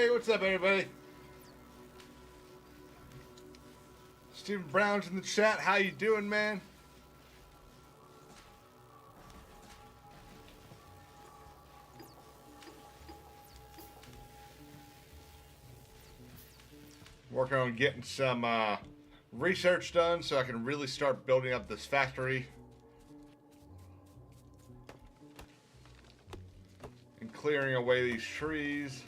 Hey, what's up, everybody? Stephen Brown's in the chat. How you doing, man? Working on getting some research done so I can really start building up this factory. And clearing away these trees.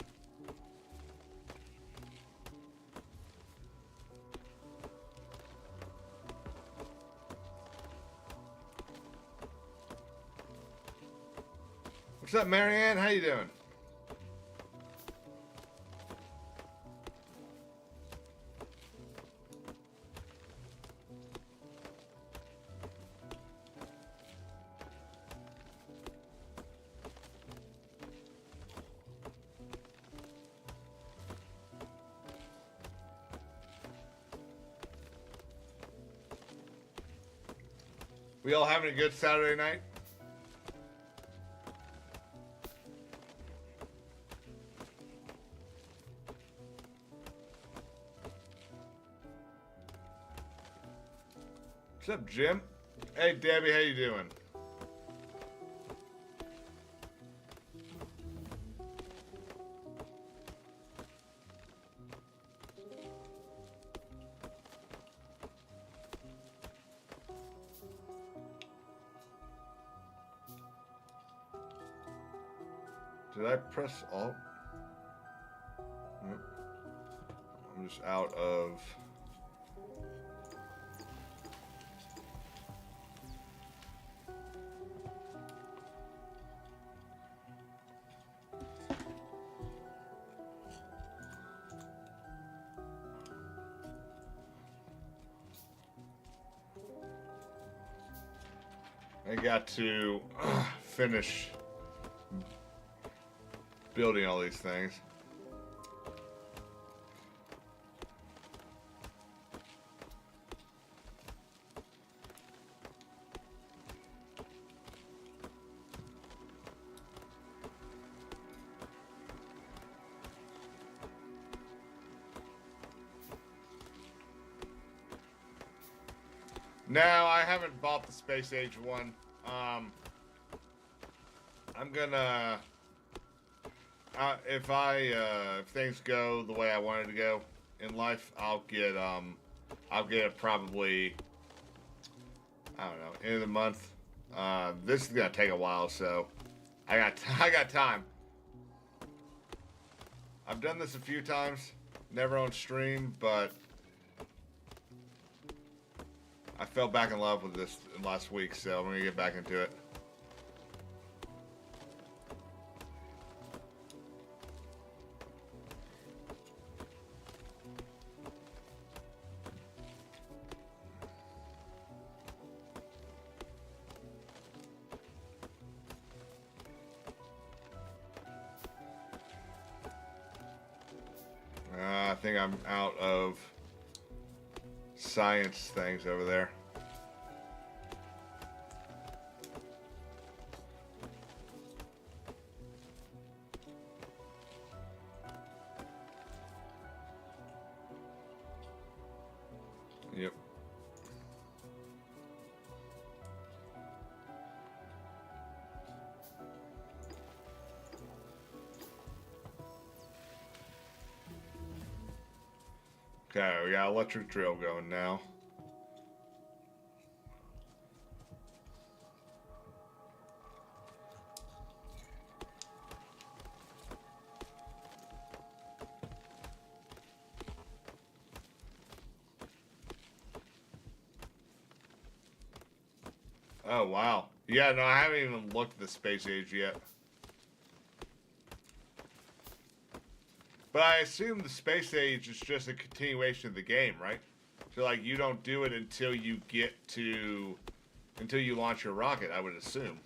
What's up, Marianne? How you doing? We all having a good Saturday night? What's up, Jim? Hey, Debbie, how you doing? Did I press Alt? Nope. I'm just out of... I got to finish building all these things. No, I haven't bought the Space Age one. I'm gonna, if things go the way I wanted to go in life, I'll get it probably, I don't know, end of the month. This is gonna take a while, so I got time. I've done this a few times, never on stream, but I fell back in love with this last week, so I'm gonna get back into it. I think I'm out of science things over there. Yep. Okay, we got electric drill going now. Oh, wow. Yeah, no, I haven't even looked at the Space Age yet. But I assume the Space Age is just a continuation of the game, right? So, like, you don't do it until you until you launch your rocket, I would assume.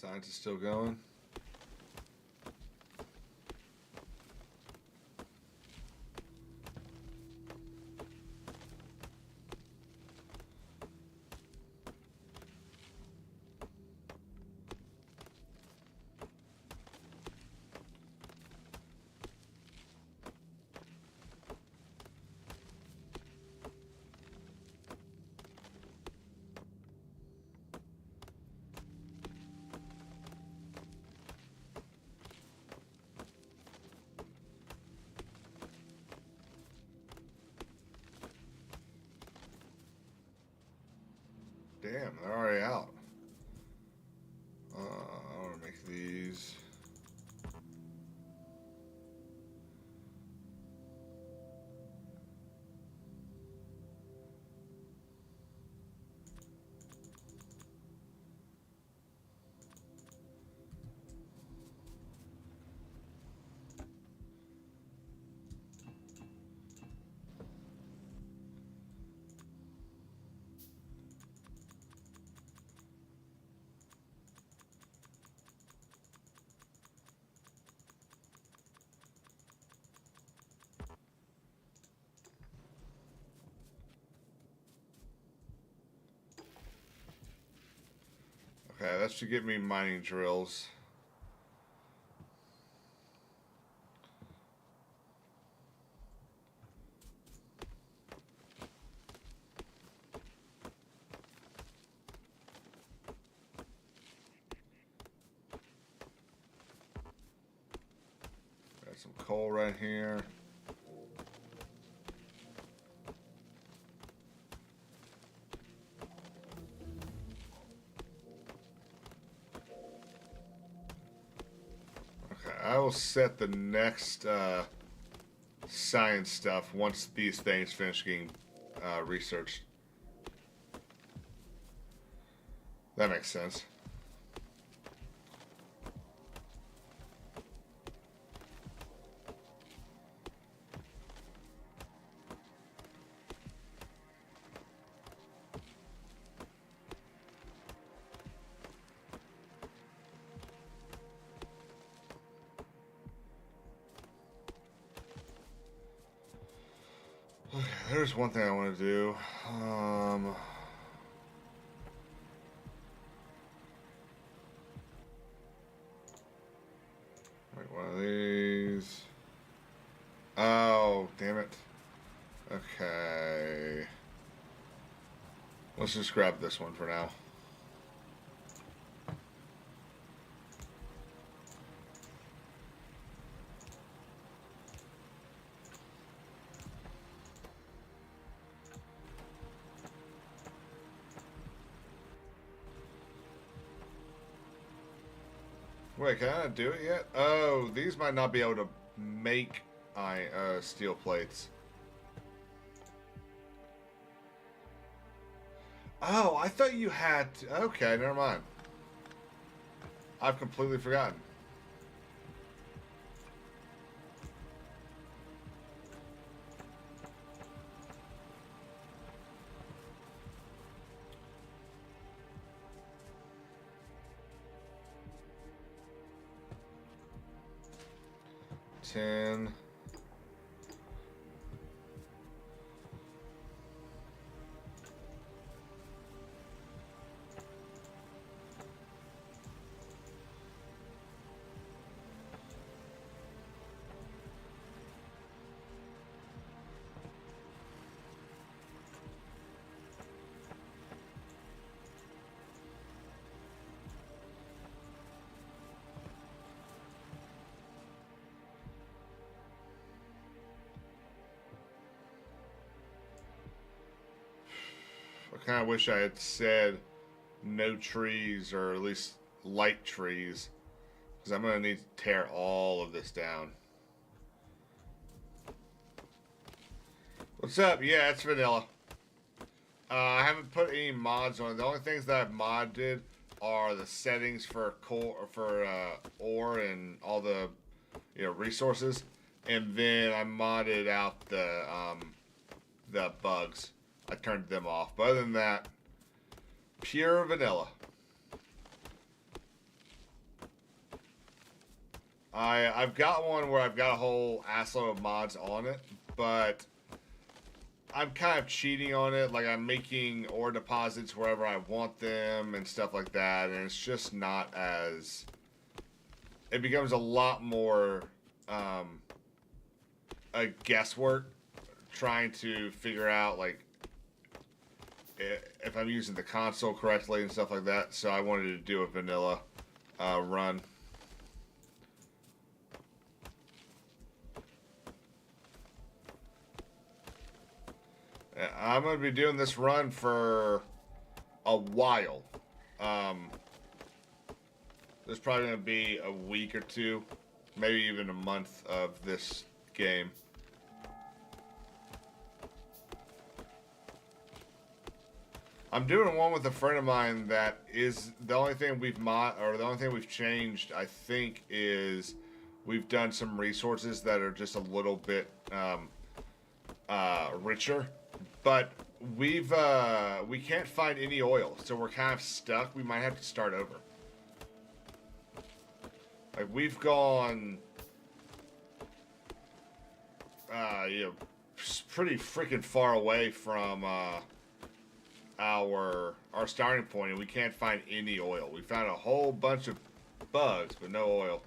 Science is still going. Damn, they're already out. I want to make these. Okay, that should get me mining drills. Got some coal right here. I will set the next science stuff once these things finish getting researched. That makes sense. Okay, there's one thing I want to do. Like one of these. Oh, damn it. Okay. Let's just grab this one for now. Wait, can I not do it yet? Oh, these might not be able to make steel plates. Oh, I thought you had to. Okay, never mind. I've completely forgotten. Ten. I kind of wish I had said no trees, or at least light trees, because I'm going to need to tear all of this down. What's up? Yeah, it's vanilla. I haven't put any mods on it. The only things that I've modded are the settings for coal, for ore and all the resources, and then I modded out the bugs. I turned them off. But other than that, pure vanilla. I've got one where I've got a whole assload of mods on it, but I'm kind of cheating on it. Like I'm making ore deposits wherever I want them and stuff like that, and it's just not as. It becomes a lot more a guesswork trying to figure out like if I'm using the console correctly and stuff like that. So I wanted to do a vanilla run. I'm going to be doing this run for a while. There's probably going to be a week or two, maybe even a month of this game. I'm doing one with a friend of mine that is the only thing the only thing we've changed, I think, is we've done some resources that are just a little bit richer. But we can't find any oil, so we're kind of stuck. We might have to start over. Like we've gone, pretty freaking far away from our starting point, and we can't find any oil. We found a whole bunch of bugs, but no oil.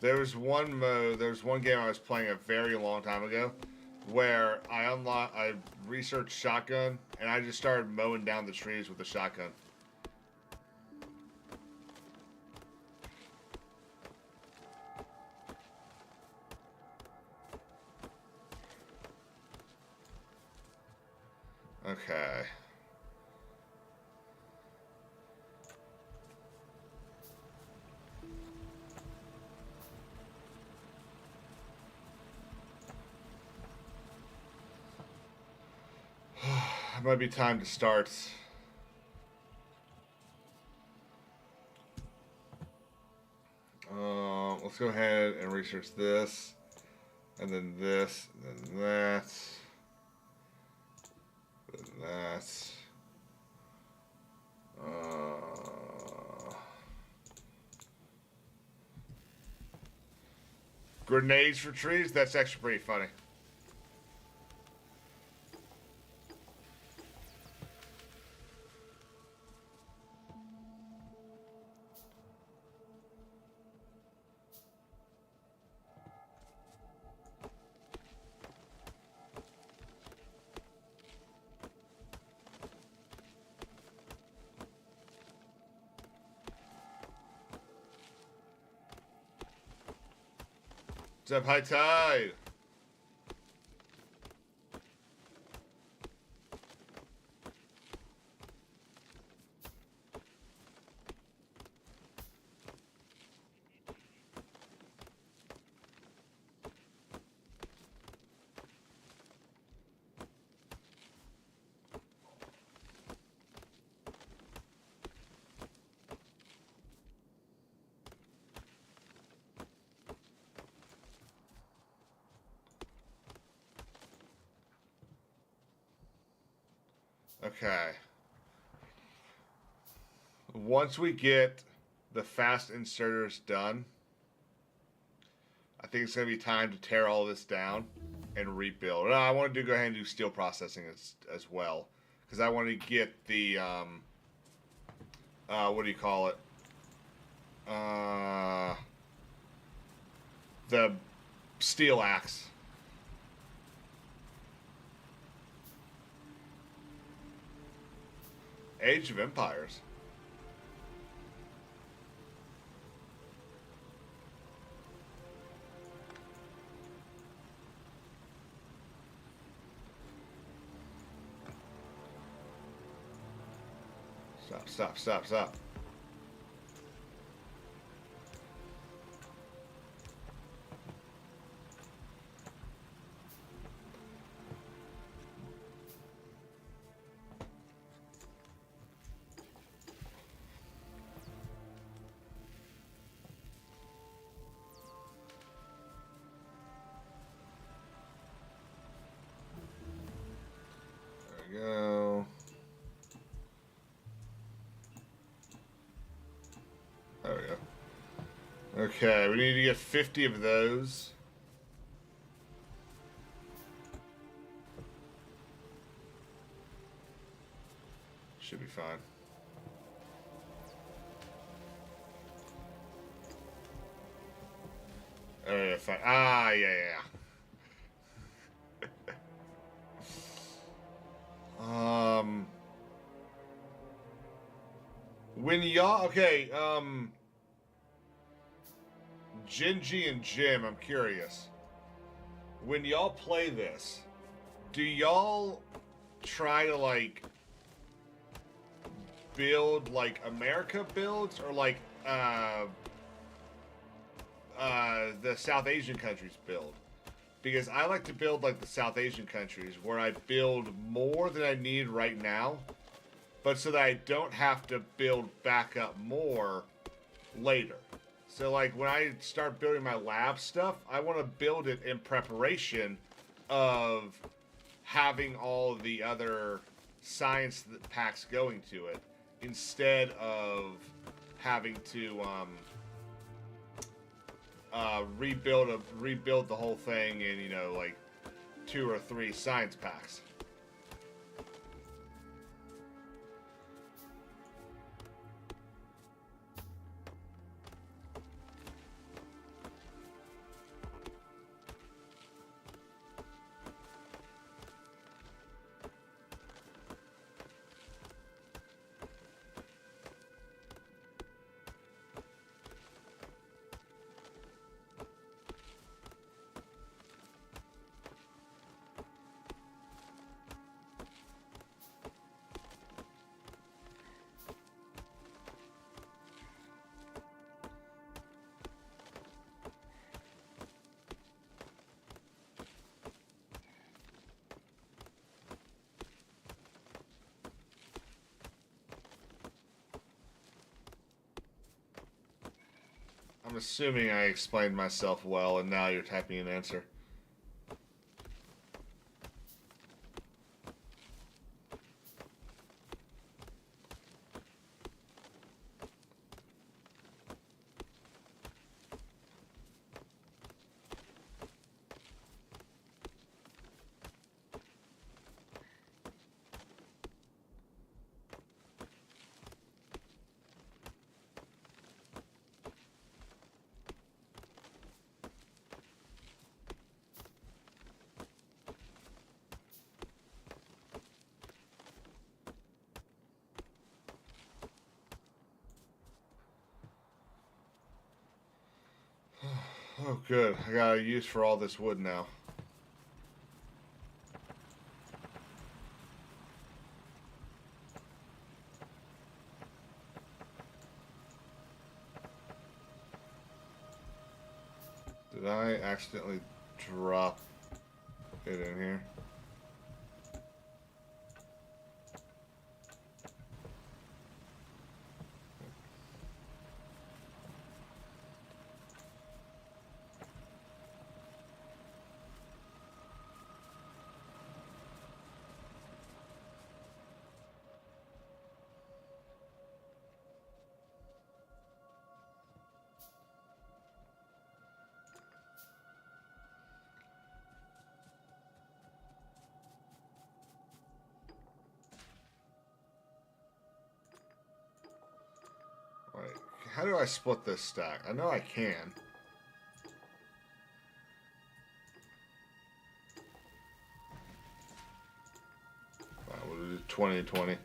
There was one game I was playing a very long time ago, where I researched shotgun, and I just started mowing down the trees with the shotgun. Okay. It might be time to start. Let's go ahead and research this, and then this, and then that, and that. Grenades for trees? That's actually pretty funny. What's up, High Tide? Okay. Once we get the fast inserters done, I think it's going to be time to tear all this down and rebuild. I want to go ahead and do steel processing as well, because I want to get the what do you call it? The steel axe. Age of Empires. Stop. Okay, we need to get 50 of those. Should be fine. Oh, yeah, fine. Ah, yeah. When y'all... Okay, Gingy and Jim, I'm curious. When y'all play this, do y'all try to, like, build, like, America builds? Or, like, the South Asian countries build? Because I like to build, like, the South Asian countries, where I build more than I need right now, but so that I don't have to build back up more later. So, like, when I start building my lab stuff, I want to build it in preparation of having all the other science packs going to it, instead of having to rebuild the whole thing in, you know, like 2 or 3 science packs. I'm assuming I explained myself well, and now you're typing an answer. Oh, good. I got a use for all this wood now. Did I accidentally drop it in here? Right. How do I split this stack? I know I can. We'll do 20-20.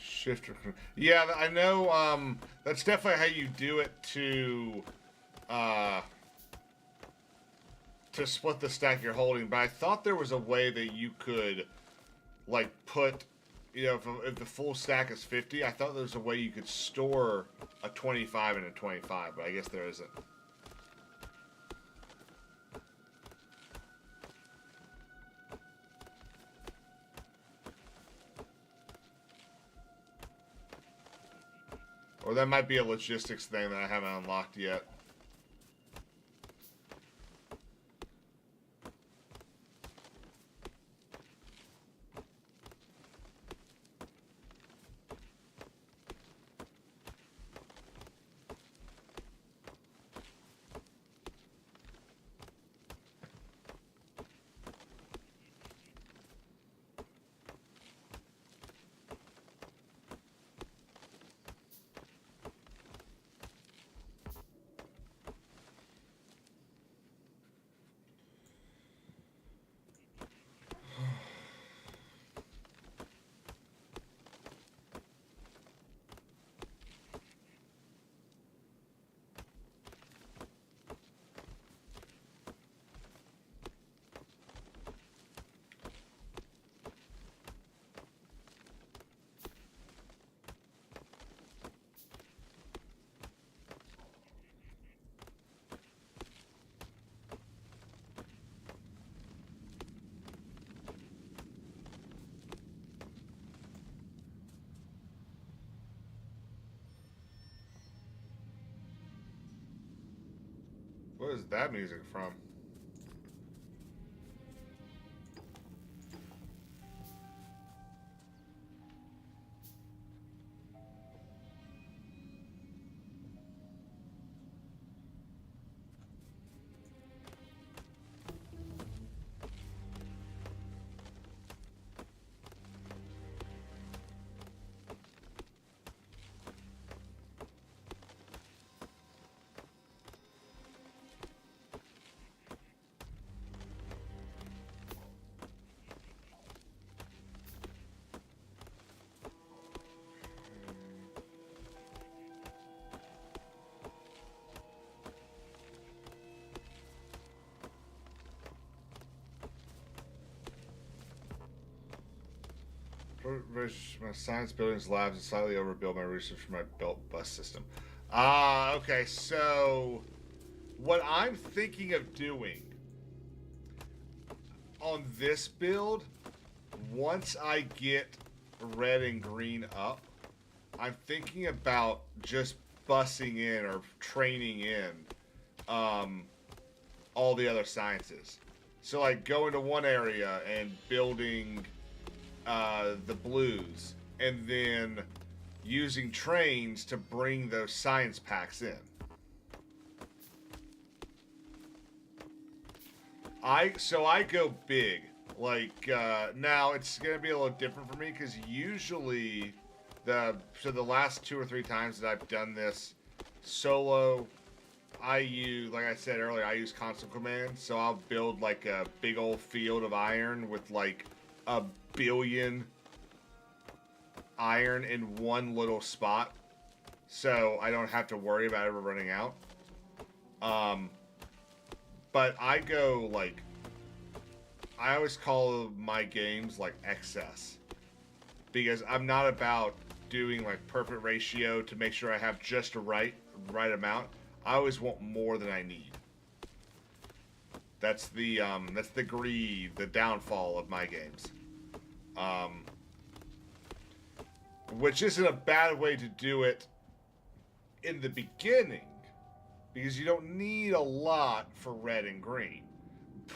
Shifter. Yeah, I know. That's definitely how you do it to split the stack you're holding. But I thought there was a way that you could, like, put, you know, if the full stack is 50, I thought there was a way you could store a 25 and a 25, but I guess there isn't. Or that might be a logistics thing that I haven't unlocked yet. What is that music from? My science buildings, labs, and slightly overbuild my research for my belt bus system. Okay, so what I'm thinking of doing on this build, once I get red and green up, I'm thinking about just bussing in or training in all the other sciences. So, like, going to one area and building the blues, and then using trains to bring those science packs in. I go big. Like now, it's gonna be a little different for me because usually the last 2 or 3 times that I've done this solo, I use, like I said earlier, I use console command. So I'll build like a big old field of iron with like a billion iron in one little spot, so I don't have to worry about ever running out. But I go like, I always call my games like excess, because I'm not about doing like perfect ratio to make sure I have just a right amount. I always want more than I need. That's the greed, the downfall of my games. Which isn't a bad way to do it in the beginning, because you don't need a lot for red and green.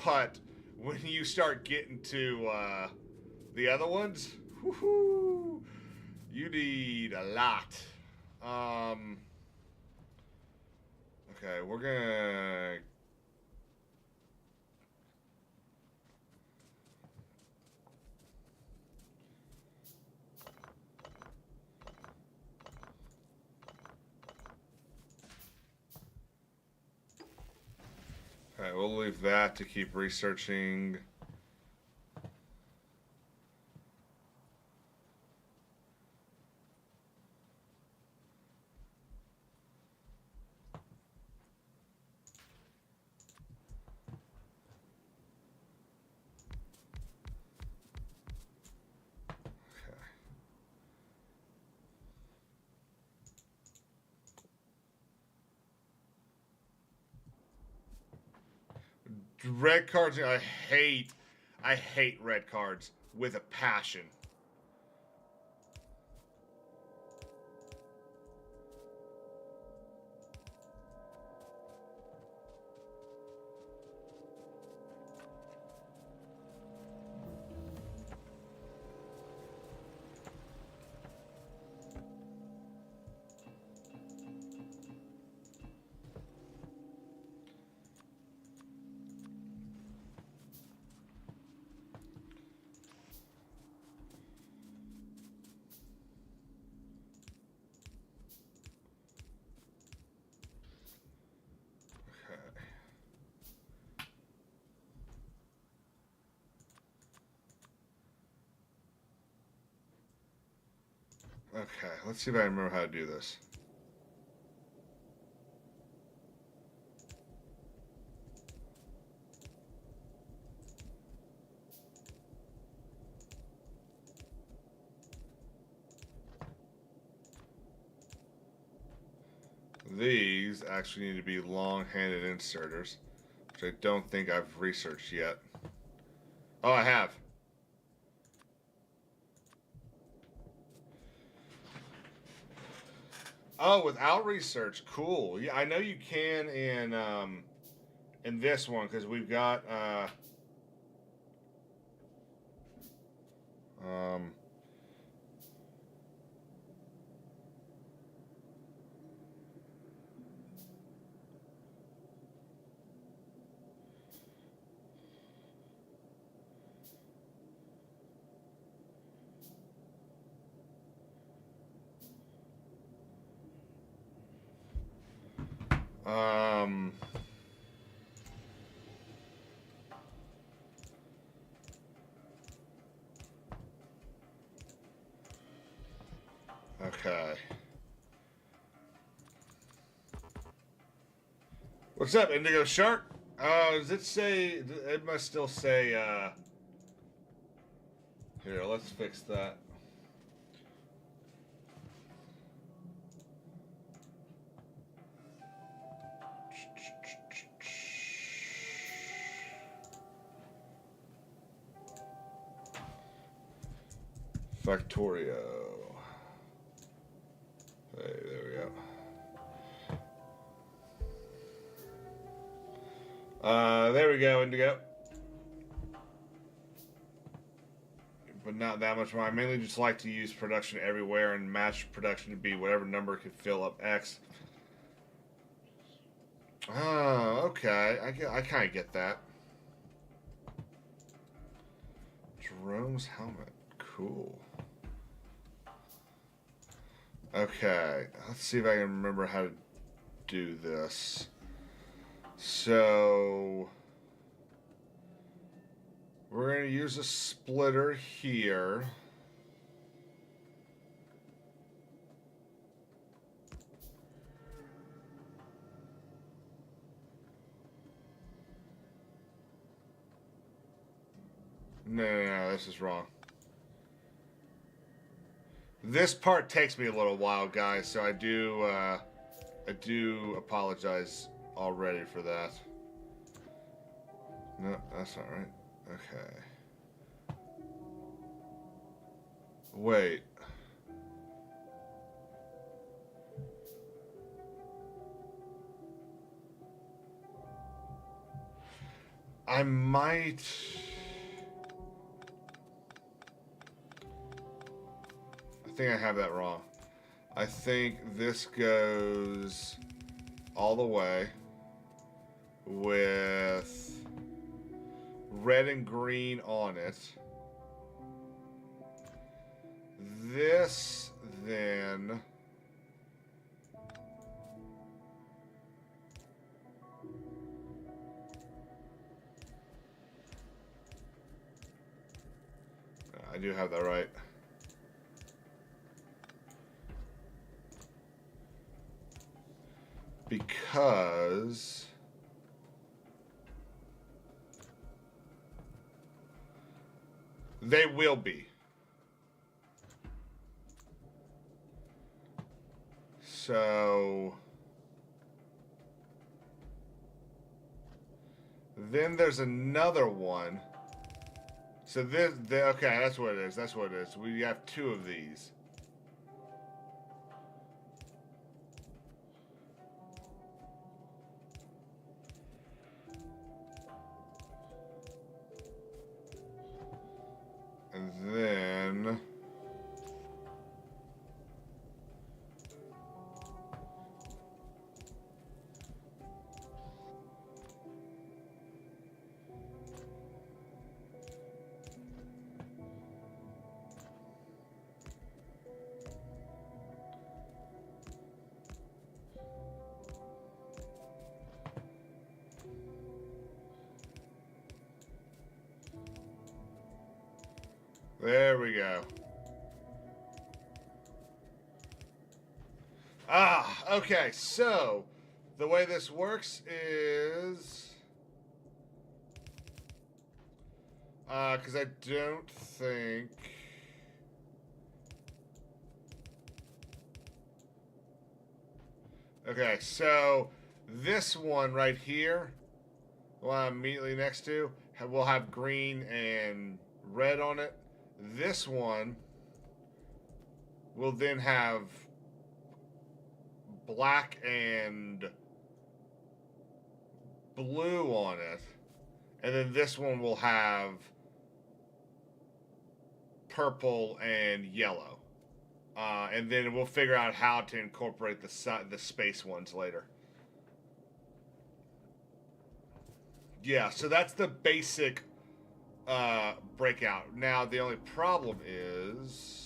But when you start getting to the other ones, whoo, you need a lot. Okay, we're gonna. Okay, we'll leave that to keep researching. Red cards, I hate red cards with a passion. Okay, let's see if I remember how to do this. These actually need to be long-handed inserters, which I don't think I've researched yet. Oh, I have. Oh, without research, cool. Yeah, I know you can in this one because we've got um um okay. What's up, Indigo Shark? Does it say? It must still say. Here, let's fix that. Factorio. Hey, there we go. There we go, Indigo. But not that much more. I mainly just like to use production everywhere and match production to be whatever number can fill up X. Oh, okay. I kind of get that. Jerome's helmet. Cool. Okay. Let's see if I can remember how to do this. So we're going to use a splitter here. No, this is wrong. This part takes me a little while, guys, so I do apologize already for that. No, that's not right. Okay. Wait. I might... I think I have that wrong. I think this goes all the way with red and green on it. This then... I do have that right. Because they will be. So then there's another one. So this, okay, that's what it is. That's what it is. We have two of these. And then... There we go. Okay, so the way this works is... because I don't think... Okay, so this one right here, the one I'm immediately next to, will have green and red on it. This one will then have black and blue on it. And then this one will have purple and yellow. And then we'll figure out how to incorporate the space ones later. Yeah, so that's the basic breakout. Now, the only problem is...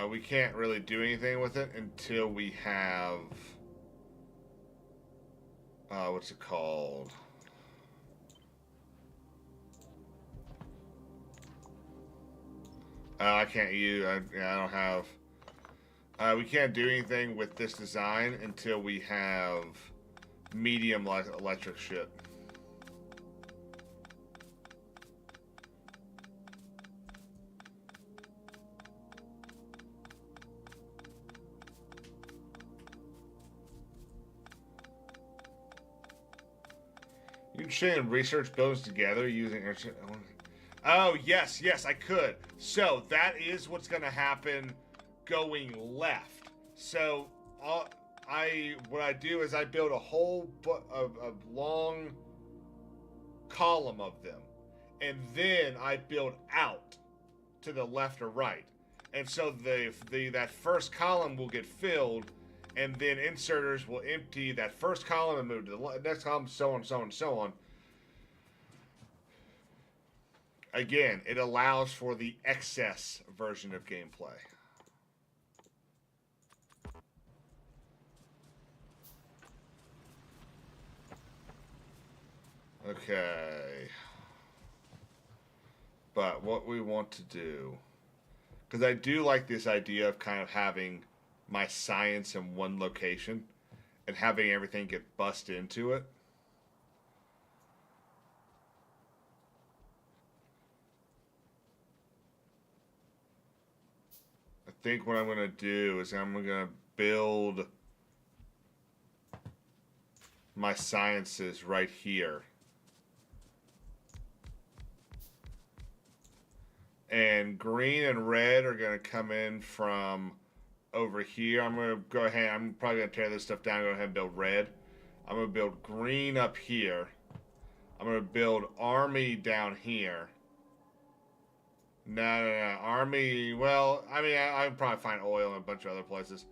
we can't really do anything with it until we have... what's it called? I can't use... I don't have... we can't do anything with this design until we have medium electric shit. You can chain research buildings together using... Oh, yes, I could. So, that is what's going to happen going left. So, what I do is I build a whole long column of them. And then I build out to the left or right. And so, that first column will get filled, and then inserters will empty that first column and move to the next column, so on, so on, so on. Again, it allows for the excess version of gameplay. Okay. But what we want to do... Because I do like this idea of kind of having my science in one location and having everything get bussed into it. I think what I'm going to do is I'm going to build my sciences right here. And green and red are going to come in from over here. I'm going to go ahead. I'm probably going to tear this stuff down and go ahead and build red. I'm going to build green up here. I'm going to build army down here. No. Army, well, I mean, I would probably find oil in a bunch of other places.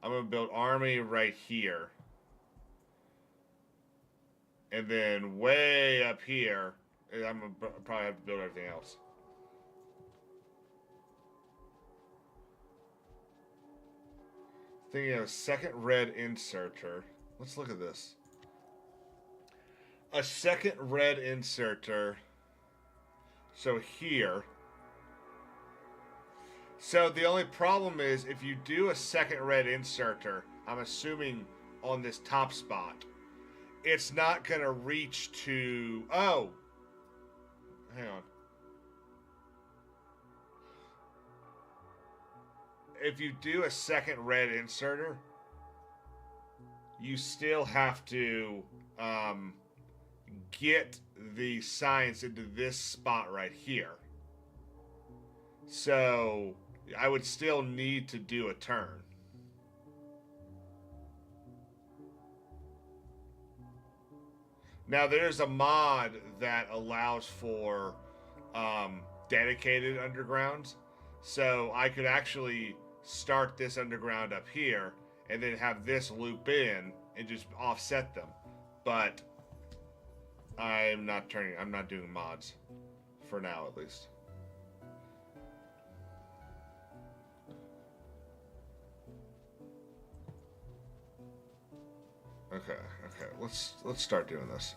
I'm going to build army right here. And then way up here, I'm going to probably have to build everything else. Thinking of a second red inserter. Let's look at this. A second red inserter. So here. So the only problem is if you do a second red inserter, I'm assuming on this top spot, it's not going to reach to... Oh! Hang on. If you do a second red inserter, you still have to get the science into this spot right here. So I would still need to do a turn. Now there's a mod that allows for dedicated undergrounds. So I could actually start this underground up here and then have this loop in and just offset them. But I'm not doing mods for now, at least. Okay, let's start doing this.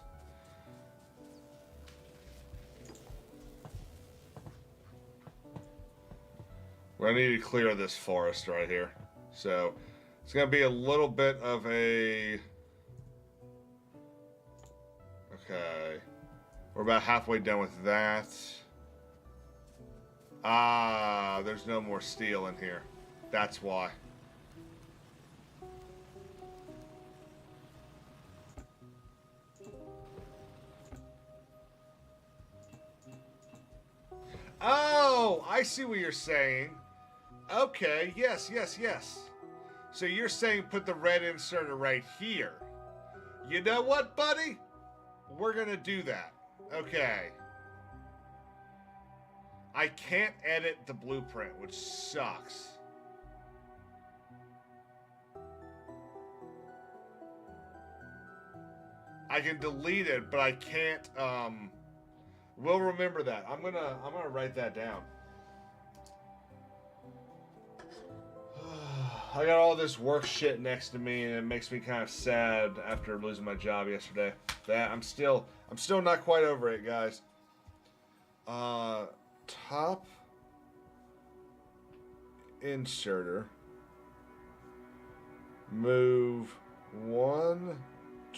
We're gonna need to clear this forest right here. So it's gonna be a little bit of a... Okay. We're about halfway done with that. Ah, there's no more steel in here. That's why. Oh, I see what you're saying. Okay, yes, yes, yes. So you're saying put the red inserter right here. You know what, buddy? We're gonna do that. Okay. I can't edit the blueprint, which sucks. I can delete it, but I can't. We'll remember that. I'm gonna write that down. I got all this work shit next to me, and it makes me kind of sad after losing my job yesterday. That I'm still not quite over it, guys. Top inserter. Move one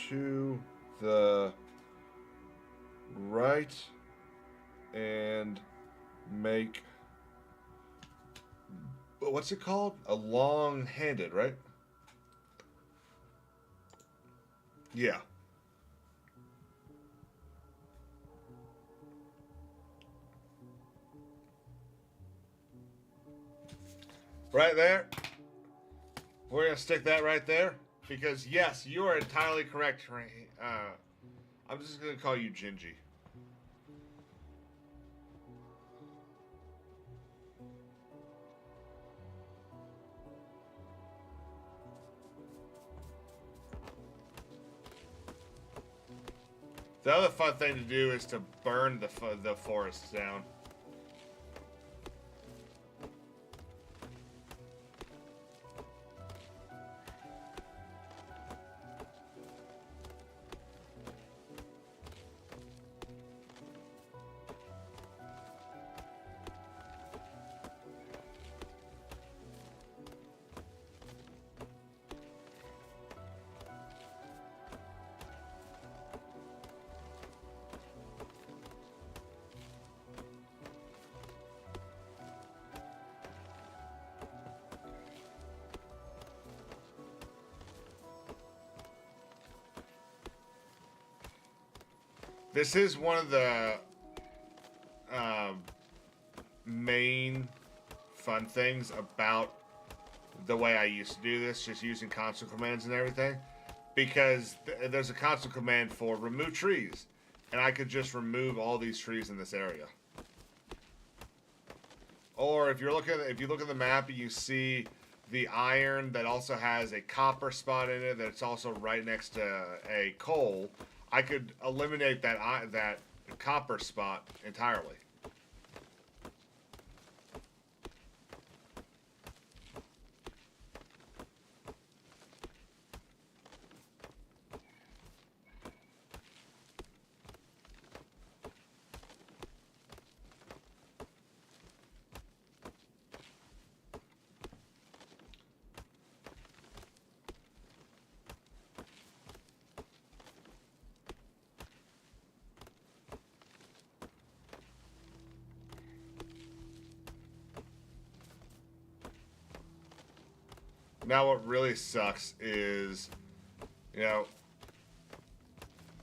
to the right and make, what's it called? A long-handed, right? Yeah. Right there. We're going to stick that right there. Because, yes, you are entirely correct. I'm just going to call you Gingy. The other fun thing to do is to burn the forests down. This is one of the main fun things about the way I used to do this, just using console commands and everything, because there's a console command for remove trees, and I could just remove all these trees in this area. Or if you look at the map, you see the iron that also has a copper spot in it that's also right next to a coal. I could eliminate that copper spot entirely. Now what really sucks is, you know,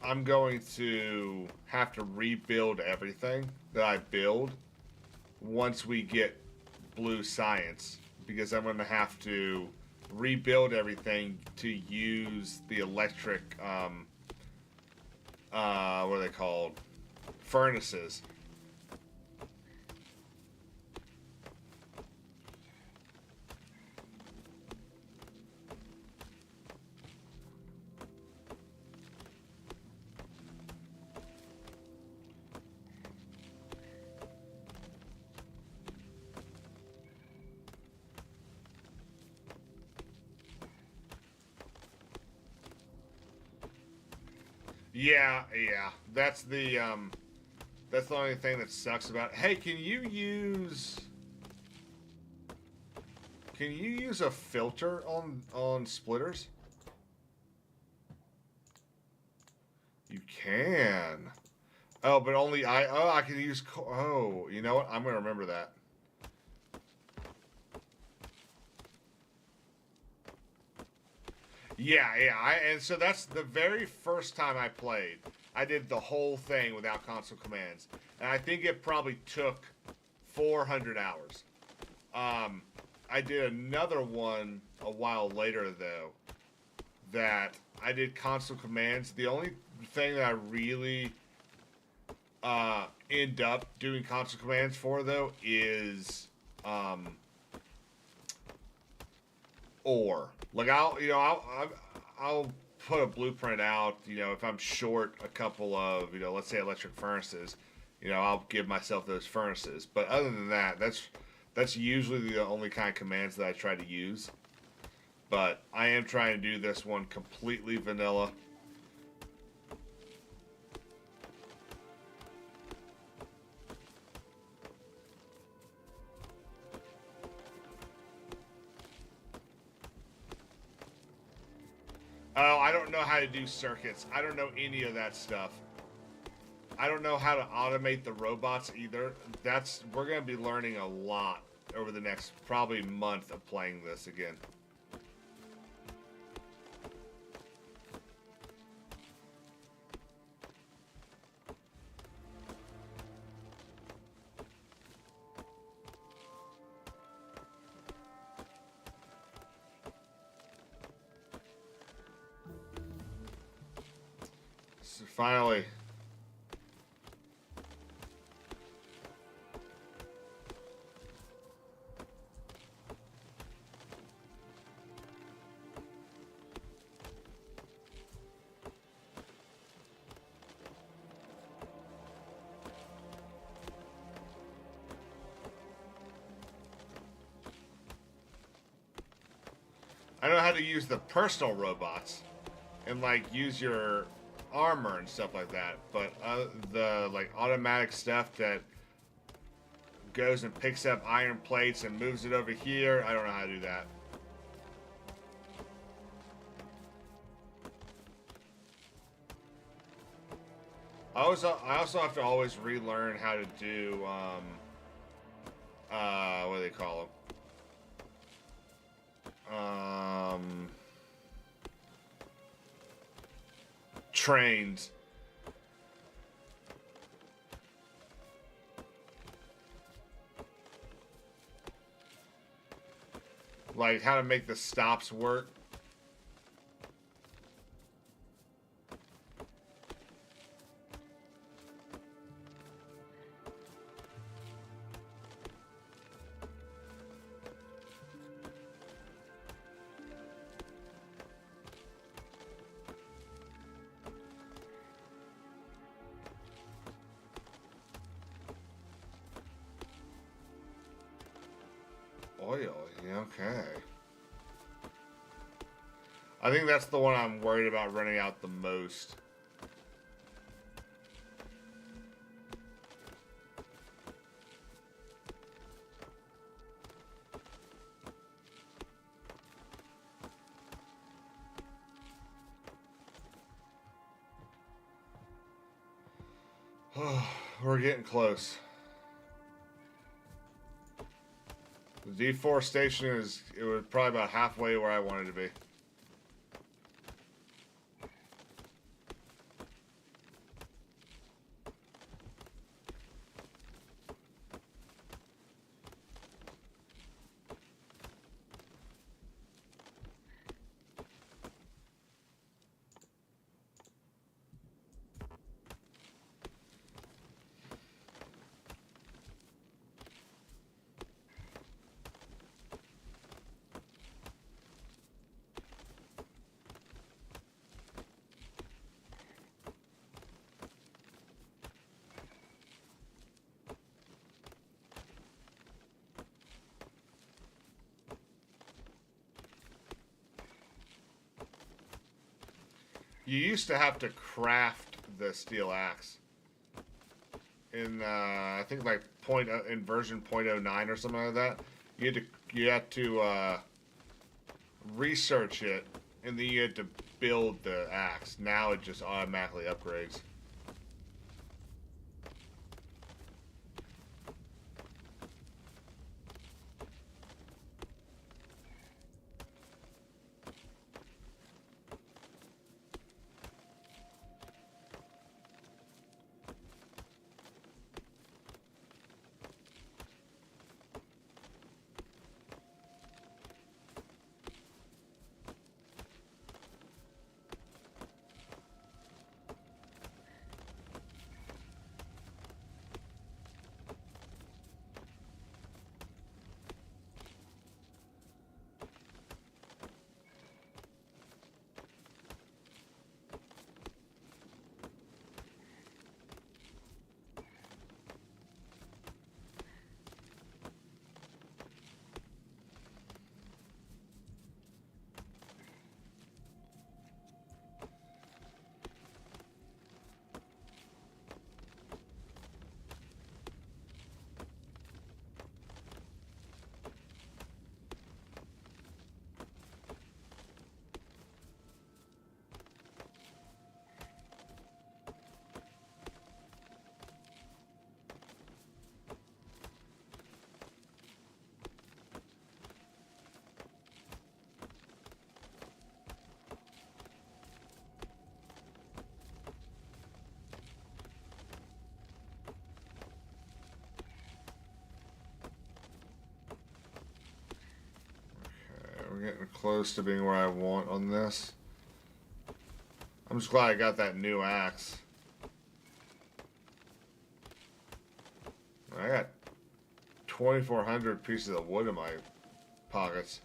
I'm going to have to rebuild everything that I build once we get blue science, because I'm going to have to rebuild everything to use the electric, what are they called? Furnaces. Yeah, yeah. That's the only thing that sucks about it. Hey, can you use Can you use a filter on splitters? You can. Oh, but only I can use. Oh, you know what? I'm gonna remember that. Yeah, and so that's the very first time I played. I did the whole thing without console commands, and I think it probably took 400 hours. I did another one a while later though, that I did console commands. The only thing that I really end up doing console commands for though is or like I'll put a blueprint out. You know, if I'm short a couple of, you know, let's say electric furnaces, you know, I'll give myself those furnaces. But other than that, that's usually the only kind of commands that I try to use. But I am trying to do this one completely vanilla. Oh, I don't know how to do circuits. I don't know any of that stuff. I don't know how to automate the robots either. We're going to be learning a lot over the next probably month of playing this again. So finally. I know how to use the personal robots and like use your armor and stuff like that, but the like automatic stuff that goes and picks up iron plates and moves it over here, I don't know how to do that. I also have to always relearn how to do what do they call them? Trains. Like how to make the stops work. Oil, yeah, okay. I think that's the one I'm worried about running out the most. We're getting close. The deforestation it was probably about halfway where I wanted to be. You used to have to craft the steel axe in I think like in version .09 or something like that. You had to research it, and then you had to build the axe. Now it just automatically upgrades. We're getting close to being where I want on this. I'm just glad I got that new axe. I got 2,400 pieces of wood in my pockets.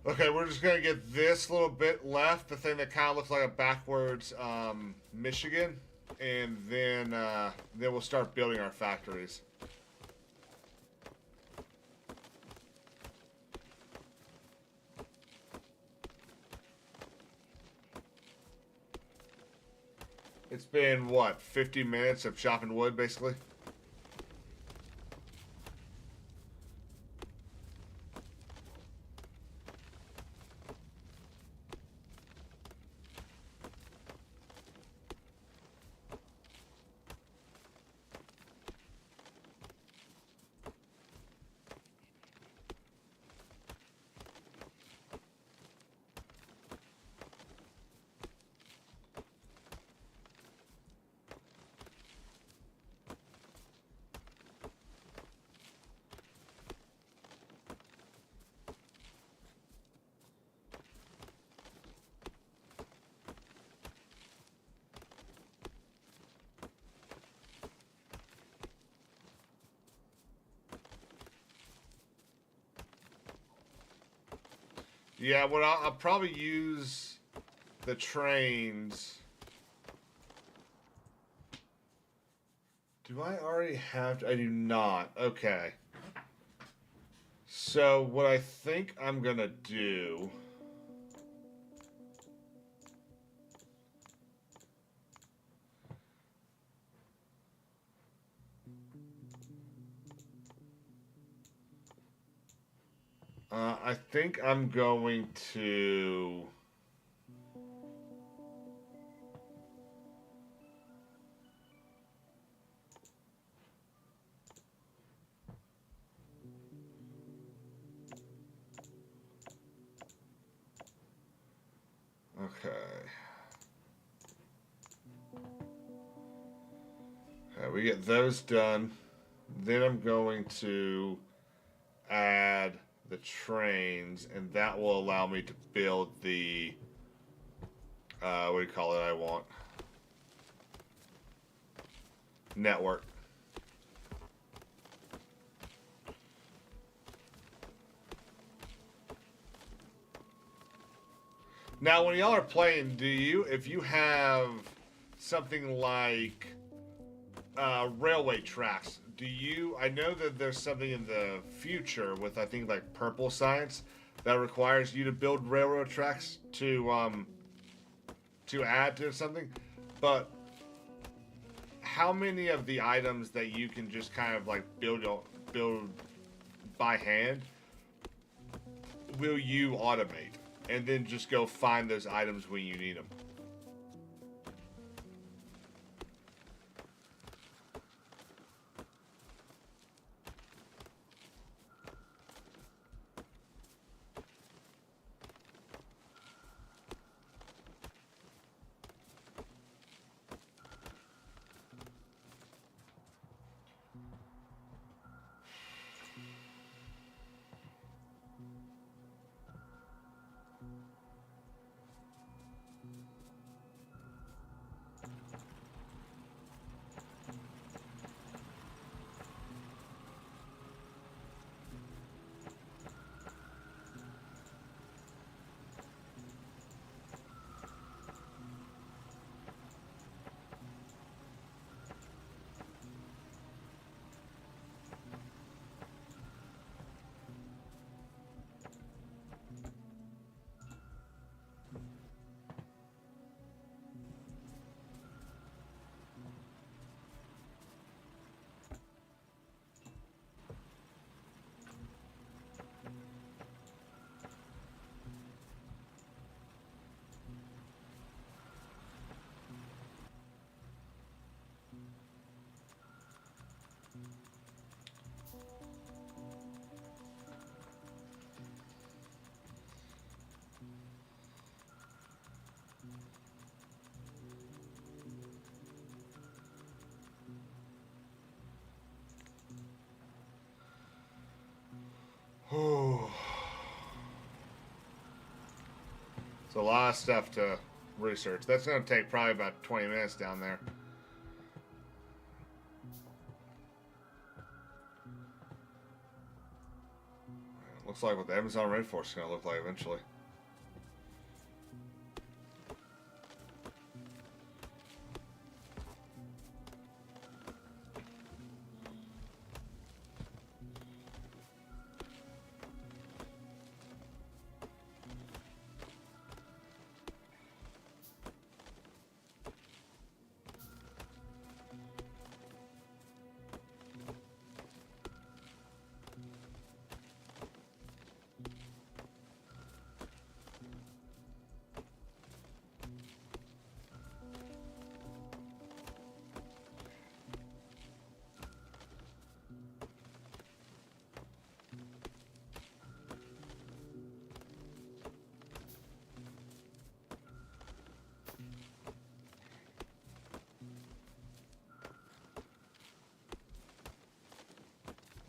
Okay, we're just gonna get this little bit left, the thing that kind of looks like a backwards Michigan, and then we'll start building our factories. It's been what, 50 minutes of chopping wood, basically. Yeah, what I'll probably use the trains. Do I already have? I do not. Okay. So what I think I'm gonna do. I think I'm going to. Okay. Okay, we get those done. Then I'm going to add the trains, and that will allow me to build the what do you call it? I want network. Now, when y'all are playing, if you have something like railway tracks, I know that there's something in the future with, I think, like purple science that requires you to build railroad tracks to add to something, but how many of the items that you can just kind of like build by hand will you automate and then just go find those items when you need them? It's a lot of stuff to research. That's going to take probably about 20 minutes down there. Looks like what the Amazon rainforest is going to look like eventually.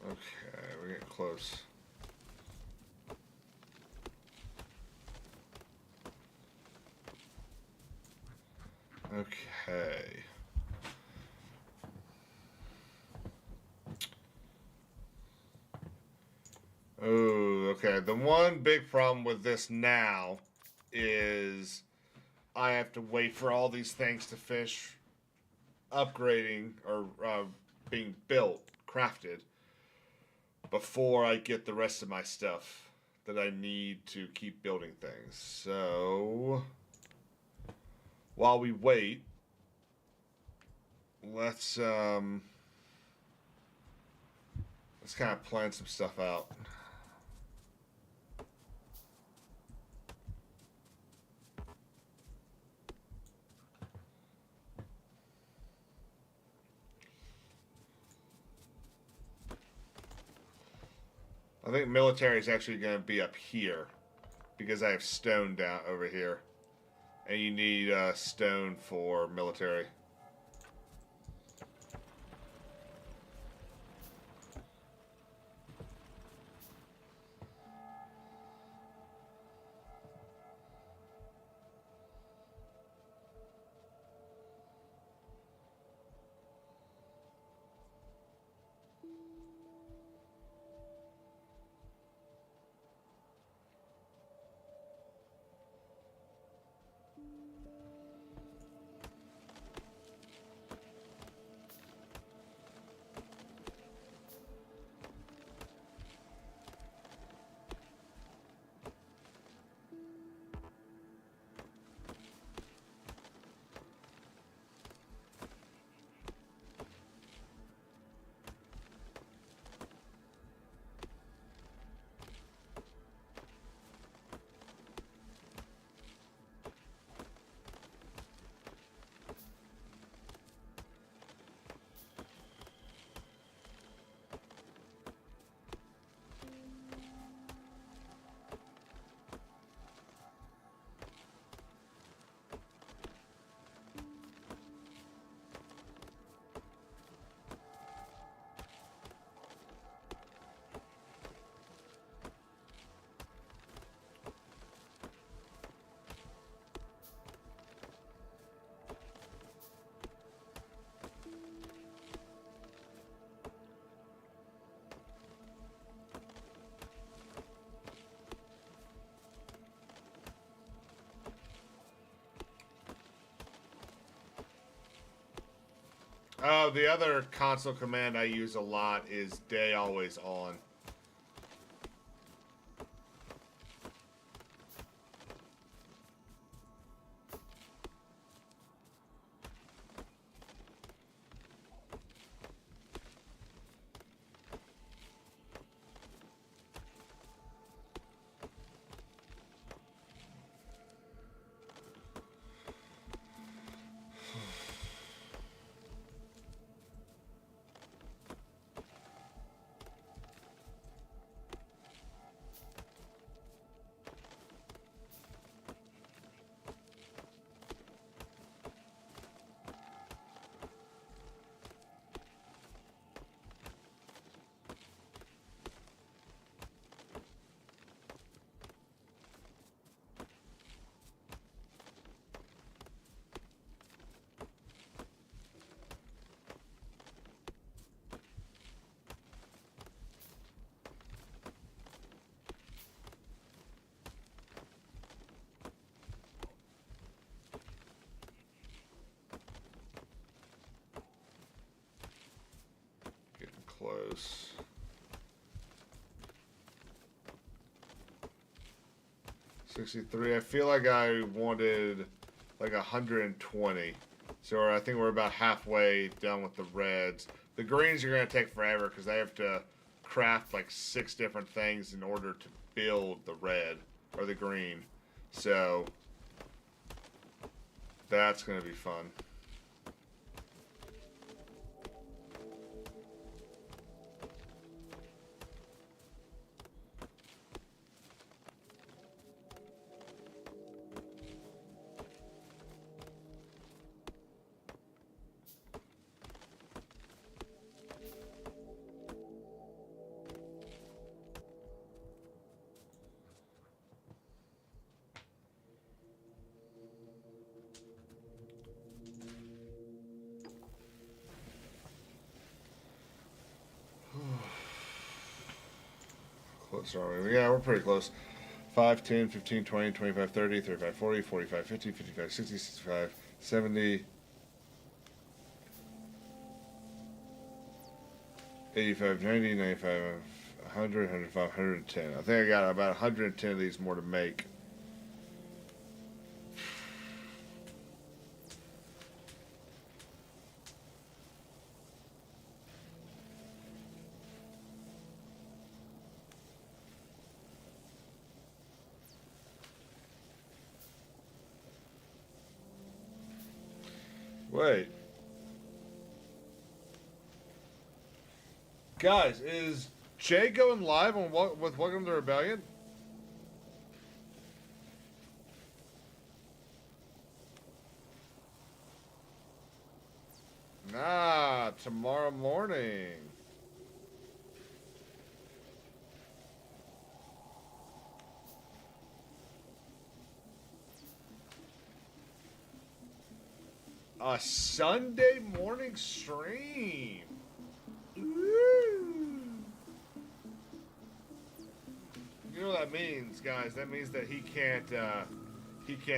Okay, we're getting close. Okay. Oh, okay. The one big problem with this now is I have to wait for all these things to finish upgrading or being built, crafted, before I get the rest of my stuff that I need to keep building things. So, while we wait, let's kind of plan some stuff out. I think military is actually going to be up here because I have stone down over here, and you need stone for military. Oh, the other console command I use a lot is day always on. Close. $63. I feel like I wanted like 120. So I think we're about halfway done with the reds. The greens are going to take forever because I have to craft like 6 different things in order to build the red or the green. So that's going to be fun. Close are we? Yeah, we're pretty close. 5, 10, 15, 20, 25, 30, 35, 40, 45, 50, 55, 60, 65, 70, 85, 90, 95, 100, 105, 110. I think I got about 110 of these more to make. Wait. Guys, is Jay going live on with Welcome to Rebellion? Nah, tomorrow morning. A Sunday morning stream. Woo. You know what that means, guys? That means that he can't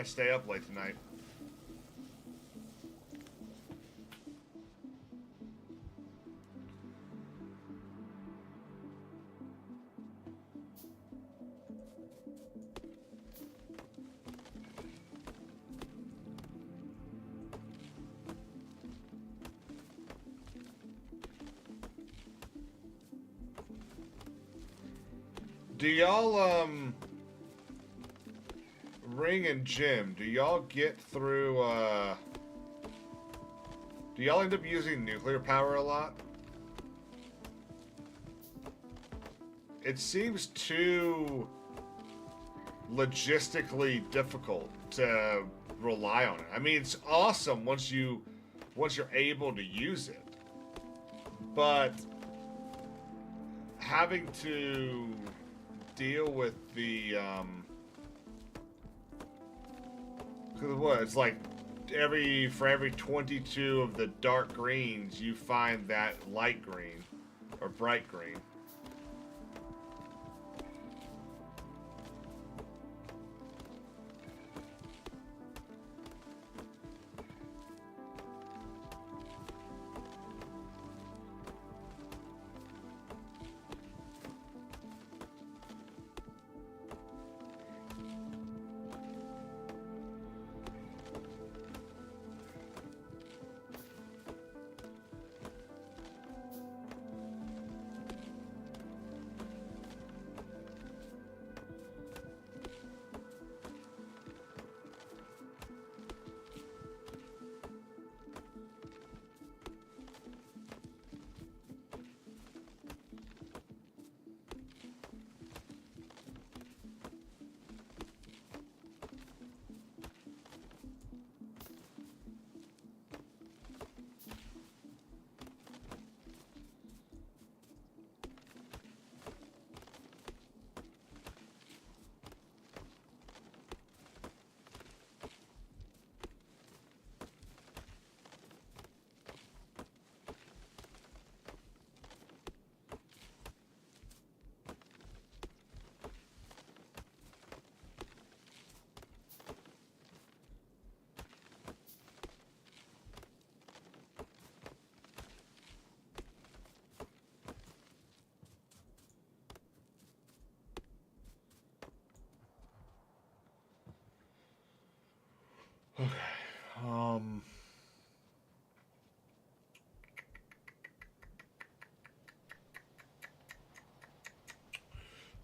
stay up late tonight. Do y'all Ring and Jim, do y'all get through do y'all end up using nuclear power a lot? It seems too logistically difficult to rely on it. I mean, it's awesome once you're able to use it. But having to deal with the cause what it's like for every 22 of the dark greens you find that light green or bright green.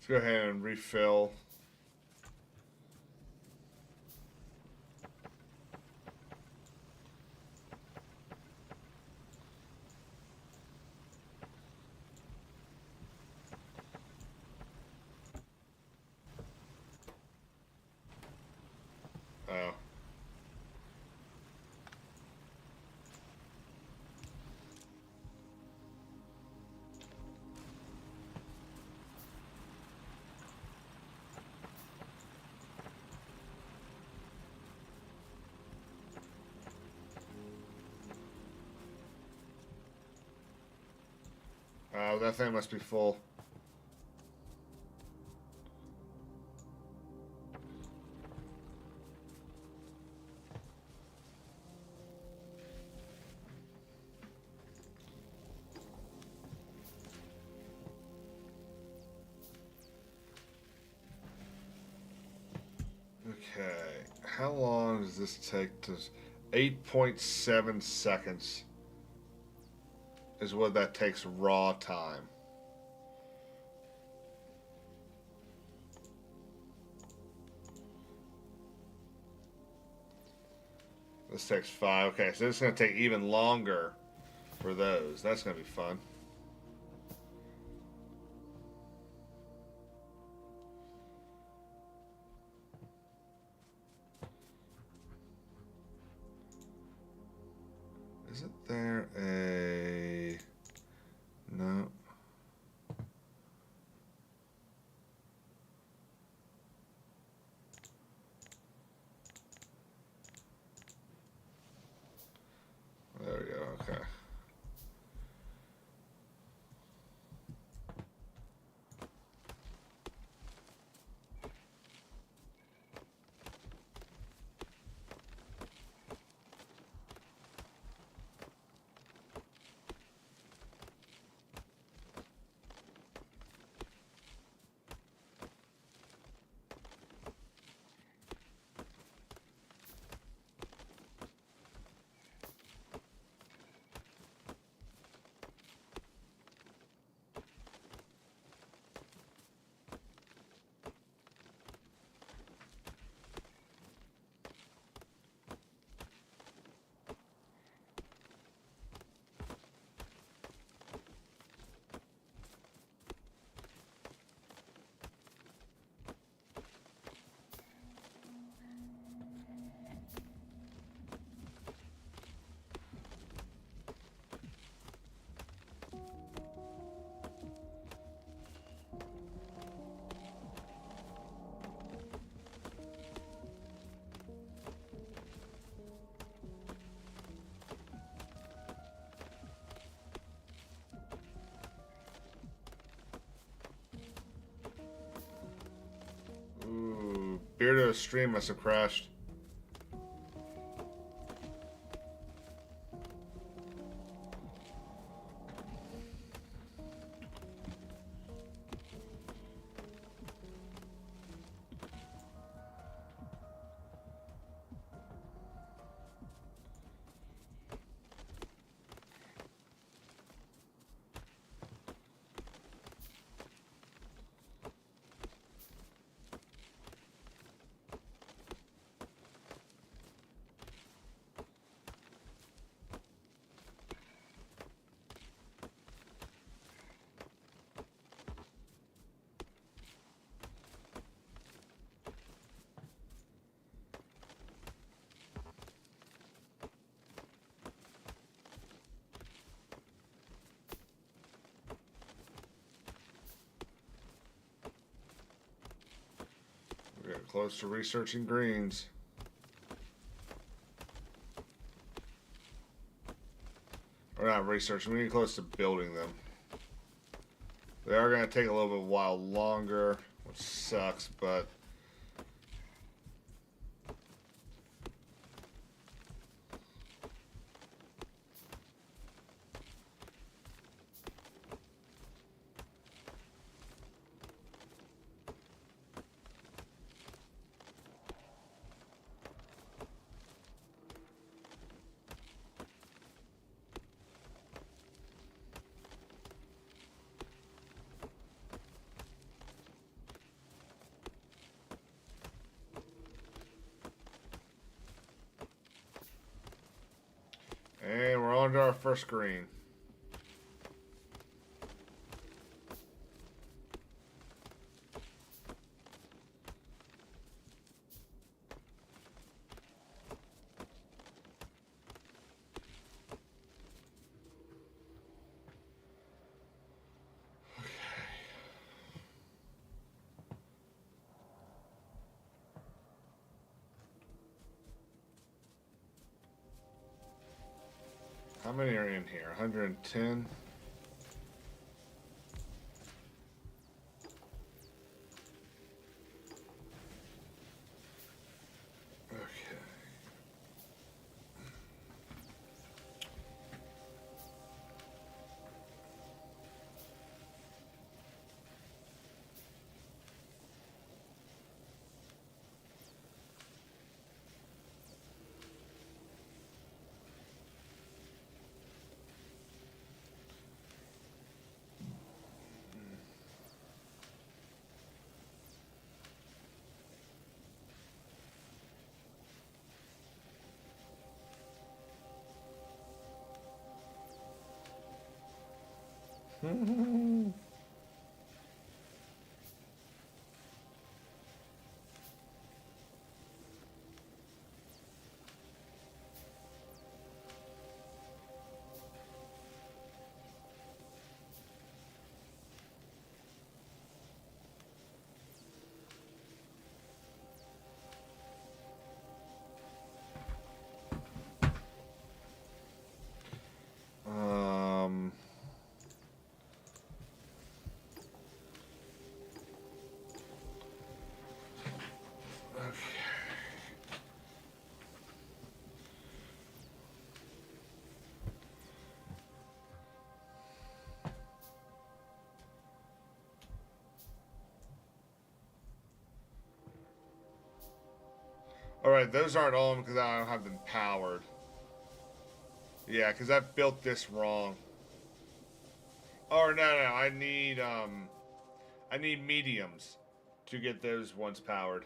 go ahead and refill. Oh. That thing must be full. Okay, how long does this take to... 8.7 seconds is what that takes raw time. This takes 5. Okay, so this is going to take even longer for those. That's going to be fun. Isn't there a... No. There we go, okay. Ooh, Beardo's stream must have crashed. We're getting close to researching greens. Or not researching, we're getting close to building them. They are going to take a little bit while longer, which sucks, but... first green. How many are in here? 110? Okay. Um, okay. Alright, those aren't on because I don't have them powered. Yeah, because I built this wrong. Oh, no, I need mediums to get those ones powered.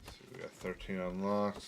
So we got 13 unlocked.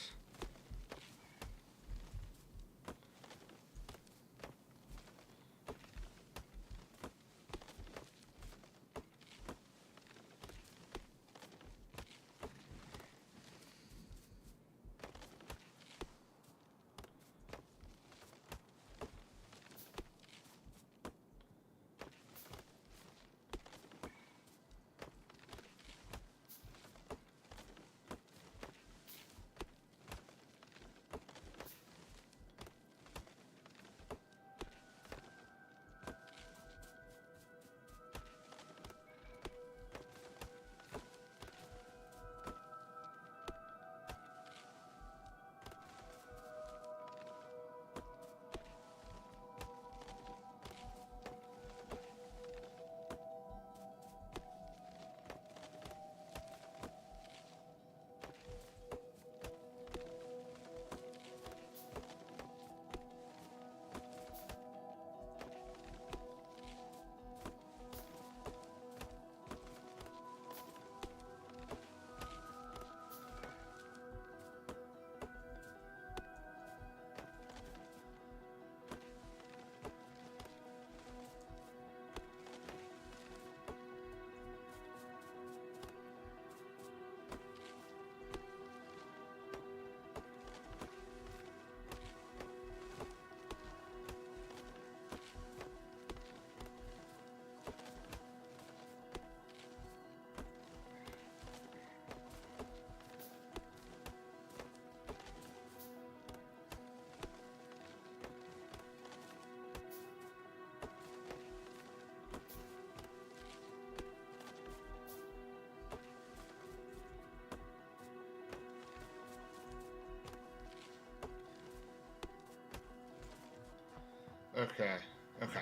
Okay. Okay.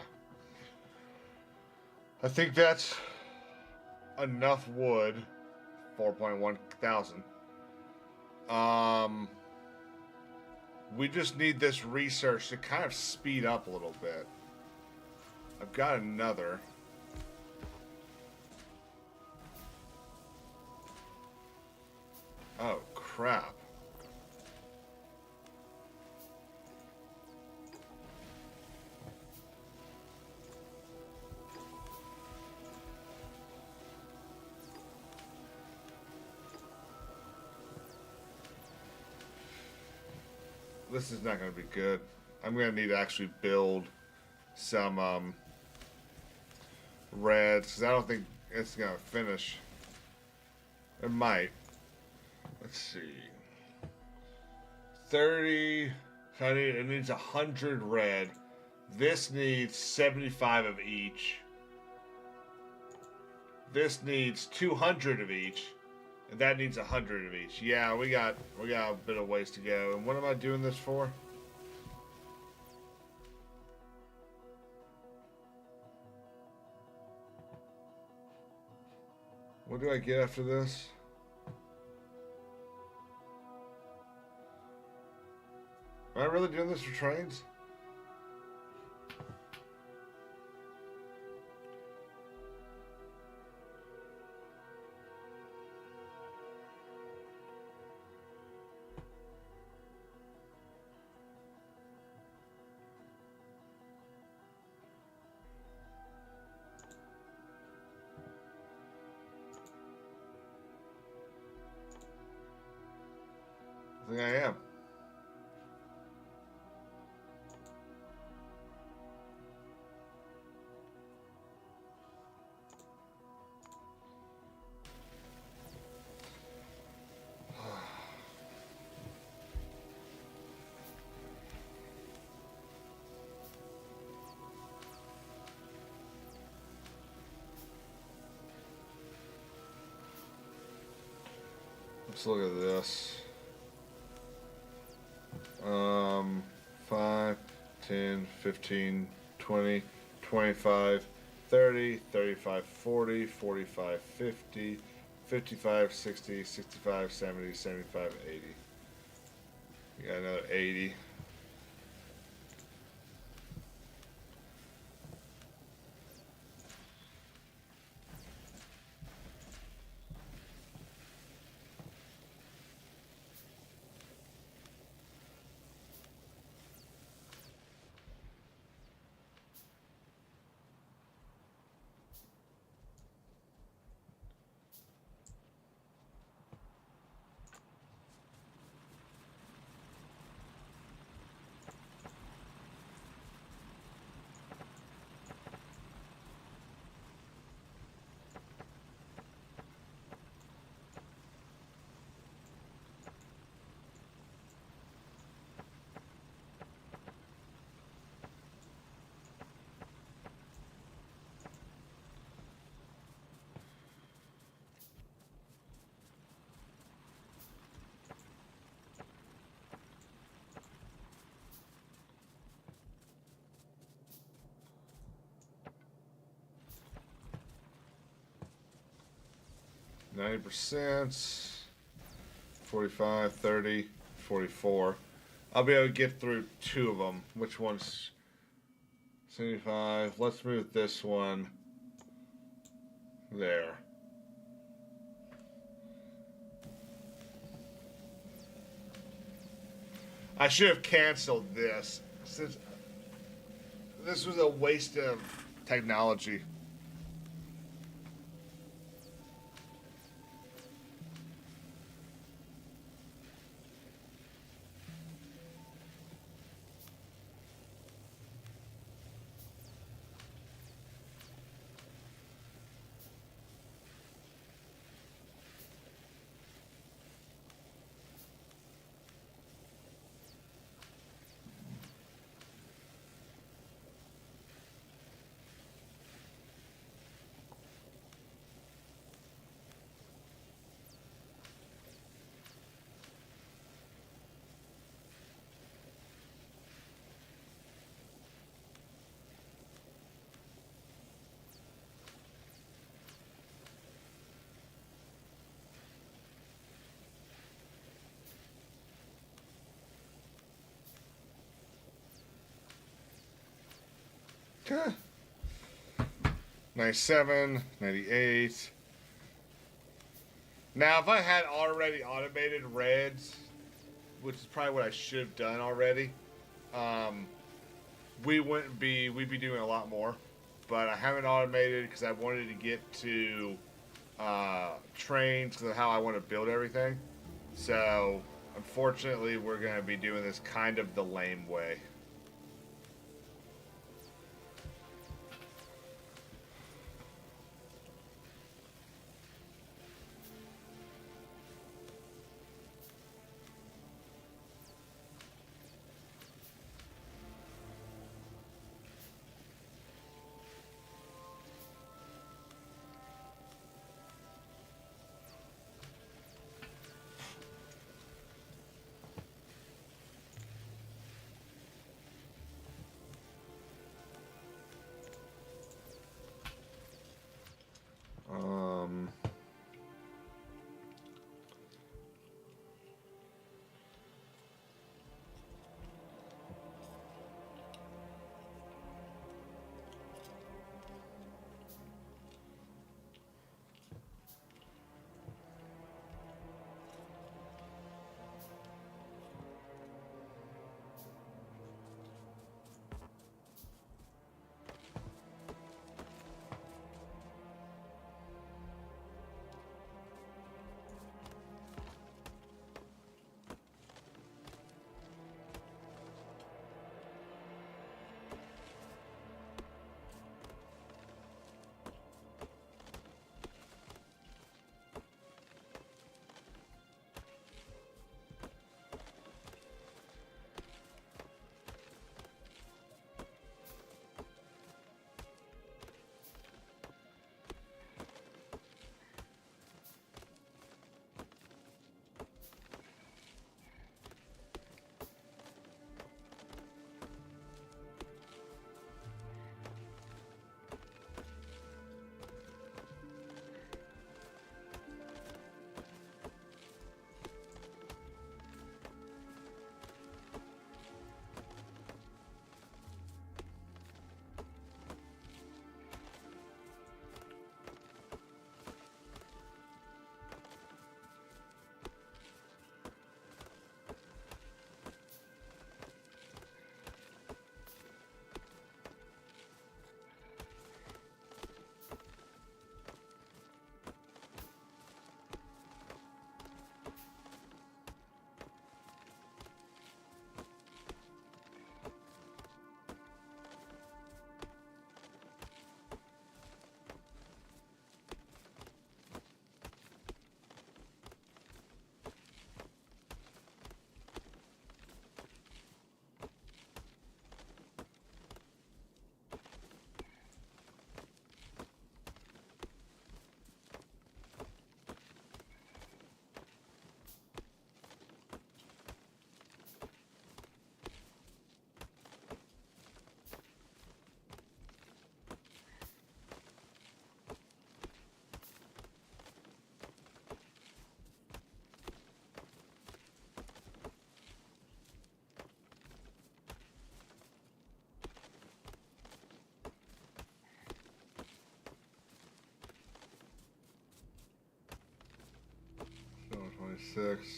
I think that's enough wood. 4.1 thousand. Um, we just need this research to kind of speed up a little bit. I've got another. Oh, crap. This is not going to be good. I'm going to need to actually build some reds, because I don't think it's going to finish. It might. Let's see. 30. So it needs 100 red. This needs 75 of each. This needs 200 of each. And that needs 100 of each. Yeah, we got a bit of ways to go. And what am I doing this for? What do I get after this? Am I really doing this for trains? I think I am. Let's look at this. 5, 10, 15, 20, 25, 30, 35, 40, 45, 50, 55, 60, 65, 70, 75, 80. We got another 80. %, 45, 30, 44. I'll be able to get through 2 of them. Which one's 75? Let's move this one there. I should have canceled this, since this was a waste of technology. Okay. 97, 98. Now, if I had already automated reds, which is probably what I should have done already, um, we'd be doing a lot more. But I haven't automated because I wanted to get to trains because of how I want to build everything. So, unfortunately, we're going to be doing this kind of the lame way. Um, 26.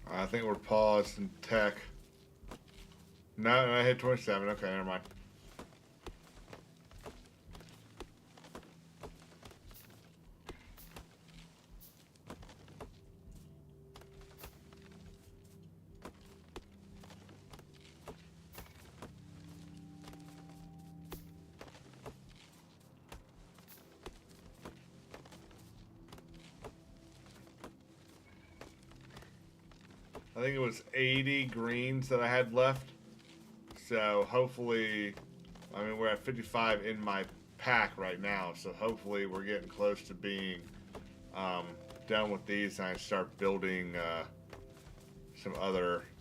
I think we're paused in tech. No, I hit 27. Okay, never mind. I think it was 80 greens that I had left. So hopefully, I mean, we're at 55 in my pack right now. So hopefully we're getting close to being um, done with these and I start building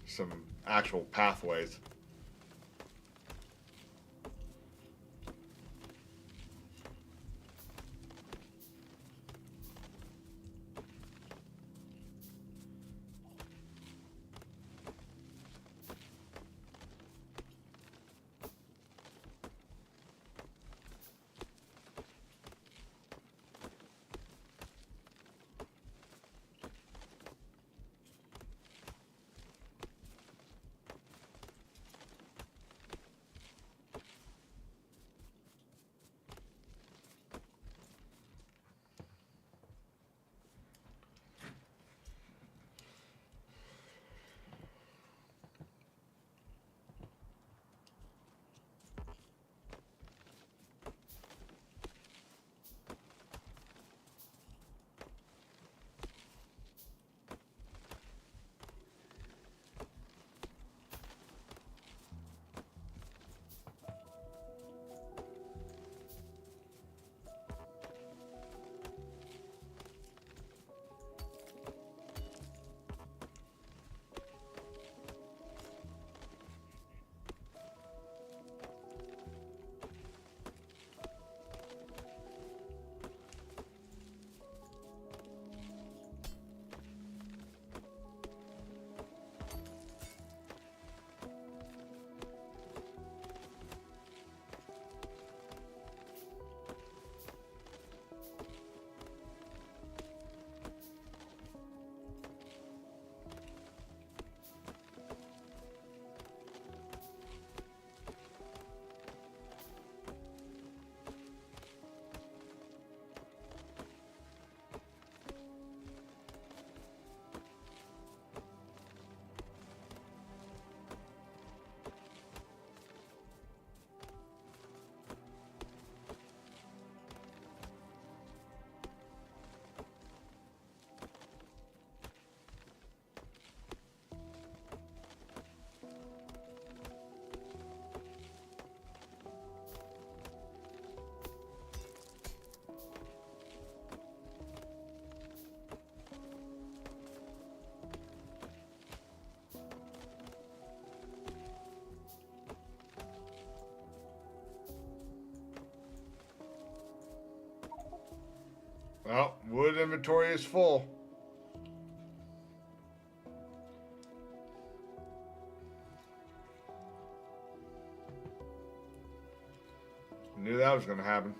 some actual pathways. Well, wood inventory is full. Knew that was going to happen.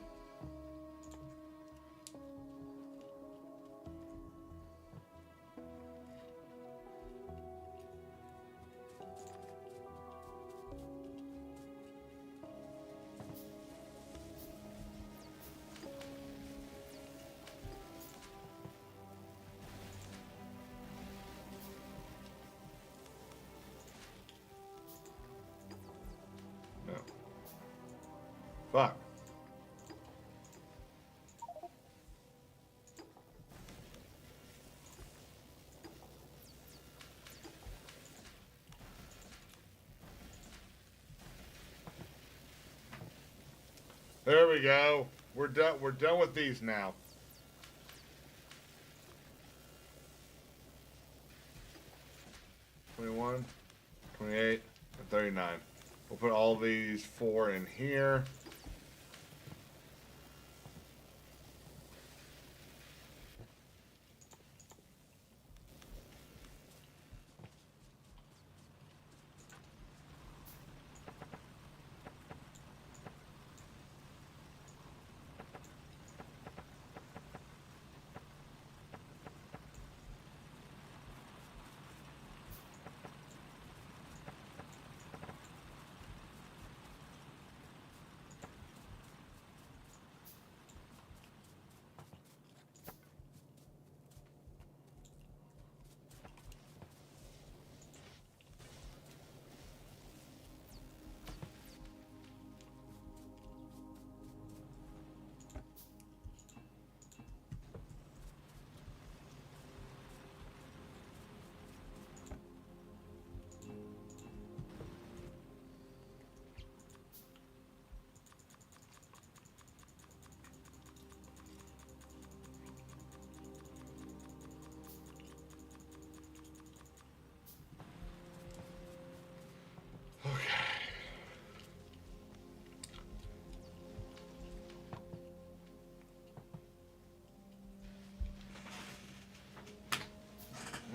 No. Fuck. There we go. We're done. We're done with these now. $21, $28, and $39. We'll put all these 4 in here.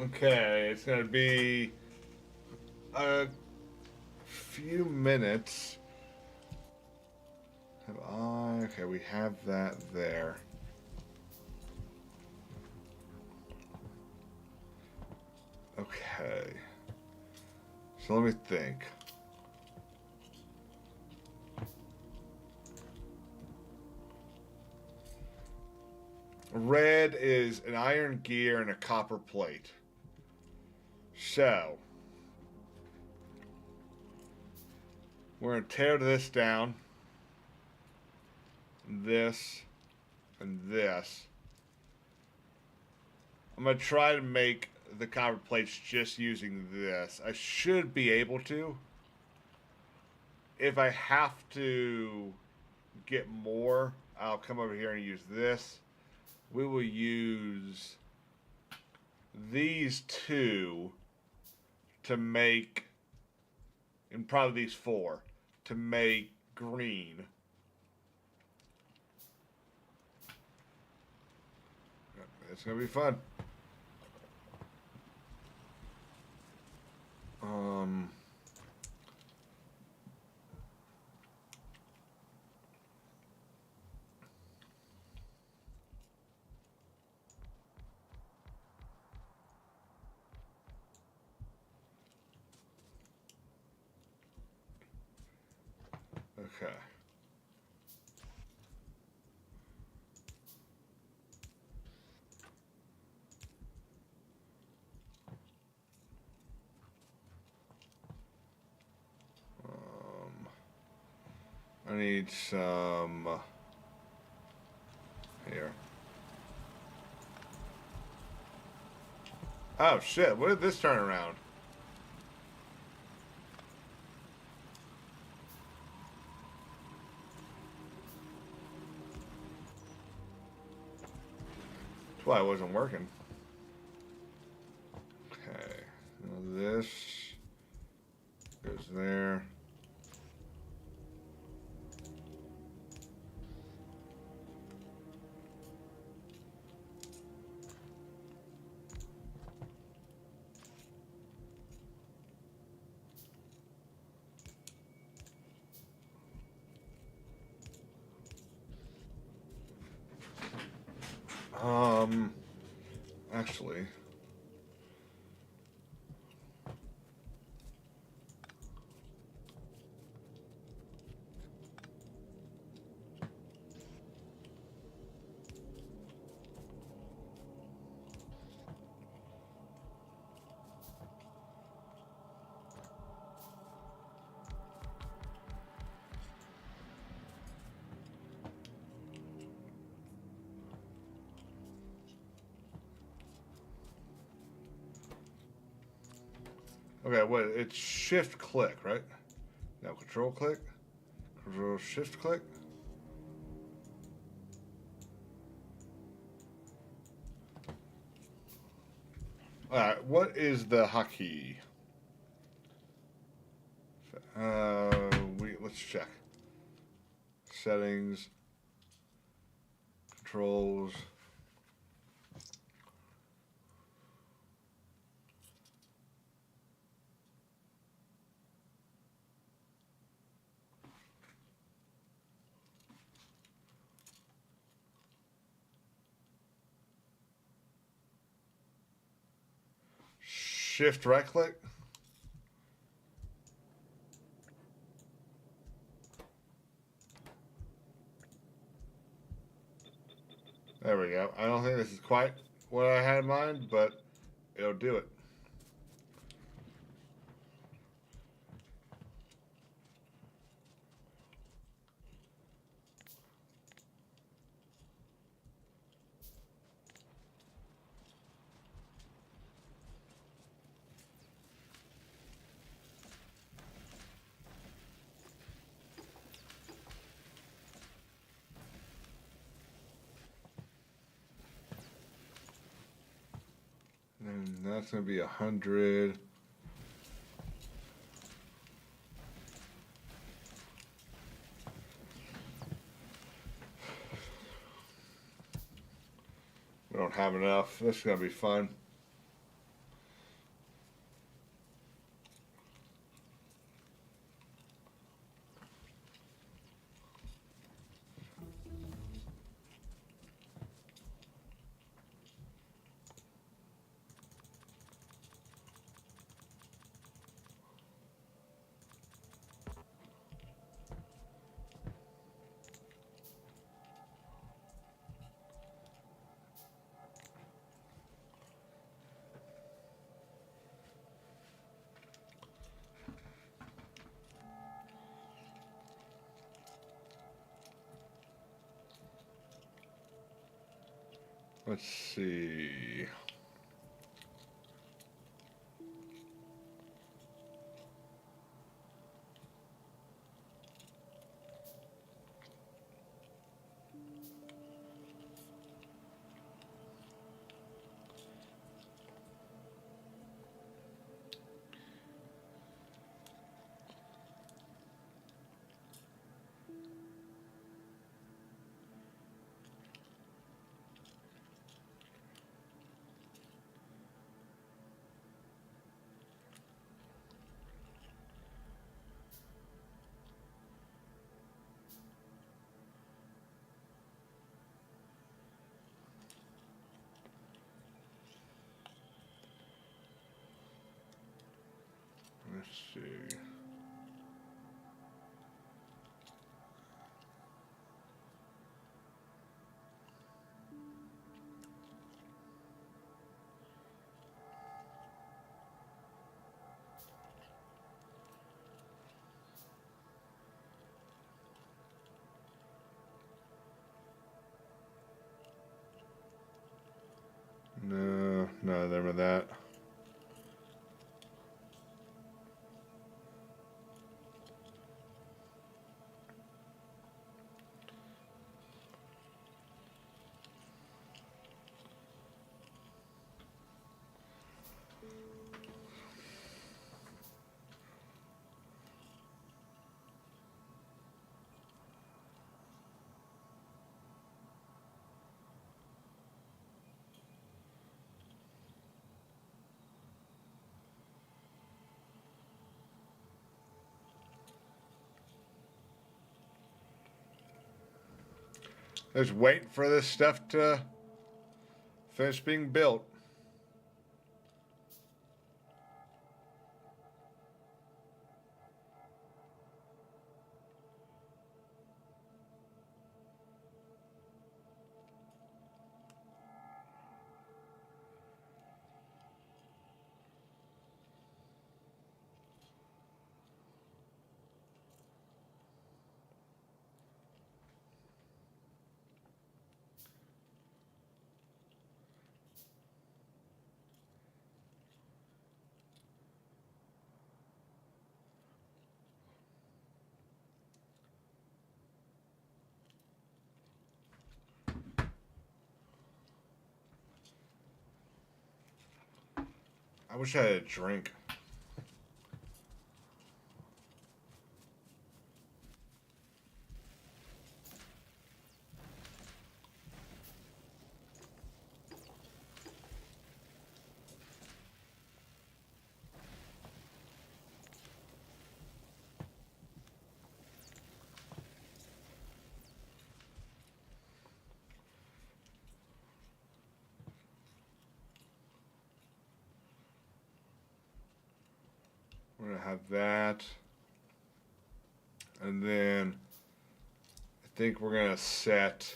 Okay, it's gonna be a few minutes. Okay, we have that there. Okay. So let me think. Red is an iron gear and a copper plate. So, we're going to tear this down. This and this. I'm going to try to make the copper plates just using this. I should be able to. If I have to get more, I'll come over here and use this. We will use these 2 to make, and probably these 4 to make green. It's gonna be fun. Okay. I need some here. Oh shit, what did this turn around? That's why it wasn't working. Okay. Now this goes there. Actually. Okay, what? It's shift click, right? No, control click? Control shift click? Alright, what is the hotkey? Let's check. Settings, controls. Shift right click. There we go. I don't think this is quite what I had in mind, but it'll do it. And that's going to be 100. We don't have enough. This is going to be fun. Let's see. Let's see. No, none of them are that. Just waiting for this stuff to finished being built. I wish I had a drink. We're going to have that. And then I think we're going to set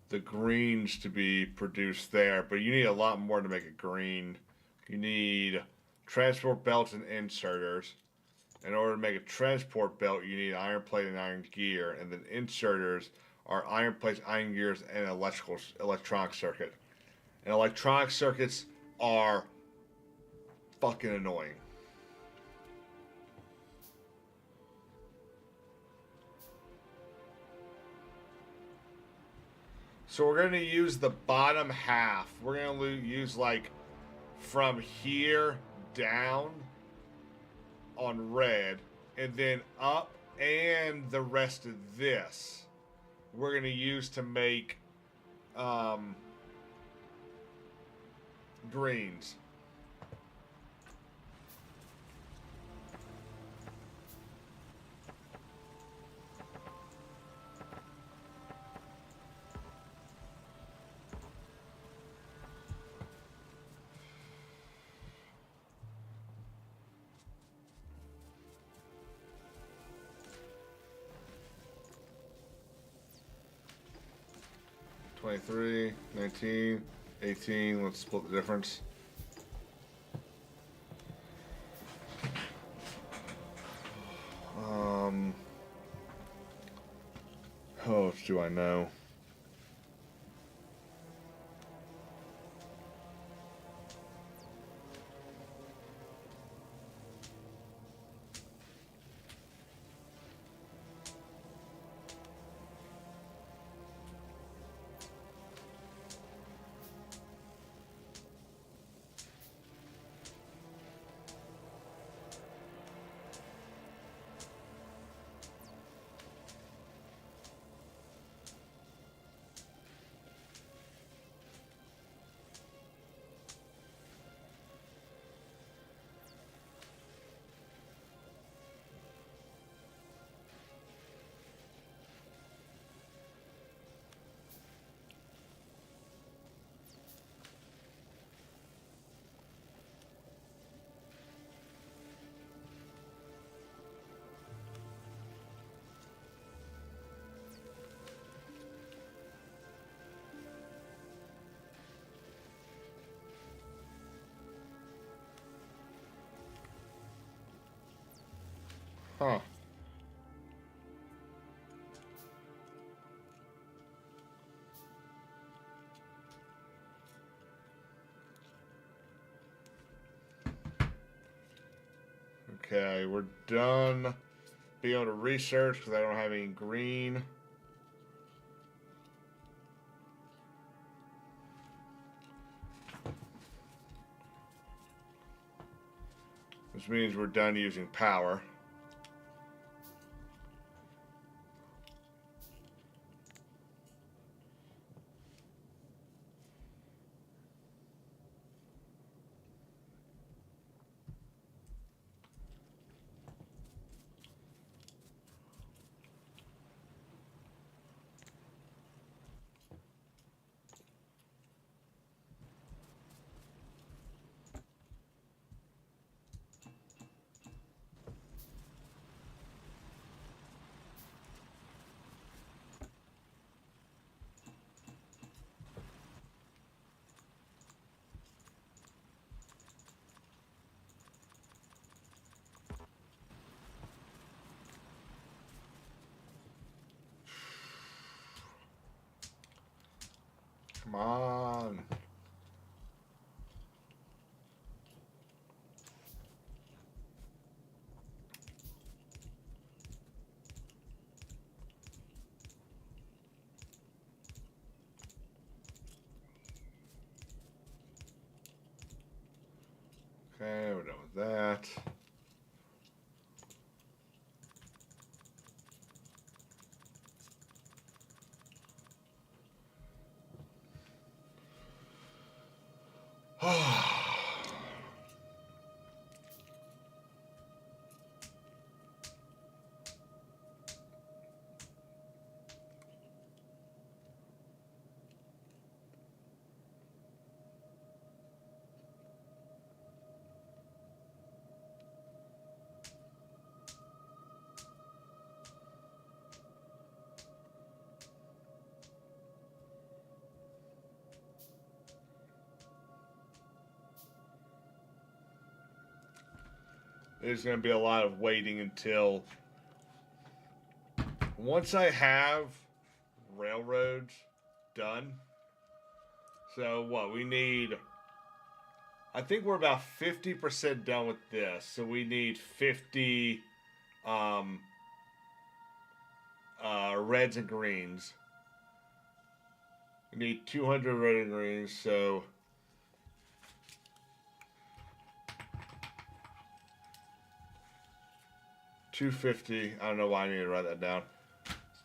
the greens to be produced there. But you need a lot more to make a green. You need transport belts and inserters. In order to make a transport belt, you need iron plate and iron gear. And then inserters are iron plates, iron gears, and electronic circuit. And electronic circuits are fucking annoying. So we're going to use the bottom half. We're going to use like from here down on red, and then up and the rest of this we're going to use to make greens. $23, $19, $18. Let's split the difference. How much do I know? Huh. Okay, we're done being able to research because I don't have any green. Which means we're done using power. Come on. Okay, we're done with that. There's going to be a lot of waiting until once I have railroads done. So what we need, I think we're about 50% done with this. So we need 50 reds and greens. We need 200 red and greens. So 250. I don't know why I need to write that down.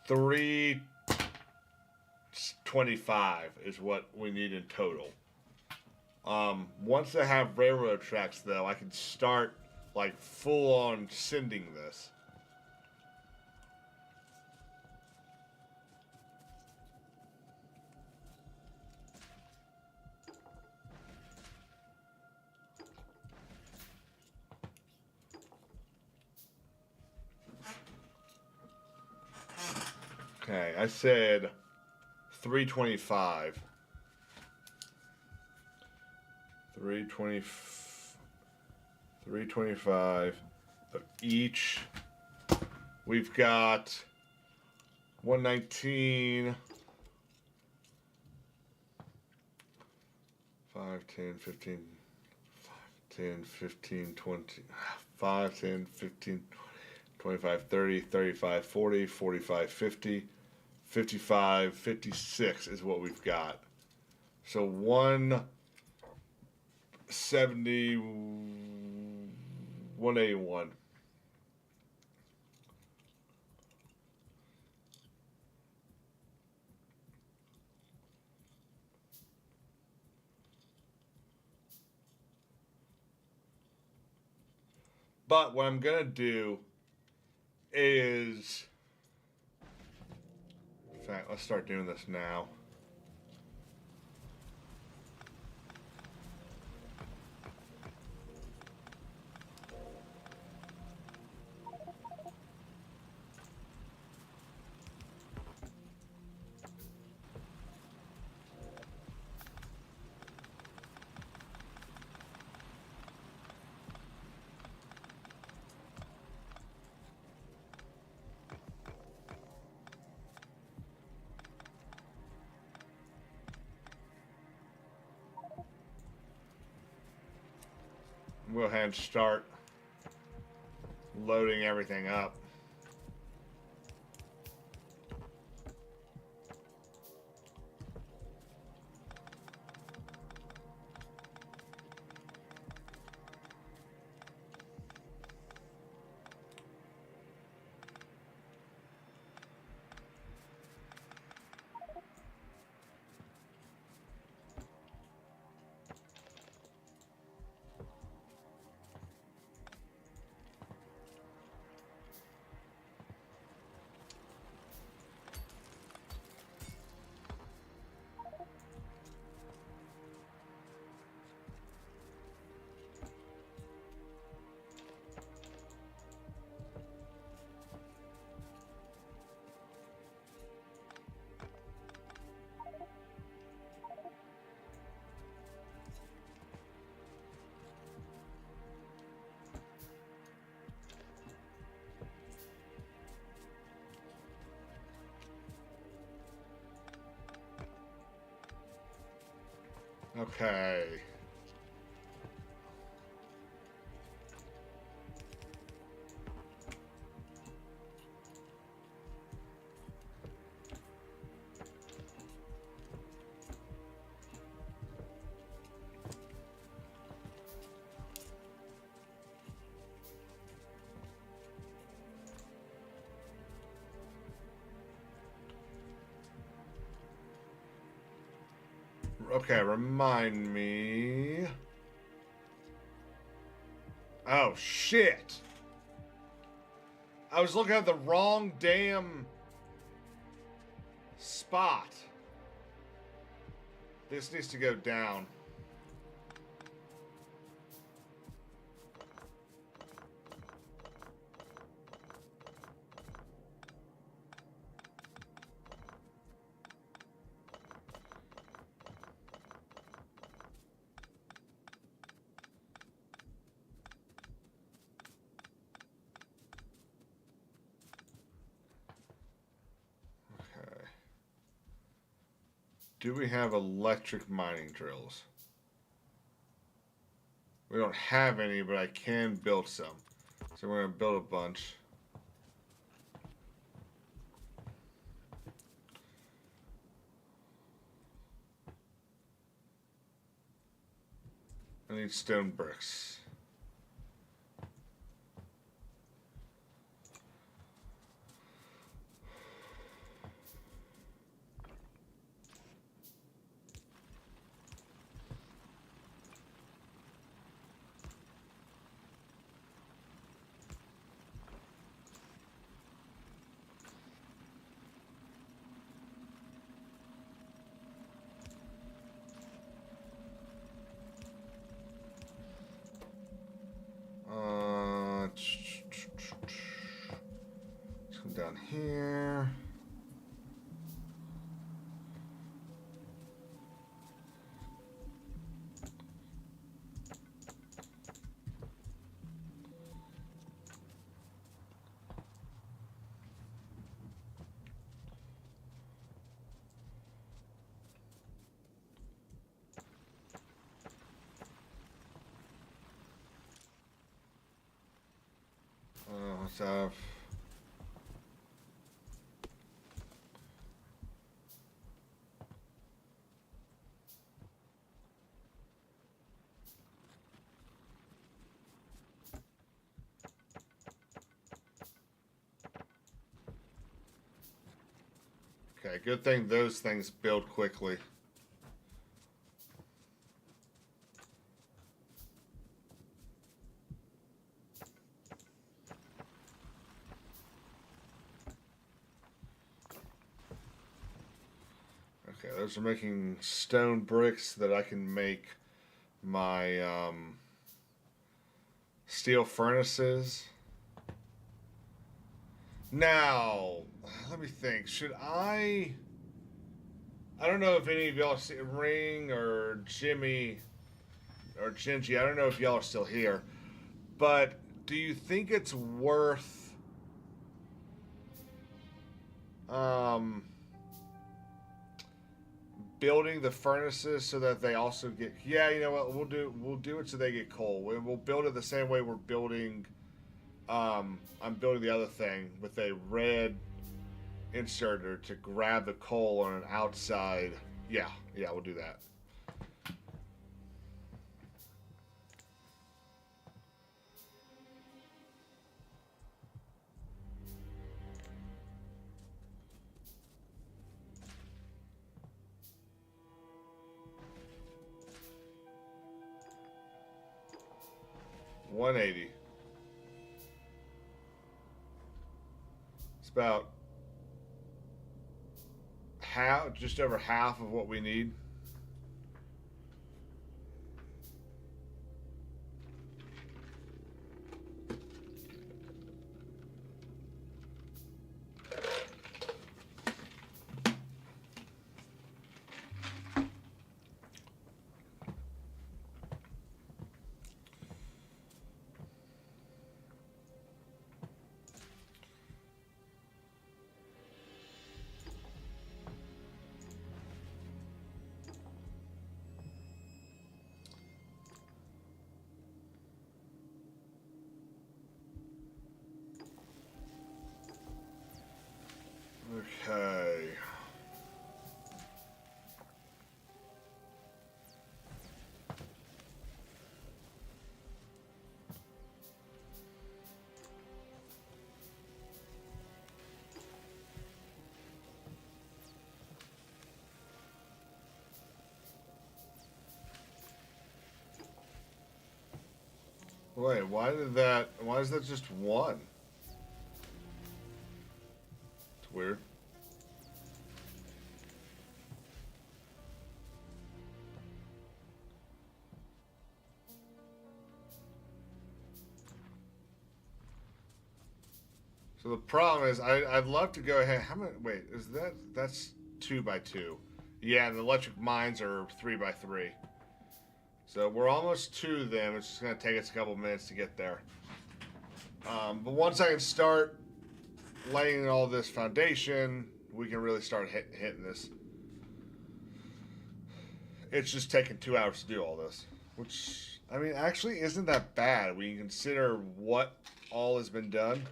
325 is what we need in total. Once I have railroad tracks, though, I can start like full on sending this. Okay, I said 325. 325 of each. We've got 119, 5, 10, 15, 10, 15, 20, 5, 10, 15, 25, 30, 35, 40, 45, 50, 55, 56 is what we've got. So 170, 181. But what I'm going to do is, in fact, let's start doing this now. We'll go ahead and start loading everything up. Okay. Okay, remind me. Oh, shit. I was looking at the wrong damn spot. This needs to go down. Okay. Do we have electric mining drills? We don't have any, but I can build some. So we're going to build a bunch. I need stone bricks. Let's come down here. Let's have. Okay, good thing those things build quickly. Okay, those are making stone bricks that I can make my steel furnaces. Now, let me think. Should I don't know if any of y'all see Ring or Jimmy or Gingy. I don't know if y'all are still here. But do you think it's worth um building the furnaces so that they also get, yeah, you know what, we'll do it so they get coal. We'll build it the same way we're building I'm building the other thing with a red inserter to grab the coal on an outside. Yeah, we'll do that. $180. It's about half, just over half of what we need. Okay. Wait, why is that just one? It's weird. So the problem is, I'd love to go ahead. How many? Wait, that's 2 by 2? Yeah, and the electric mines are 3 by 3. So we're almost to them. It's just gonna take us a couple minutes to get there. But once I can start laying all this foundation, we can really start hitting this. It's just taking 2 hours to do all this, which I mean actually isn't that bad when you consider what all has been done.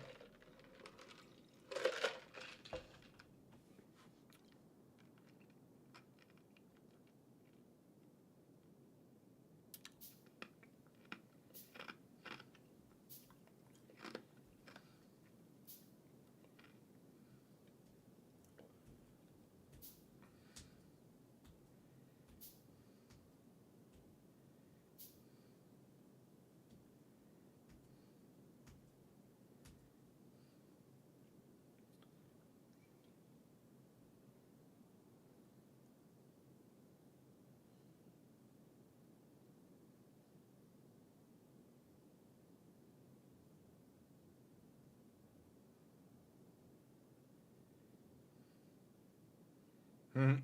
Hmm.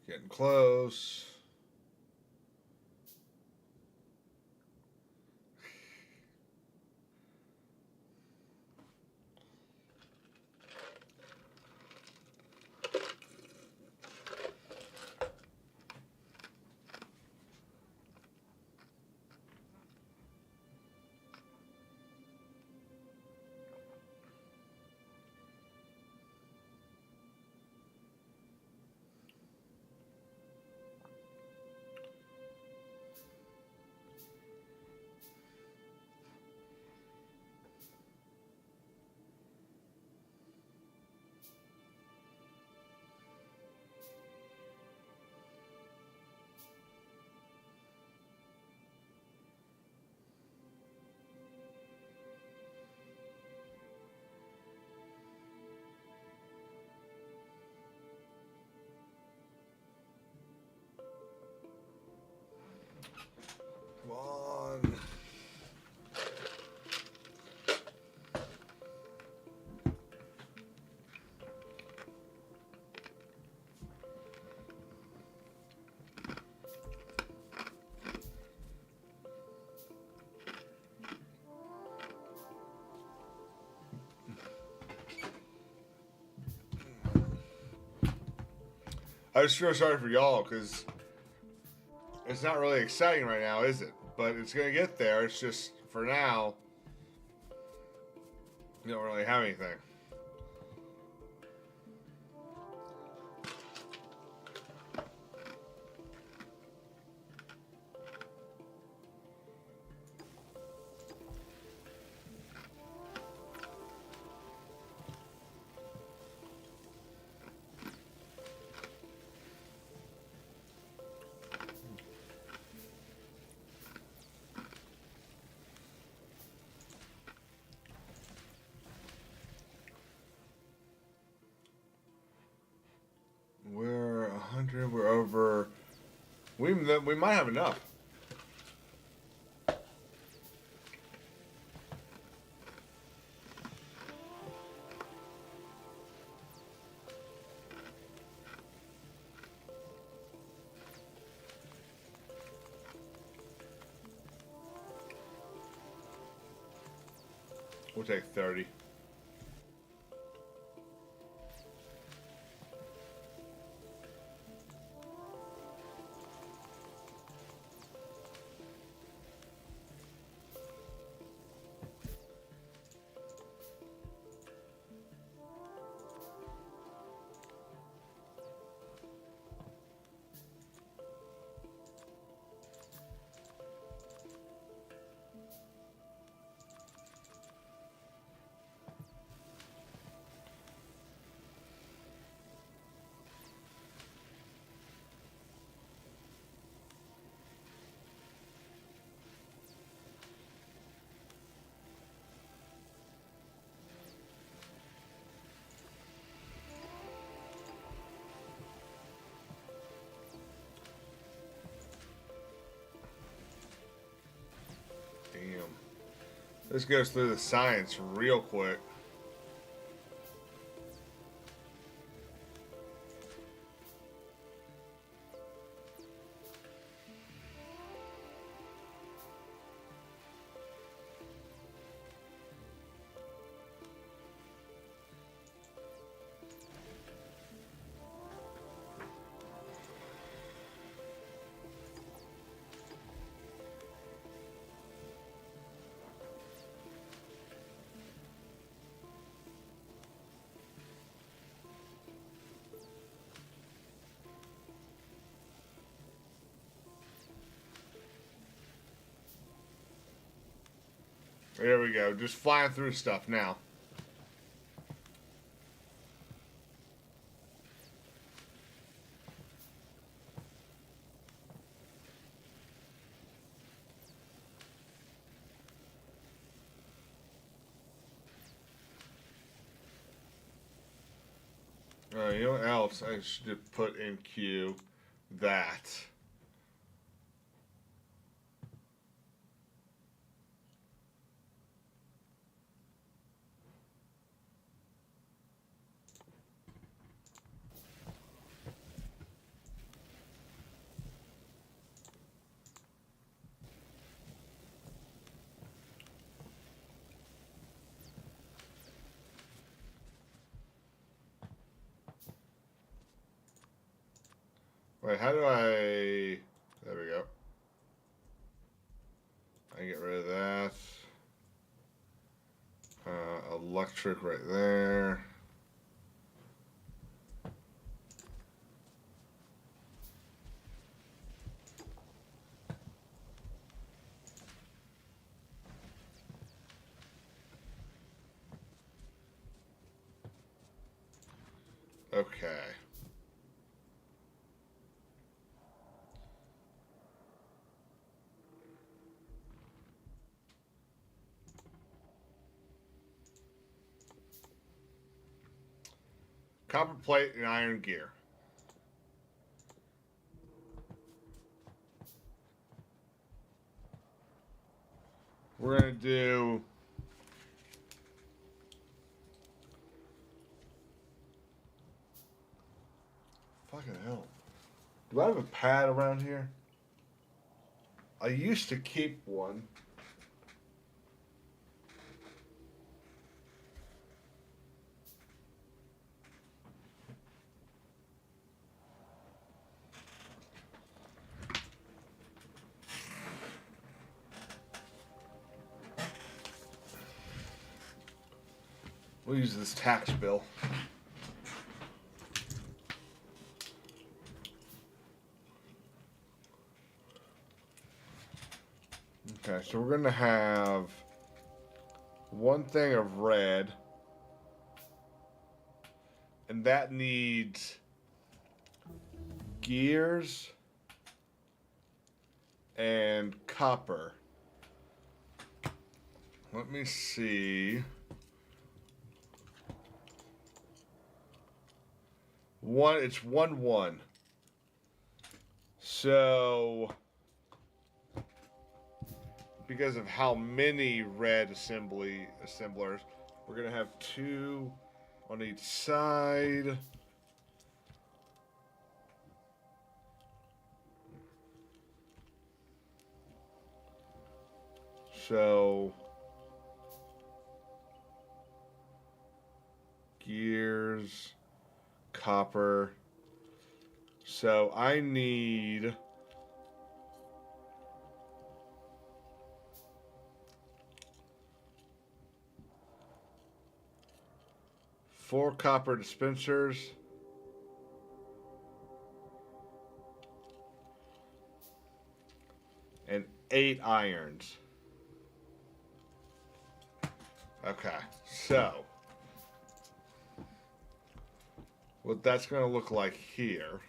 Getting close. Come on. I just feel sorry for y'all because it's not really exciting right now, is it? But it's gonna get there. It's just for now, you don't really have anything. We might have enough. We'll take 30. Damn. This goes through the science real quick. There we go. Just flying through stuff now. You know what else I should put in queue? That. Wait, how do I... There we go. I get rid of that. Electric right there. Okay. Copper plate and iron gear. We're going to do... Fucking hell. Do I have a pad around here? I used to keep one. We'll use this tax bill. Okay, so we're gonna have one thing of red, and that needs gears and copper. Let me see. It's 1-1. So, because of how many red assemblers, we're going to have 2 on each side. So, gears, copper. So I need 4 copper dispensers and 8 irons. Okay, so what that's going to look like here.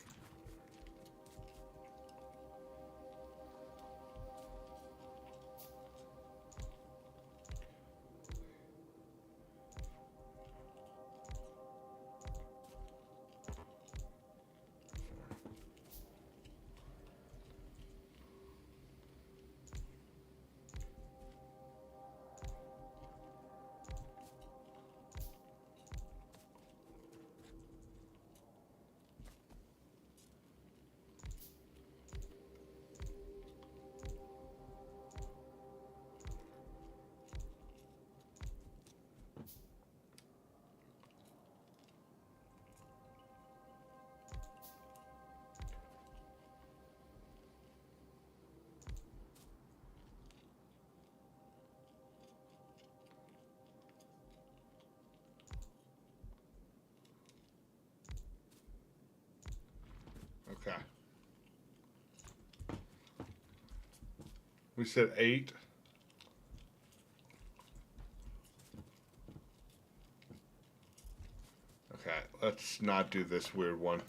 Okay. We said 8. Okay, let's not do this weird one.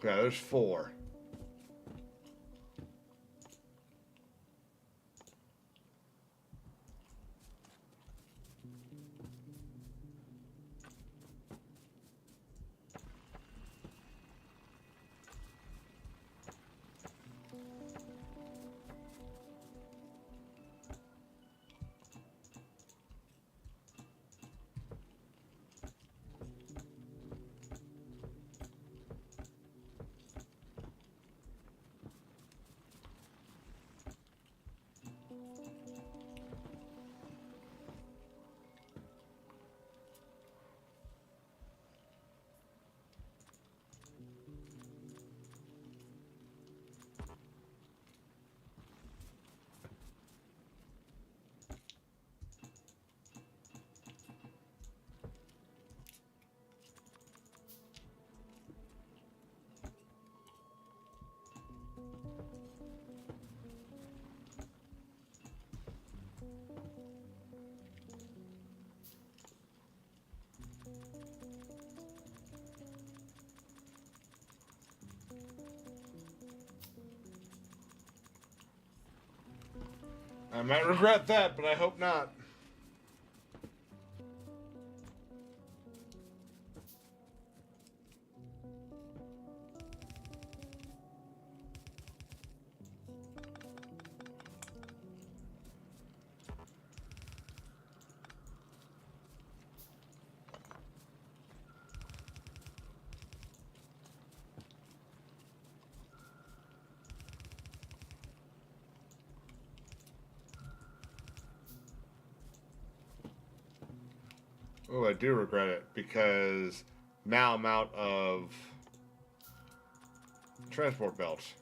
Okay, there's 4. I might regret that, but I hope not. Oh, I do regret it because now I'm out of transport belts.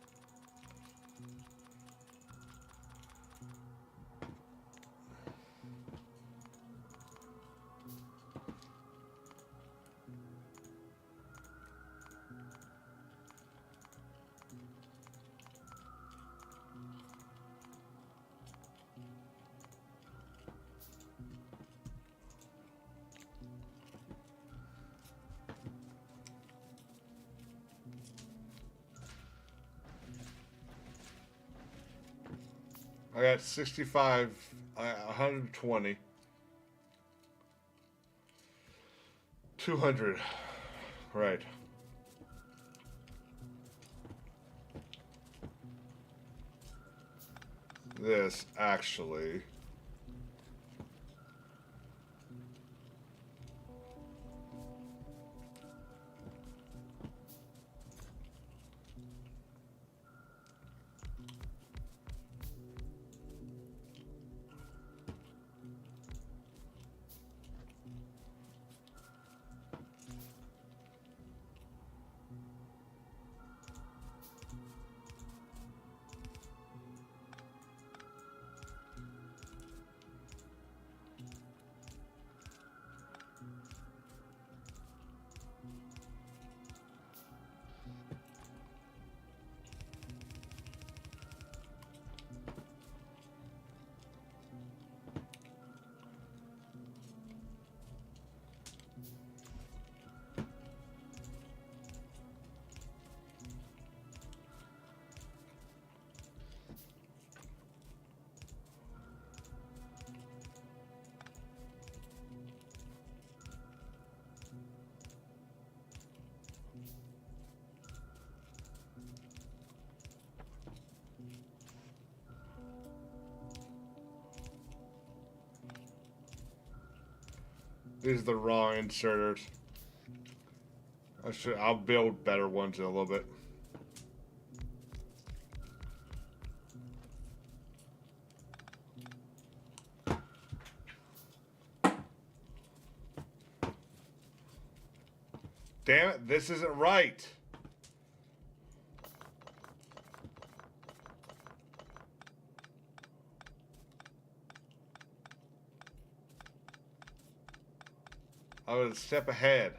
I got 65, 120, 200. Right. This actually. These are the wrong inserters. I'll build better ones in a little bit. Damn it, this isn't right. I was a step ahead.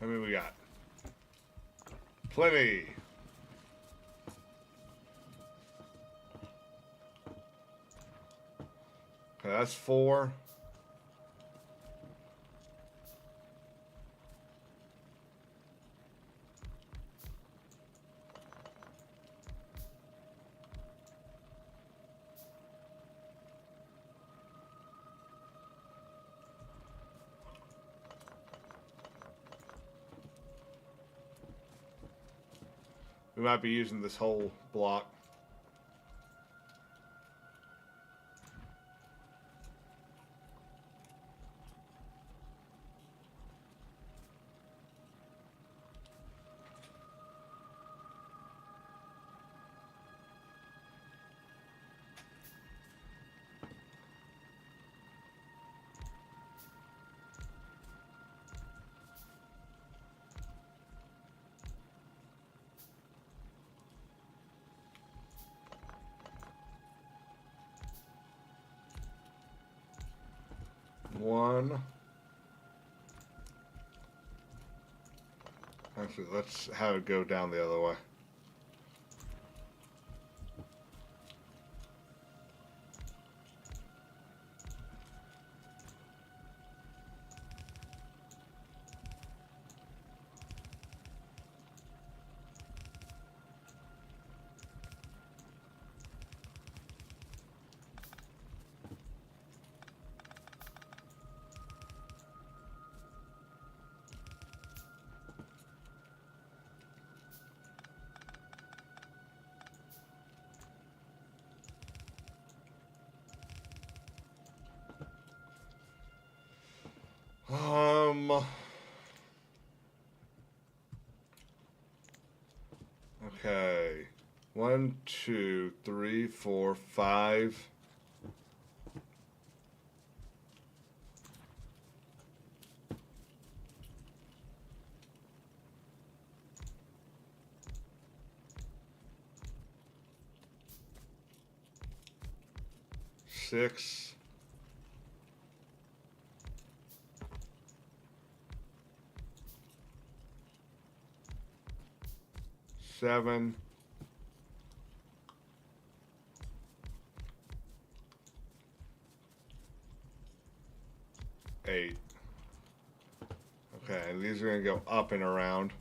How many we got? Plenty. Okay, that's 4. We might be using this whole block. One. Actually, let's have it go down the other way. Okay. 1, 2, 3, 4, 5. 6. Seven. 8. Okay, and these are going to go up and around.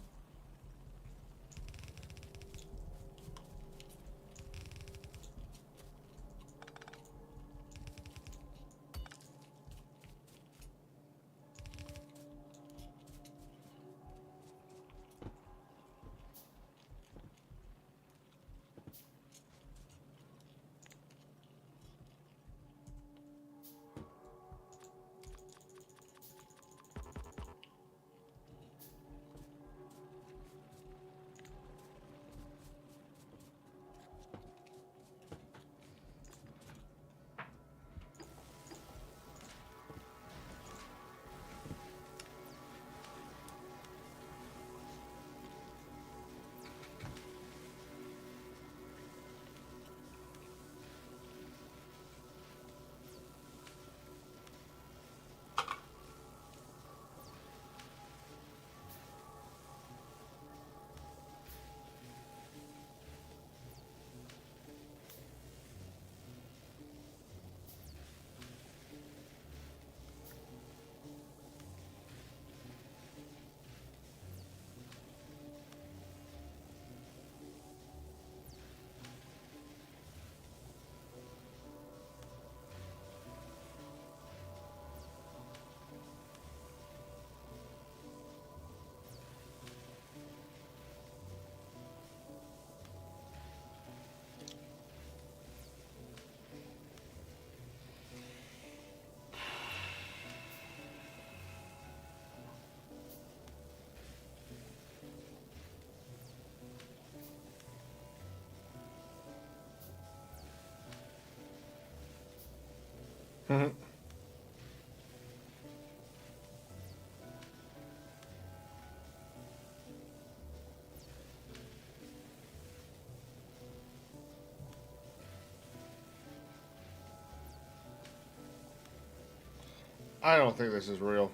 I don't think this is real.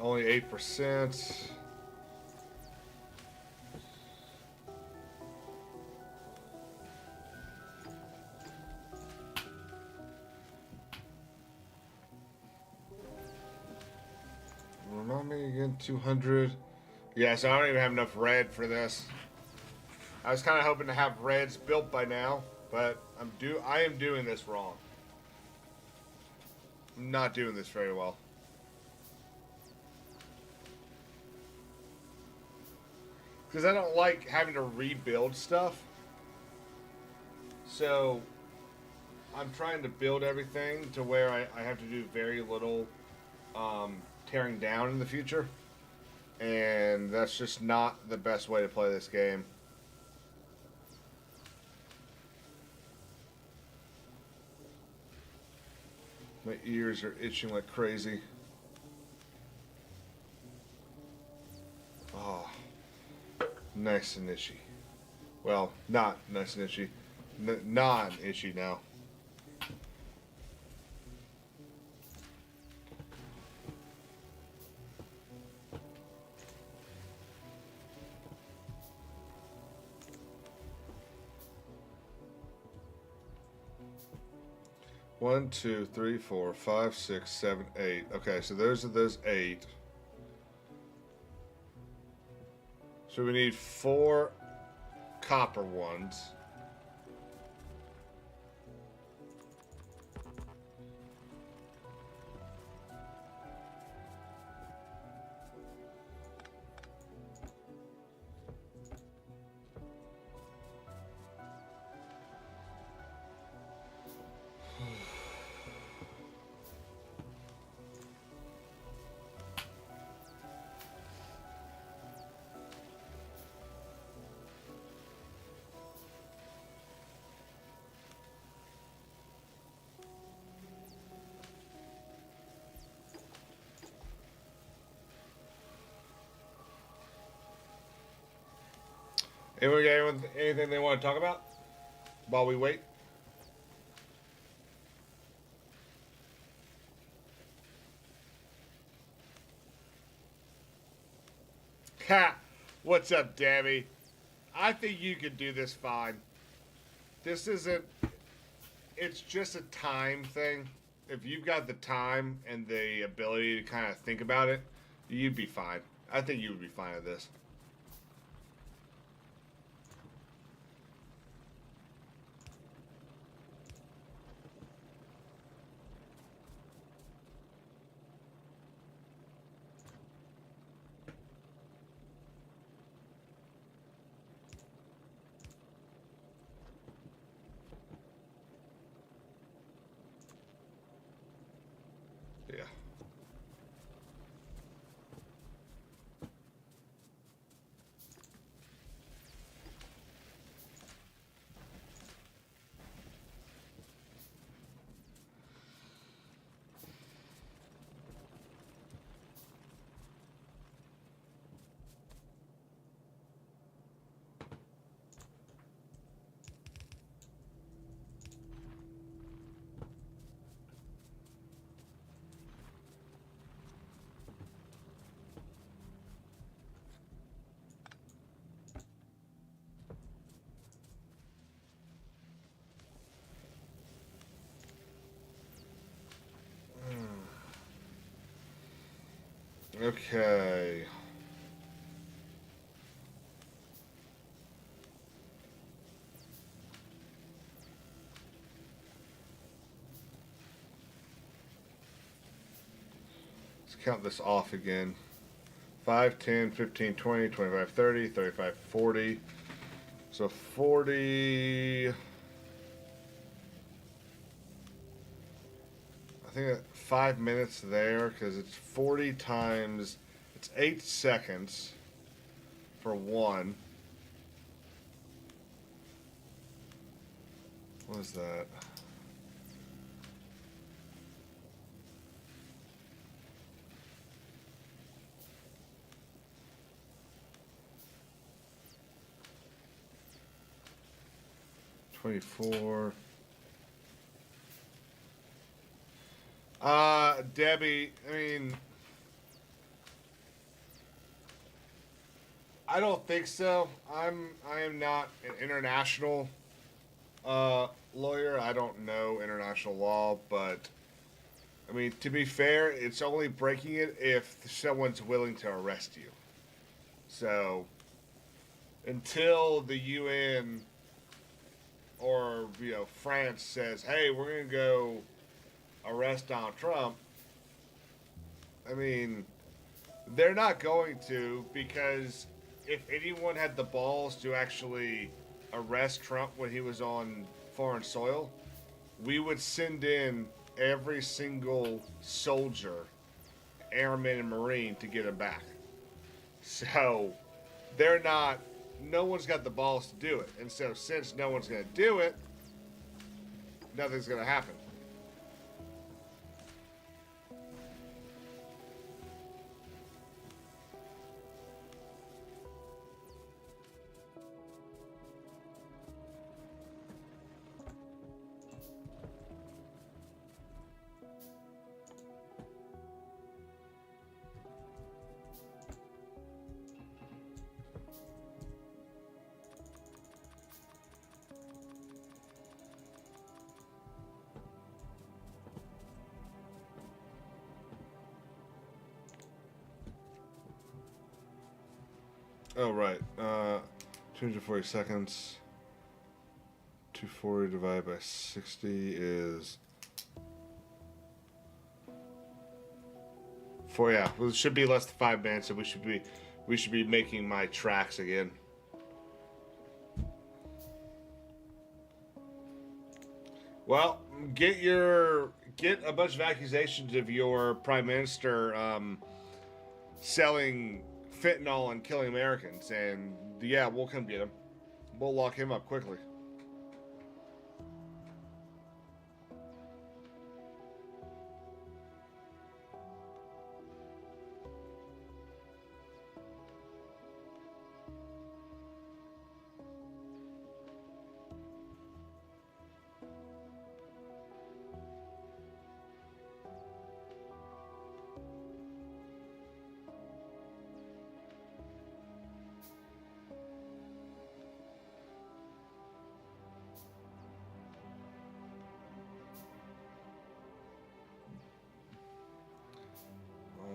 Only 8%. Remind me again, 200. Yeah, so I don't even have enough red for this. I was kind of hoping to have reds built by now, but I am doing this wrong. I'm not doing this very well. Because I don't like having to rebuild stuff. So I'm trying to build everything to where I have to do very little tearing down in the future. And that's just not the best way to play this game. My ears are itching like crazy. Oh, nice and itchy. Well, not nice and itchy. Non-itchy now. One, two, three, four, five, six, seven, 8. Okay, so those are those 8. So we need 4 copper ones. Anyone got anything they want to talk about while we wait? Ha! What's up, Debbie? I think you could do this fine. This isn't. It's just a time thing. If you've got the time and the ability to kind of think about it, you'd be fine. I think you would be fine with this. Yeah. Okay. Let's count this off again. 5, 10, 15, 20, 25, 30, 35, 40. So 40. I think 5 minutes there because it's 40 times. It's 8 seconds for one. What is that? $24. Debbie, I mean, I don't think so. I am not an international lawyer. I don't know international law, but I mean, to be fair, it's only breaking it if someone's willing to arrest you. So until the UN or France says, "Hey, we're gonna go arrest Donald Trump," I mean, they're not going to because if anyone had the balls to actually arrest Trump when he was on foreign soil, we would send in every single soldier, airman, and marine to get him back. So they're not. No one's got the balls to do it, and so since no one's going to do it, nothing's going to happen. Oh, right. 240 seconds. 240 divided by 60 is... Yeah, well, it should be less than 5 minutes, so we should be making my tracks again. Well, get a bunch of accusations of your prime minister selling fentanyl and killing Americans, and yeah, we'll come get him. We'll lock him up quickly.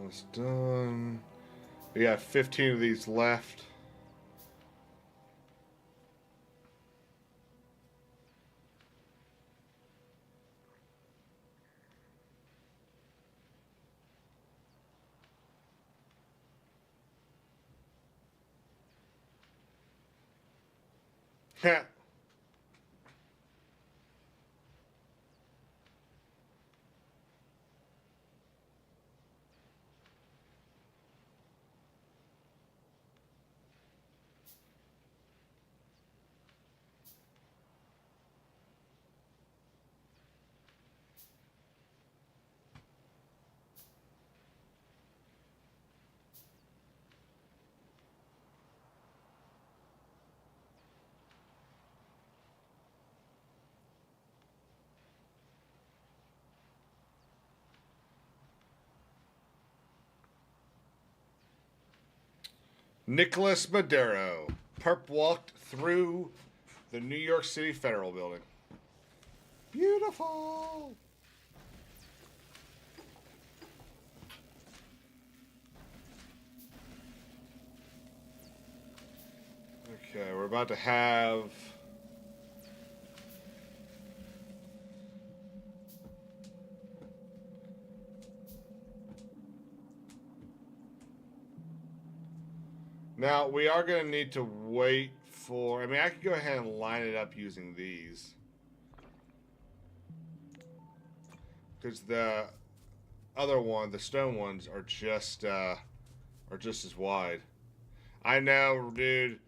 Almost done. We got 15 of these left. Heh. Nicholas Madero. Perp walked through the New York City Federal Building. Beautiful. Okay, we're about to have... Now, we are going to need to wait for... I mean, I could go ahead and line it up using these. Because the other one, the stone ones, are just as wide. I know, dude.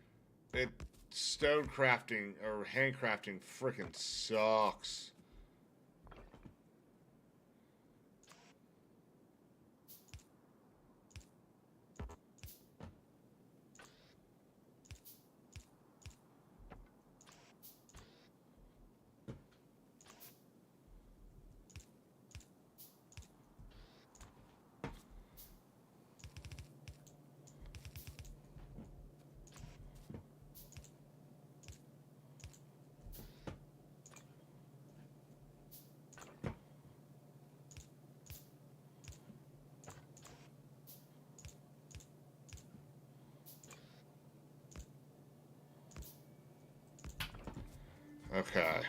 Stone crafting or handcrafting freaking sucks. Okay.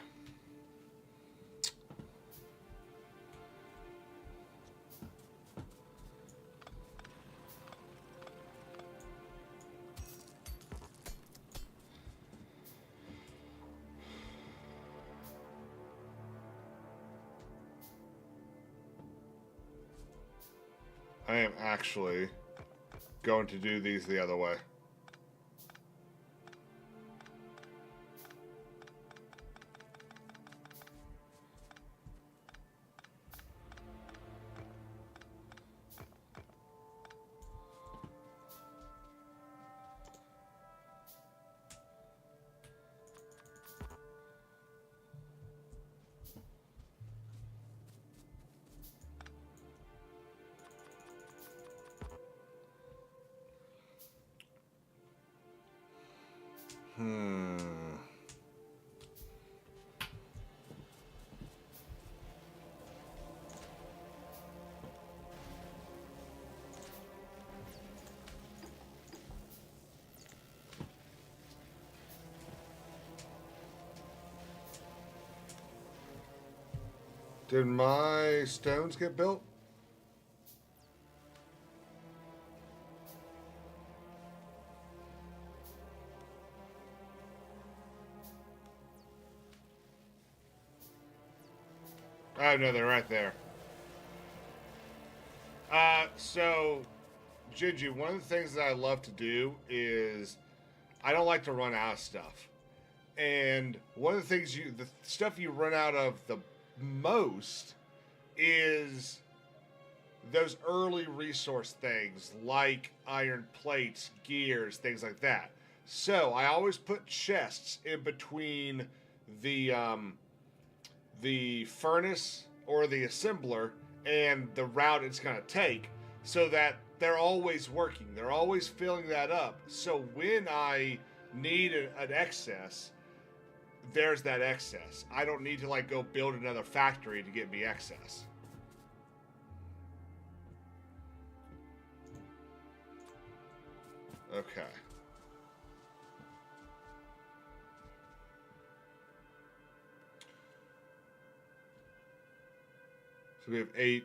I am actually going to do these the other way. Did my stones get built? Oh, no, they're right there. So, Gigi, one of the things that I love to do is I don't like to run out of stuff. And one of the things the stuff you run out of the most is those early resource things like iron plates, gears, things like that. So I always put chests in between the furnace or the assembler and the route it's going to take, so that they're always working. They're always filling that up. So when I need an excess, there's that excess. I don't need to like go build another factory to get me excess. Okay. So we have 8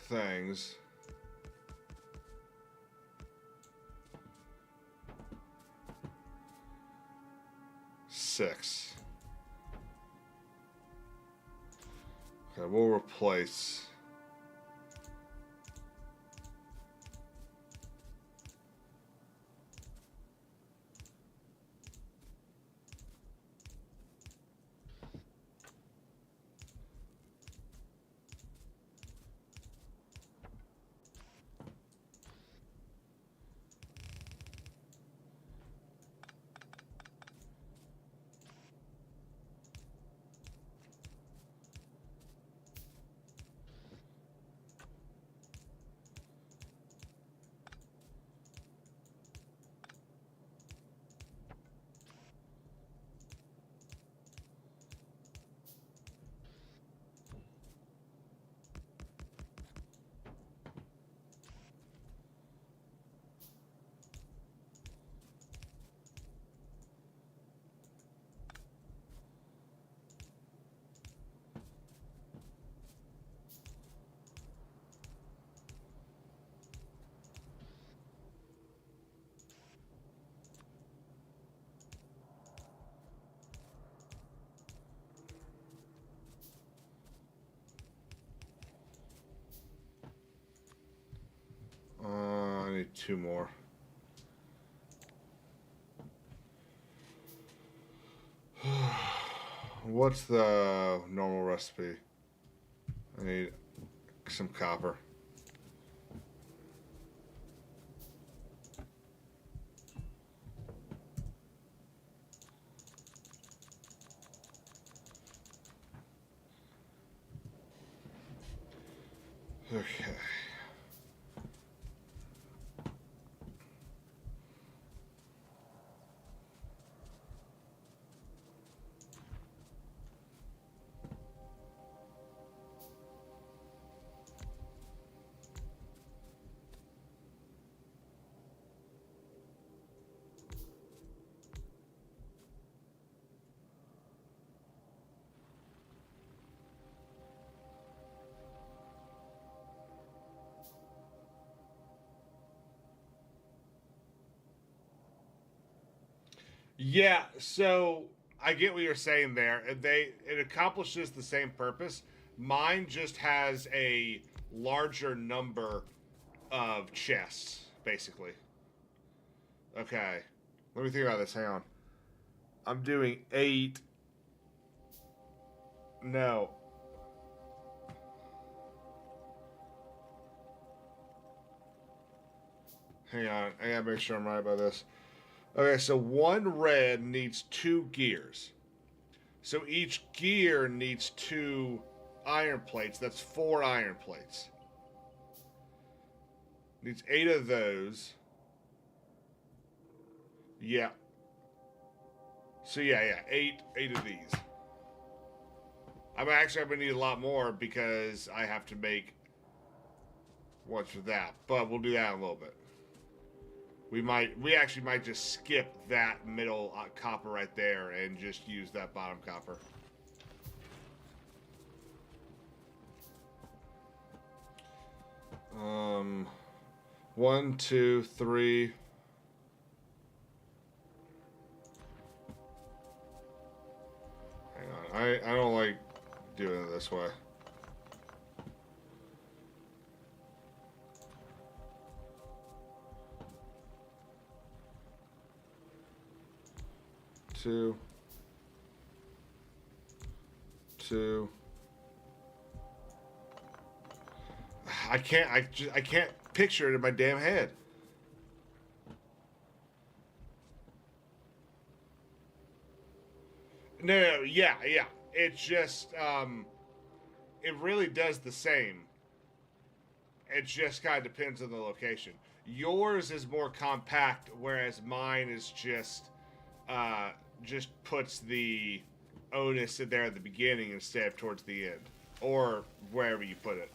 things. Six. Okay, we'll replace. I need 2 more. What's the normal recipe? I need some copper. Okay. Yeah, so I get what you're saying there. It accomplishes the same purpose. Mine just has a larger number of chests, basically. Okay. Let me think about this. Hang on. I'm doing 8. No. Hang on. I gotta make sure I'm right about this. Okay, so 1 red needs 2 gears. So each gear needs 2 iron plates. That's 4 iron plates. Needs 8 of those. Yeah. So yeah, 8 of these. I'm gonna need a lot more because I have to make ones for that. But we'll do that in a little bit. We actually might just skip that middle copper right there and just use that bottom copper. Um, 1, 2, 3. Hang on, I don't like doing it this way. Two. I can't picture it in my damn head. No, yeah. It's just it really does the same. It just kind of depends on the location. Yours is more compact, whereas mine is just puts the onus in there at the beginning instead of towards the end, or wherever you put it.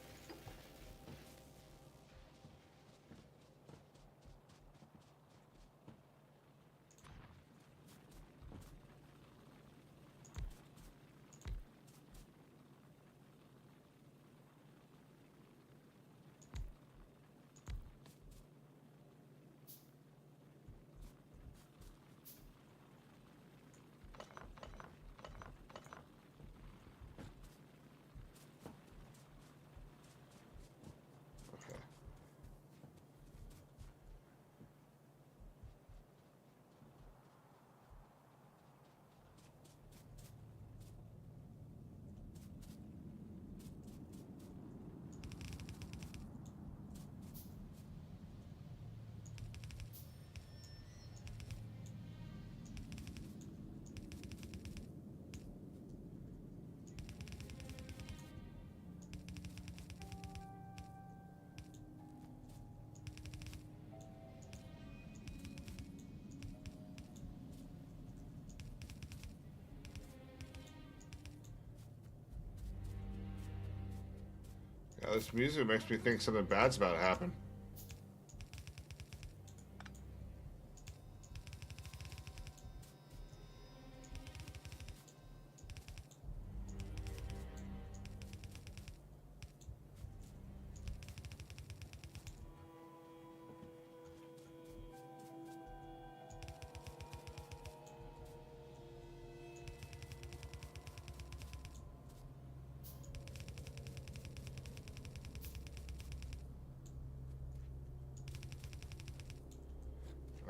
This music makes me think something bad's about to happen.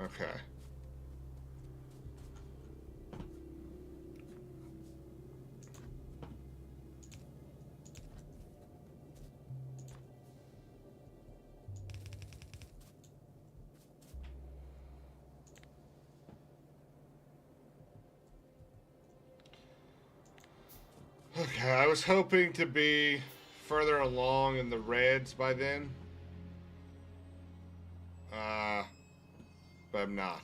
Okay. Okay, I was hoping to be further along in the reds by then. Uh, but I'm not.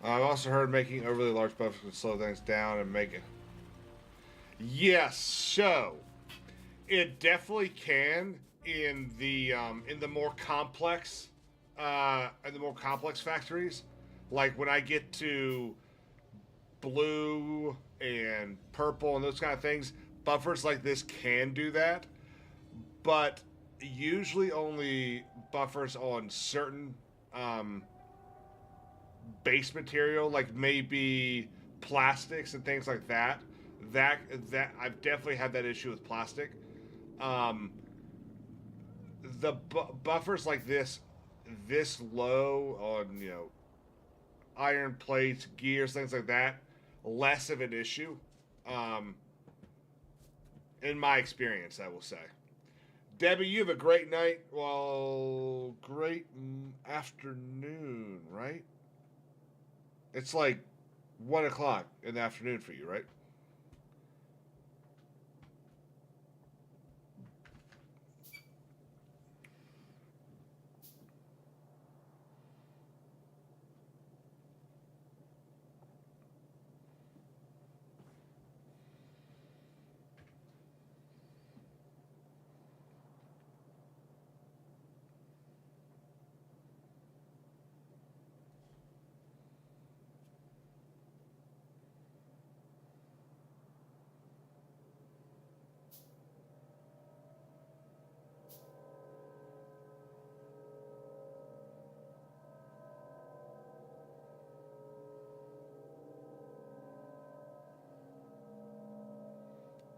I've also heard making overly large buffers can slow things down and make it. Yes, so it definitely can in the more complex factories. Like when I get to blue and purple and those kind of things, buffers like this can do that, but usually only buffers on certain um, base material, like maybe plastics and things like that. That I've definitely had that issue with plastic. Um, the buffers like this low on iron plates, gears, things like that, less of an issue. Um, in my experience, I will say. Debbie, you have a great night. Well, great afternoon, right? It's like 1 o'clock in the afternoon for you, right?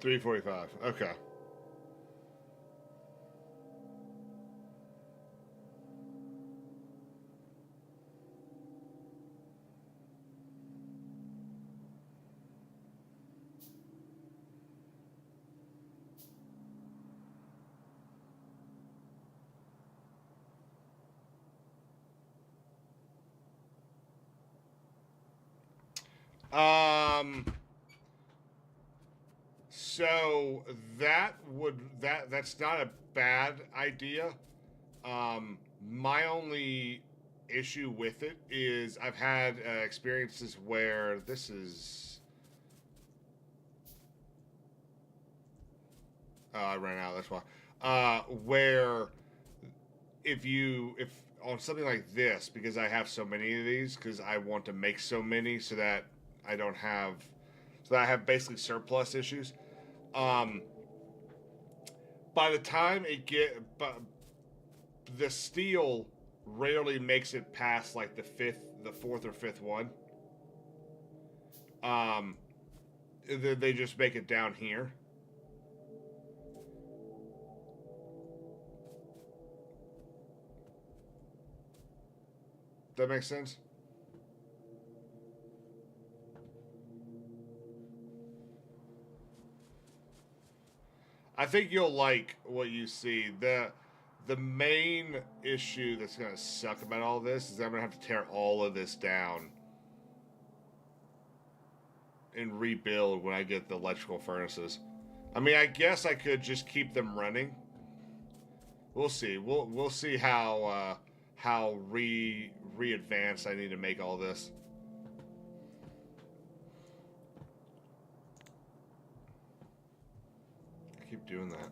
$3.45. Okay. Um. So that's not a bad idea. My only issue with it is I've had experiences where this is. I ran out. That's why. Where if on something like this, because I have so many of these, because I want to make so many so that I don't have, so that I have basically surplus issues. Um, by the time but the steel rarely makes it past like the fourth or fifth one. Um, they just make it down here. That makes sense. I think you'll like what you see. The main issue that's gonna suck about all this is I'm gonna have to tear all of this down and rebuild when I get the electrical furnaces. I mean, I guess I could just keep them running. We'll see. We'll see how re-advanced I need to make all this. I keep doing that.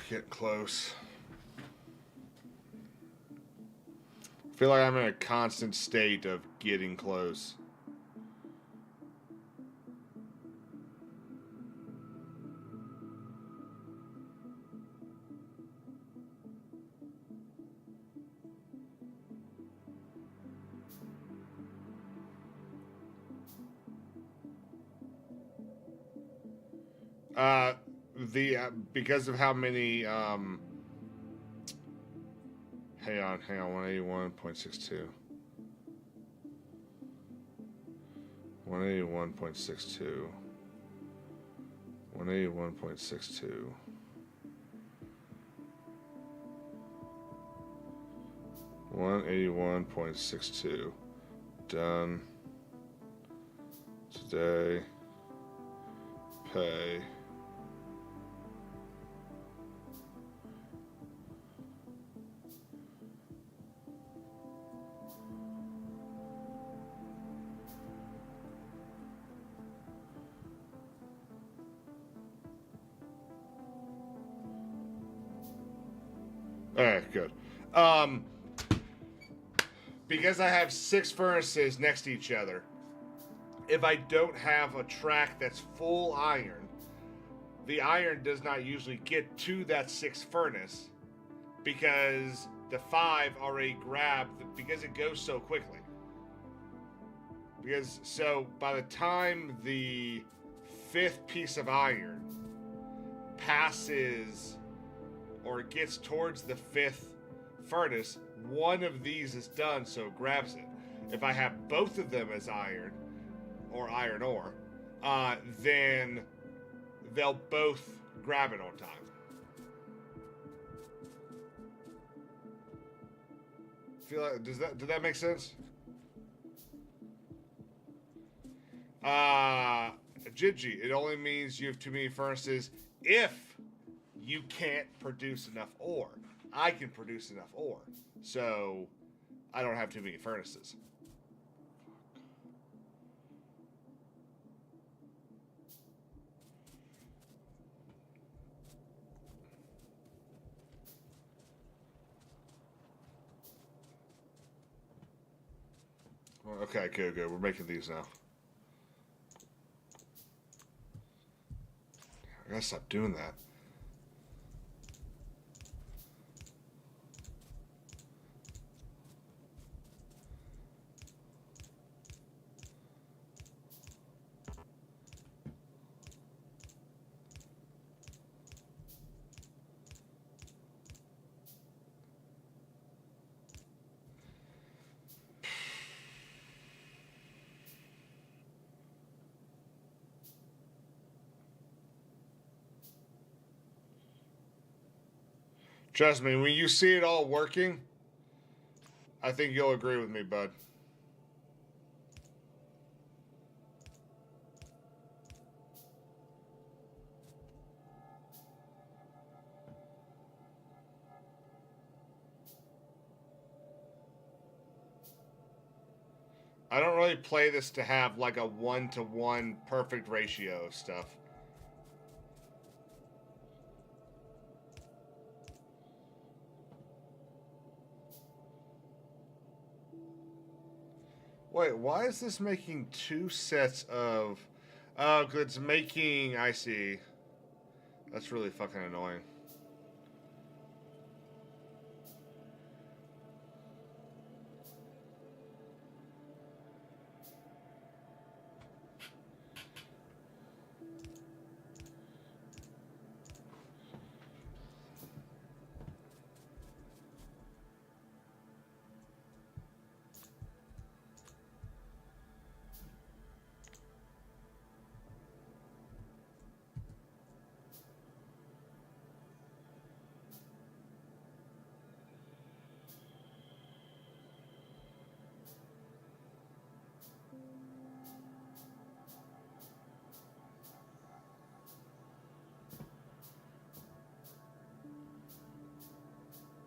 Get close. I feel like I'm in a constant state of getting close. Because of how many hang on 181.62 181.62 181.62 181.62 done today. Pay. Alright, good. Because I have 6 furnaces next to each other, if I don't have a track that's full iron, the iron does not usually get to that 6th furnace because the 5 already grabbed, because it goes so quickly. Because, so, by the time the 5th piece of iron passes or gets towards the 5th furnace, one of these is done, so it grabs it. If I have both of them as iron, or iron ore, then they'll both grab it on time. Feel like, did that make sense? Gigi, it only means you have too many furnaces if you can't produce enough ore. I can produce enough ore, so I don't have too many furnaces. Okay, good. We're making these now. I gotta stop doing that. Trust me, when you see it all working, I think you'll agree with me, bud. I don't really play this to have like a 1-to-1 perfect ratio of stuff. Wait, why is this making two sets of... Oh, 'cause it's making... I see. That's really fucking annoying.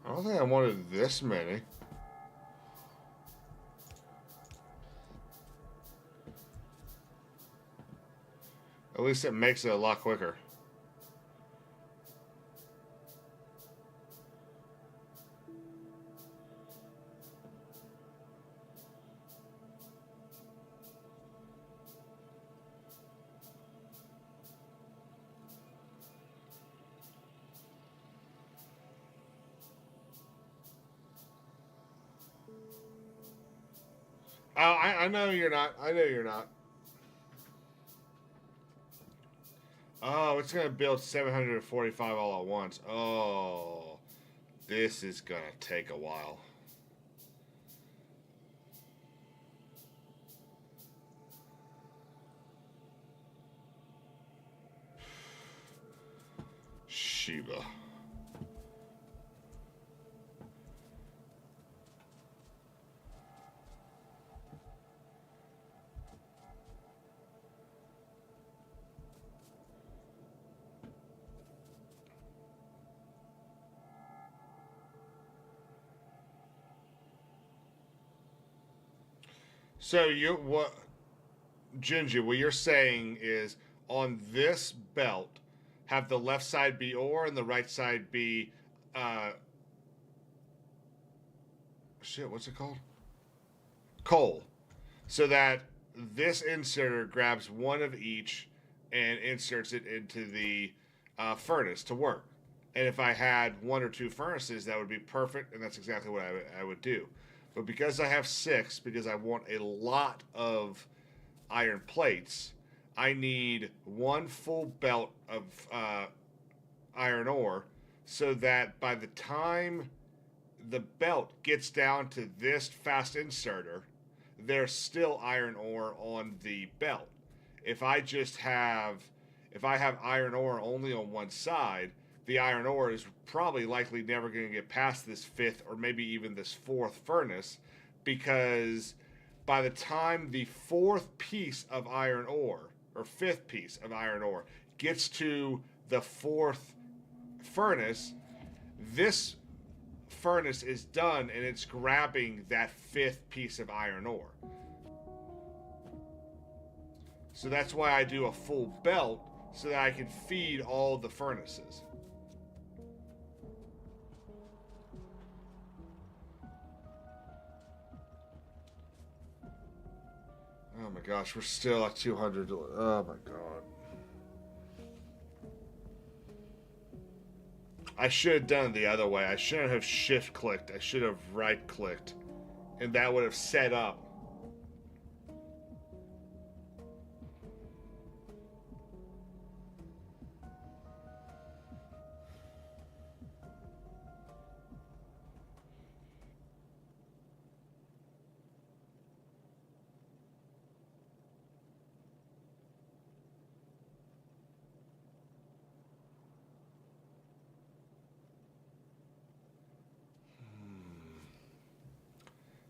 I don't think I wanted this many. At least it makes it a lot quicker. Oh, I know you're not. I know you're not. Oh, it's gonna build 745 all at once. Oh, this is gonna take a while. Shiba. So you what, Gingy? What you're saying is on this belt, have the left side be ore and the right side be, uh, shit. What's it called? Coal. So that this inserter grabs one of each and inserts it into the furnace to work. And if I had one or two furnaces, that would be perfect, and that's exactly what I would do. But because I have six, because I want a lot of iron plates, I need one full belt of iron ore so that by the time the belt gets down to this fast inserter, there's still iron ore on the belt. If I just have, if I have iron ore only on one side, the iron ore is probably likely never going to get past this fifth or maybe even this fourth furnace, because by the time the fourth piece of iron ore or fifth piece of iron ore gets to the fourth furnace, this furnace is done and it's grabbing that fifth piece of iron ore. So that's why I do a full belt so that I can feed all the furnaces. Oh my gosh, we're still at 200. Oh my god. I should have done it the other way. I shouldn't have shift clicked. I should have right clicked. And that would have set up.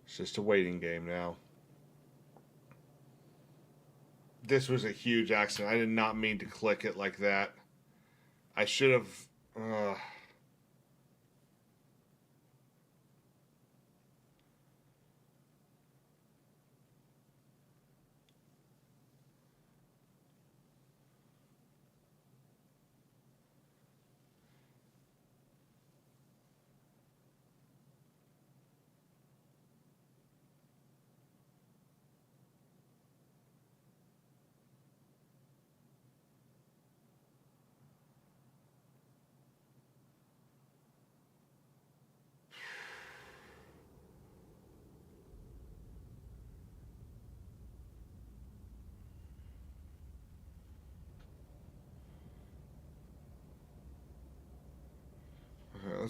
It's just a waiting game now. This was a huge accident. I did not mean to click it like that. I should have.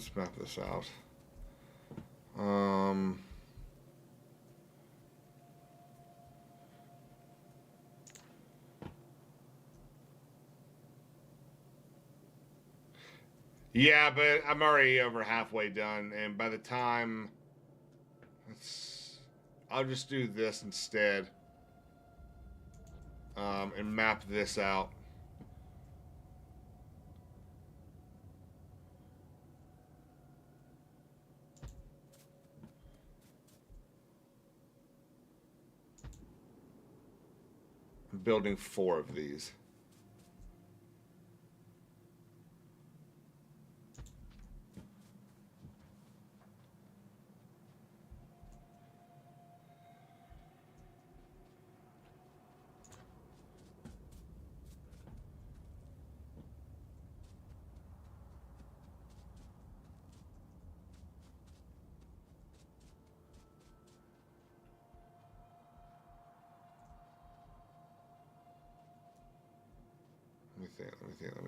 let's map this out. Um, yeah, but I'm already over halfway done, and by the time I'll just do this instead, and map this out. I'm building 4 of these.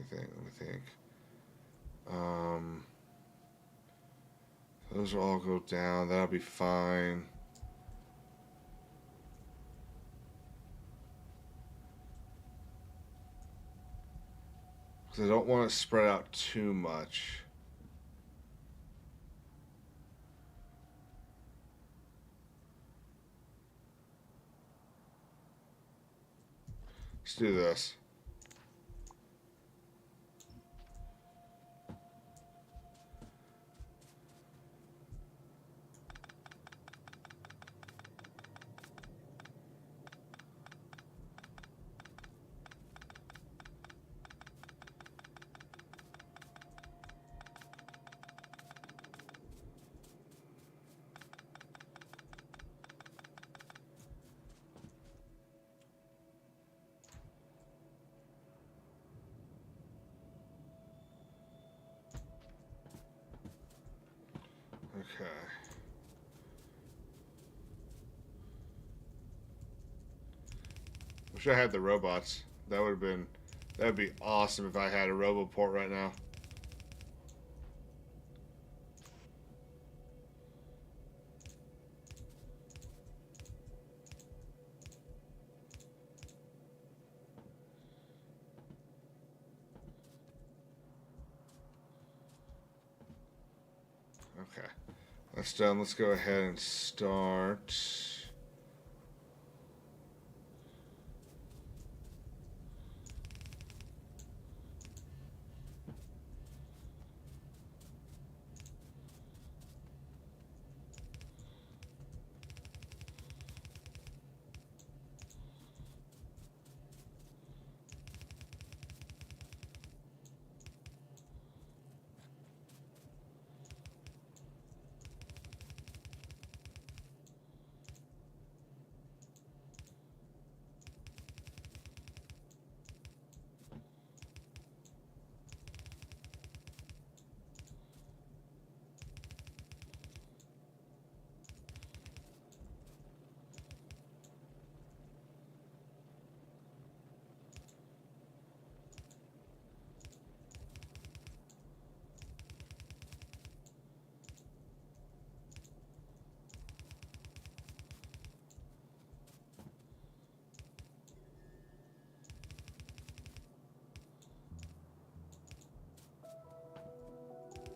Let me think. Those will all go down. That'll be fine. Because I don't want to spread out too much. Let's do this. Okay. Wish I had the robots. That would be awesome if I had a roboport right now. Okay. That's done. Let's go ahead and start.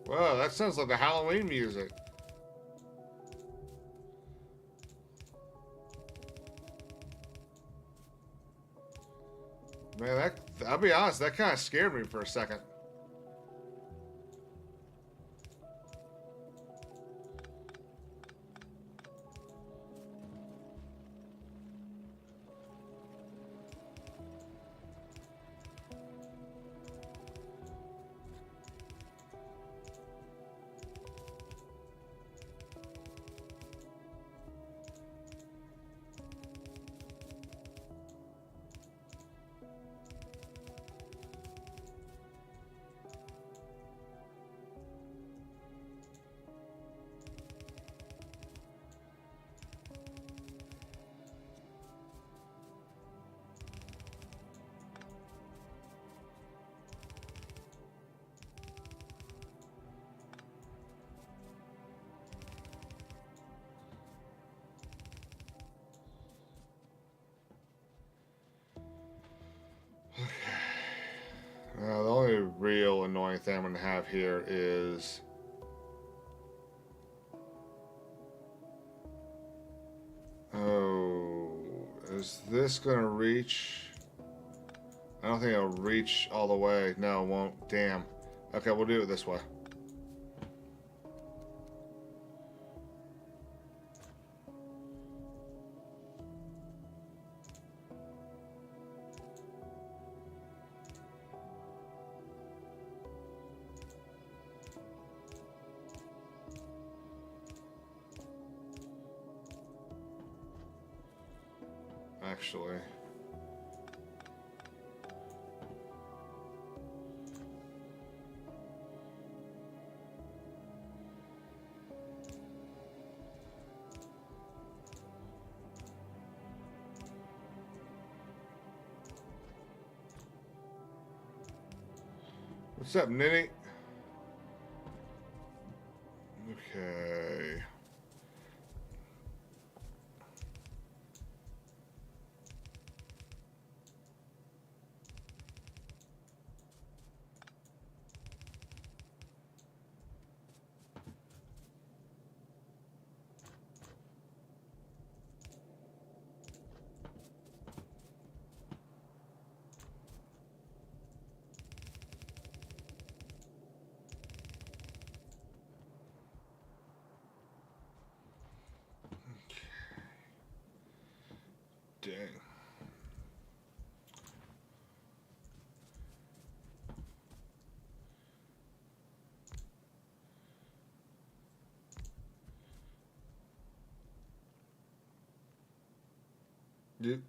Whoa, that sounds like the Halloween music. Man, I'll be honest, that kind of scared me for a second. The only real annoying thing I'm going to have here is... Oh, is this going to reach? I don't think it'll reach all the way. No, it won't. Damn. Okay, we'll do it this way. Actually. What's up, Ninny? Okay. Dang.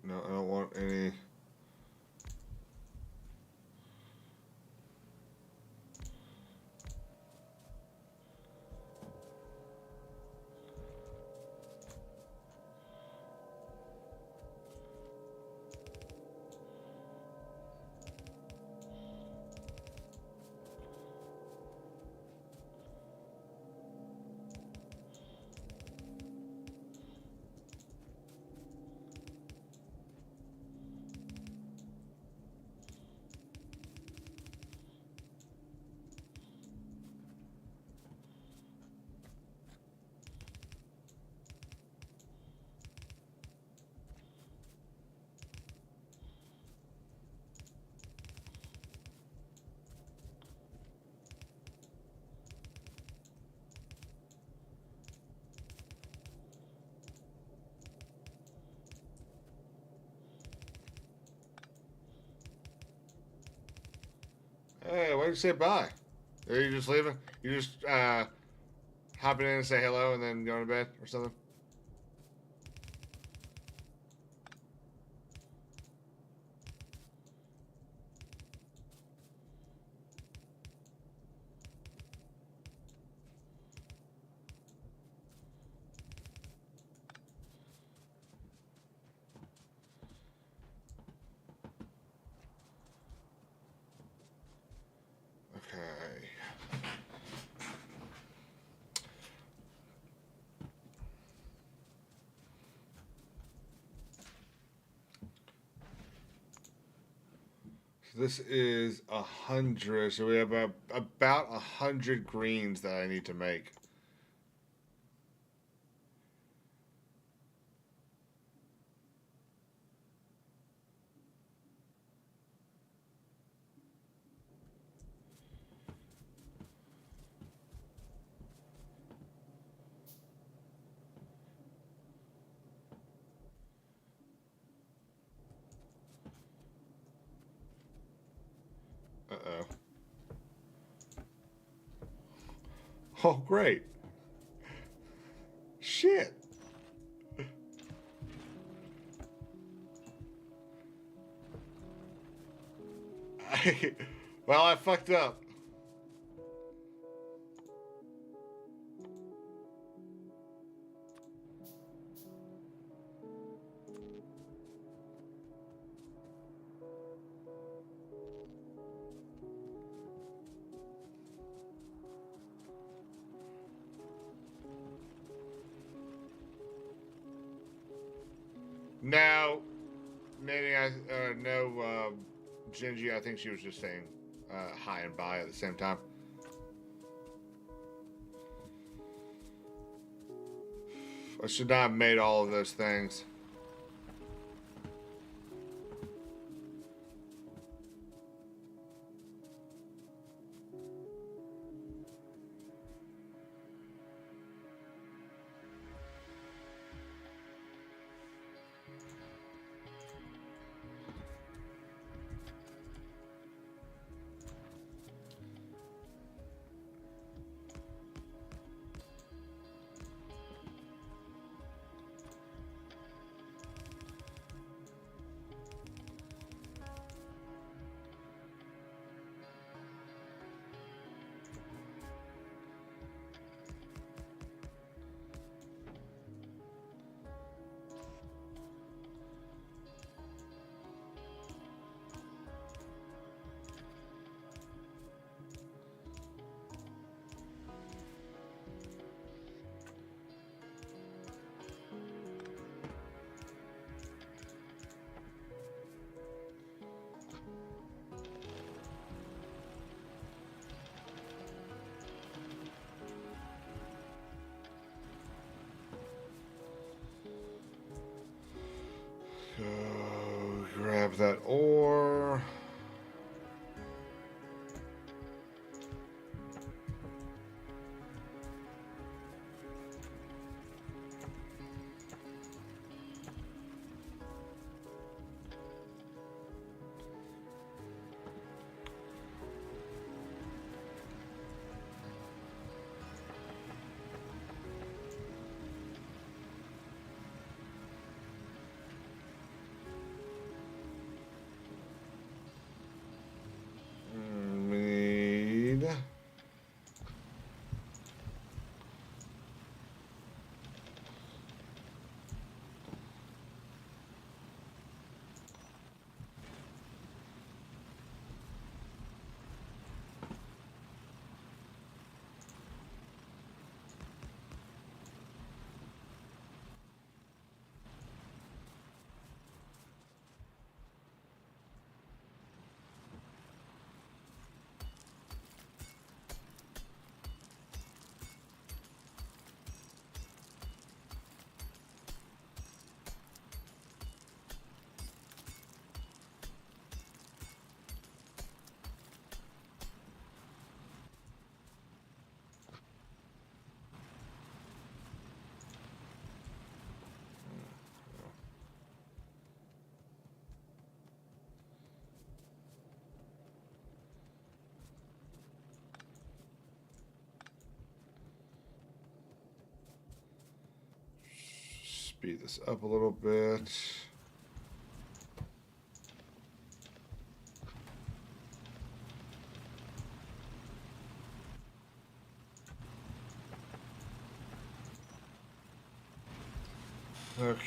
No, I don't want any. Hey, why did you say bye? Are you just leaving? You just hopping in and say hello and then going to bed or something? Okay. So this is 100. So we have about 100 greens that I need to make. Uh-oh. Oh, great. Shit. Well, I fucked up. Now, Nanny, no, Gingy, I think she was just saying high and buy at the same time. I should not have made all of those things. Grab that ore. Speed this up a little bit. Okay.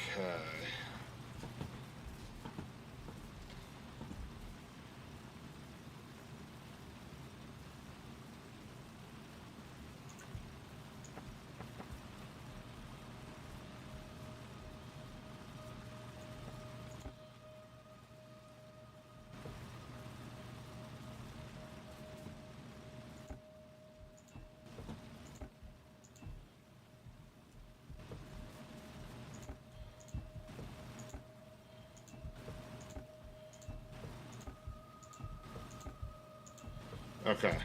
Okay.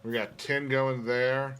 We got 10 going there.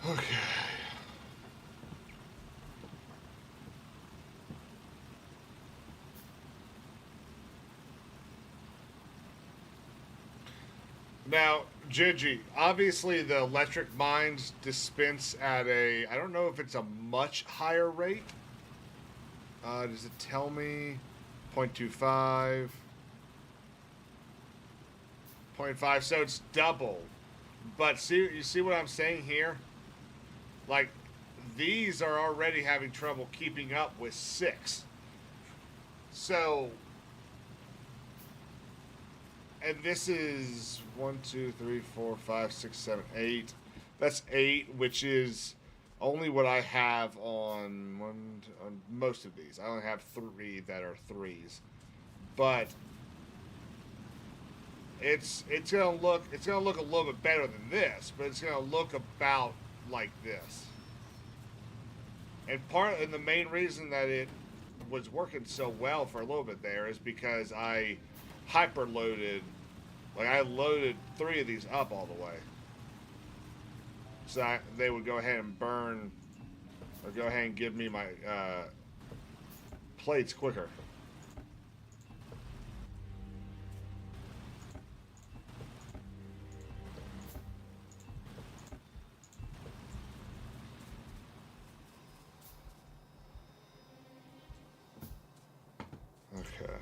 Okay. Now, Gigi, obviously the electric mines dispense at a, I don't know if it's a much higher rate. Does it tell me 0.25, 0.5? So it's double. But you see what I'm saying here? Like, these are already having trouble keeping up with 6. So, and this is 1, 2, 3, 4, 5, 6, 7, 8. That's 8, which is only what I have on most of these. I only have 3 that are 3s, but it's gonna look a little bit better than this, but it's gonna look about like this. And the main reason that it was working so well for a little bit there is because I hyper loaded, like I loaded 3 of these up all the way, so they would go ahead and burn, or go ahead and give me my plates quicker. Okay.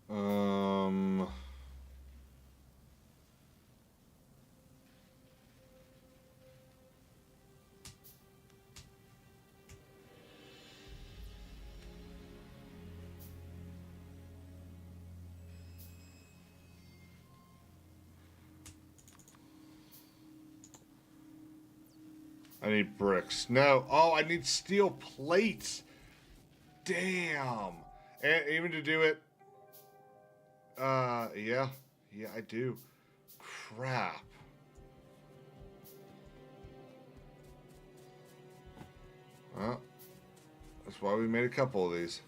Um, I need bricks. No. Oh, I need steel plates. Damn. And even to do it. Yeah. Yeah, I do. Crap. Well, that's why we made a couple of these.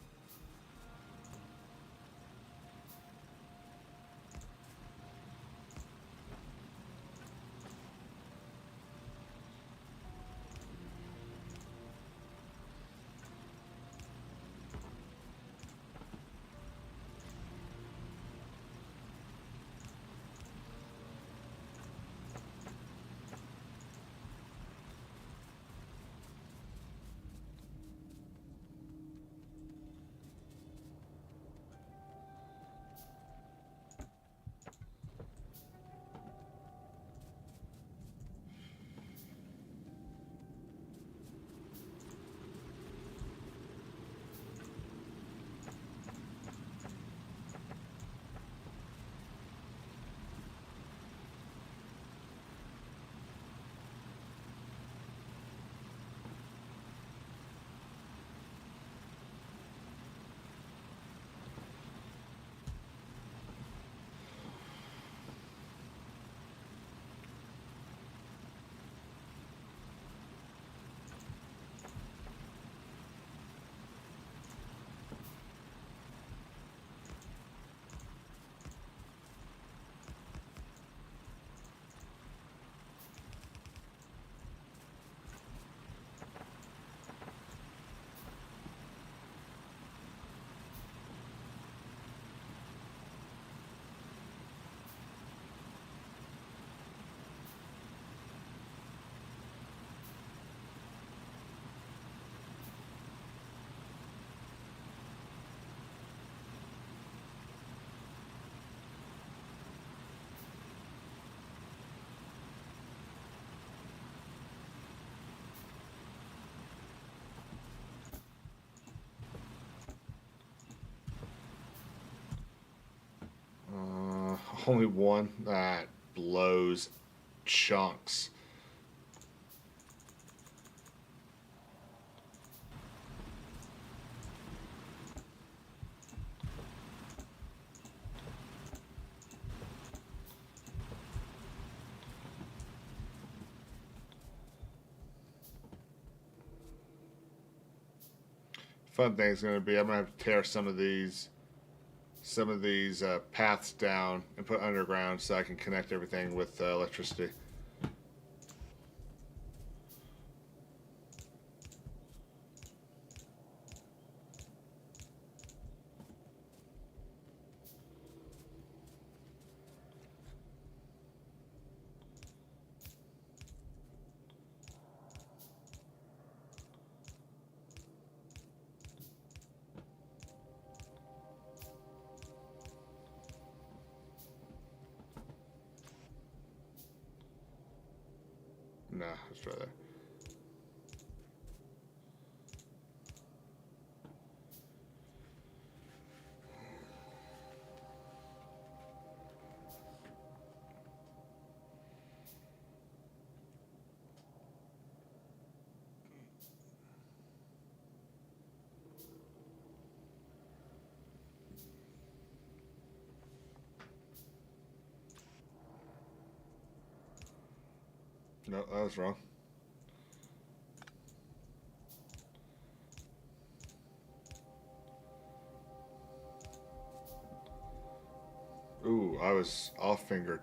Only one? That blows chunks. Fun thing is going to be I'm going to have to tear some of these paths down and put underground so I can connect everything with electricity. Nah, let's try that. No, that was wrong. Ooh, I was off fingered.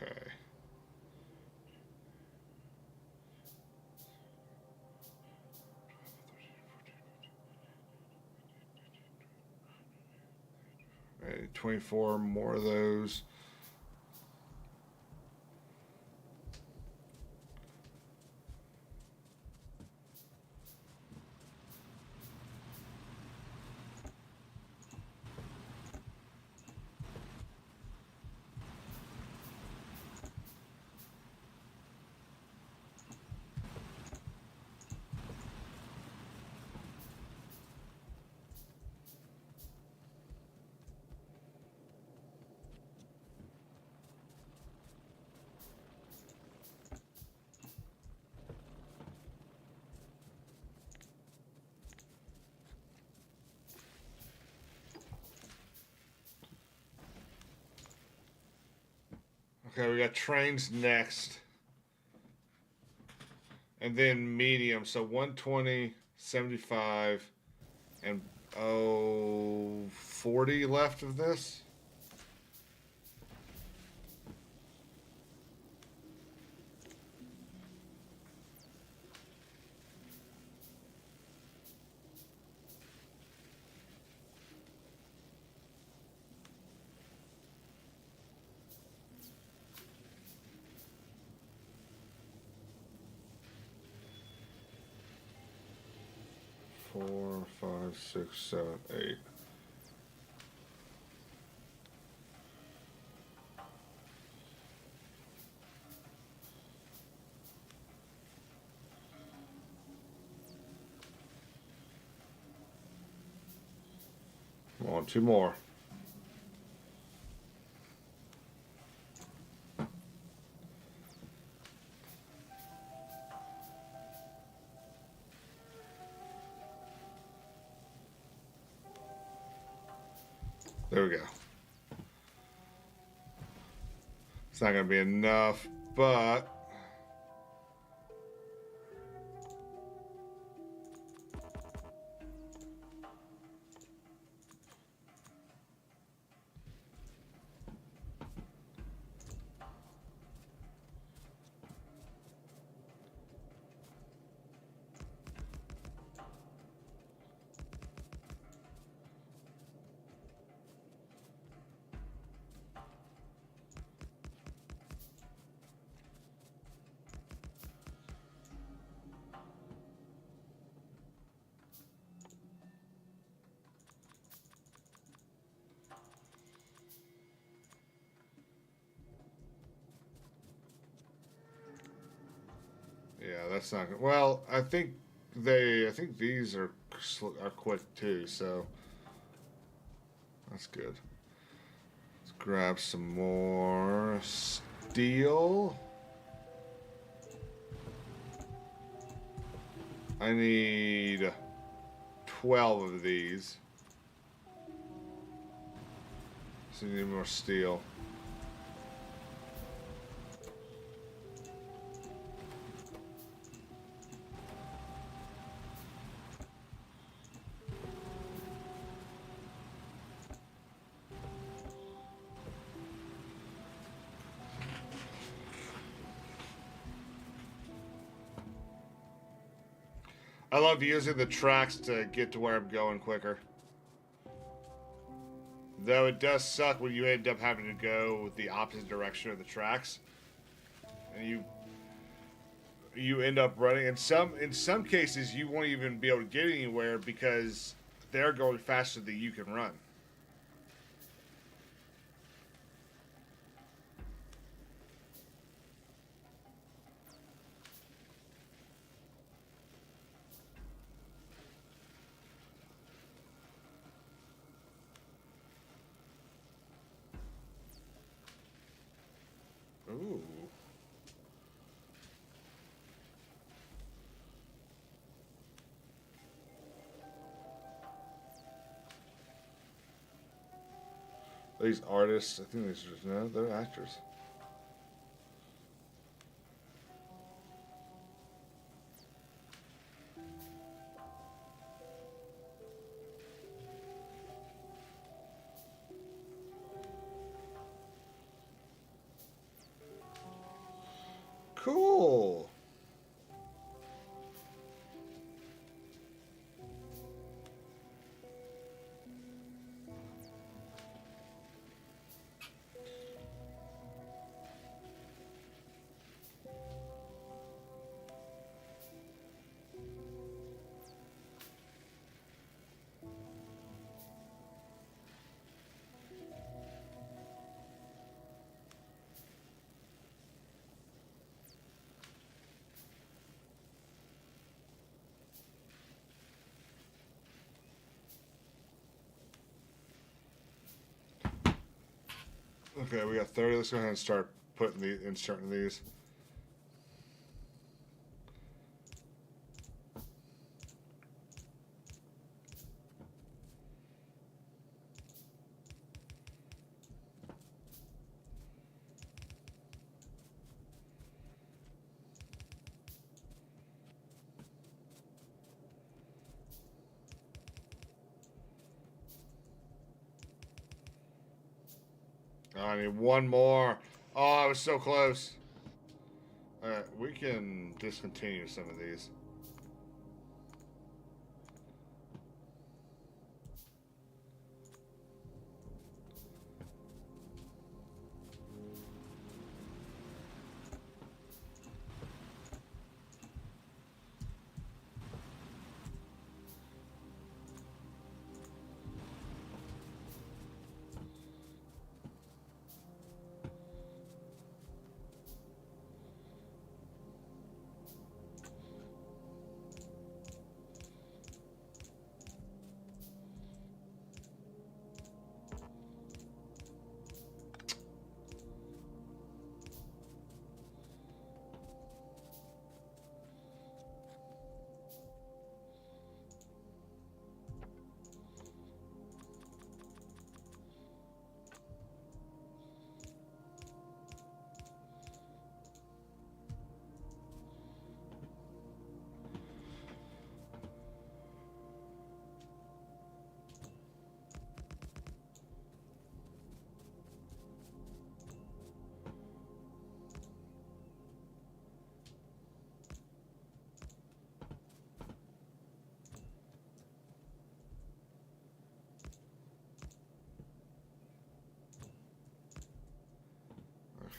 Okay. Right, 24 more of those. Okay, we got trains next. And then medium. So 120, 75, and 40 left of this. 4, 5, 6, 7, 8. Come on, 2 more. There we go. It's not going to be enough, but yeah, that's not good. Well, I think these are quick too, so that's good. Let's grab some more steel. I need 12 of these. So you need more steel. I love using the tracks to get to where I'm going quicker. Though it does suck when you end up having to go the opposite direction of the tracks, and you end up running. In some cases, you won't even be able to get anywhere because they're going faster than you can run. Ooh. These artists, I think these are, no, they're actors. Cool. Okay, we got 30. Let's go ahead and start inserting these. Oh, I need one more. Oh, I was so close. Alright, we can discontinue some of these.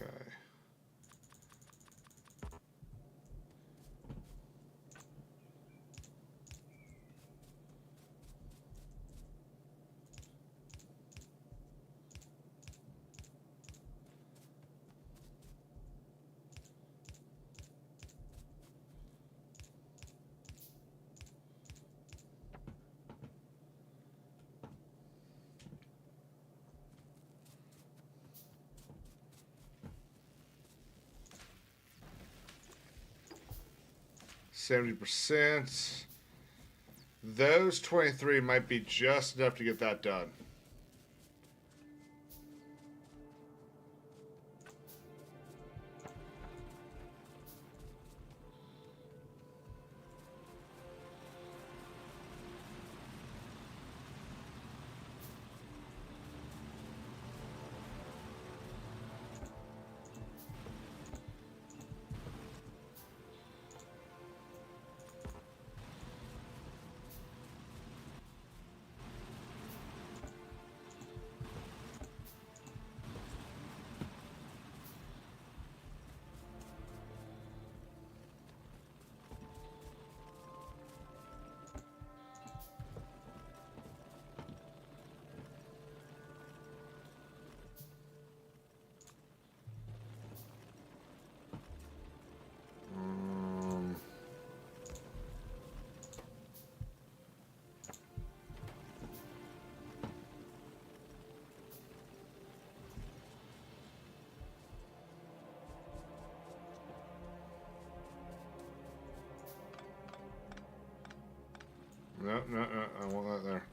Okay. %. Those 23 might be just enough to get that done. No, no, no. I want that there.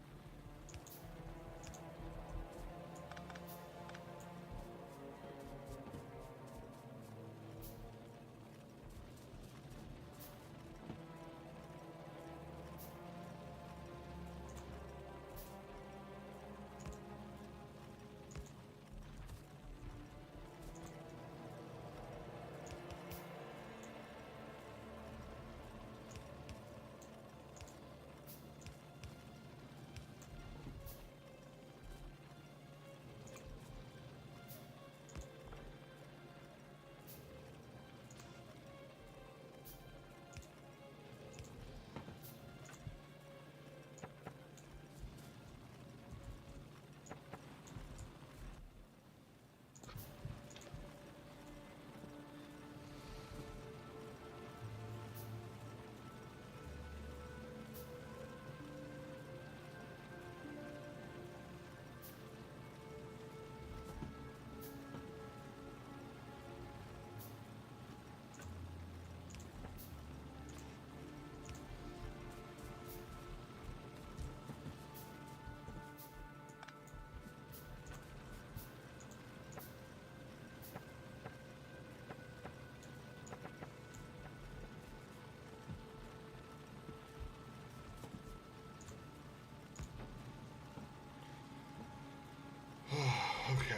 Okay.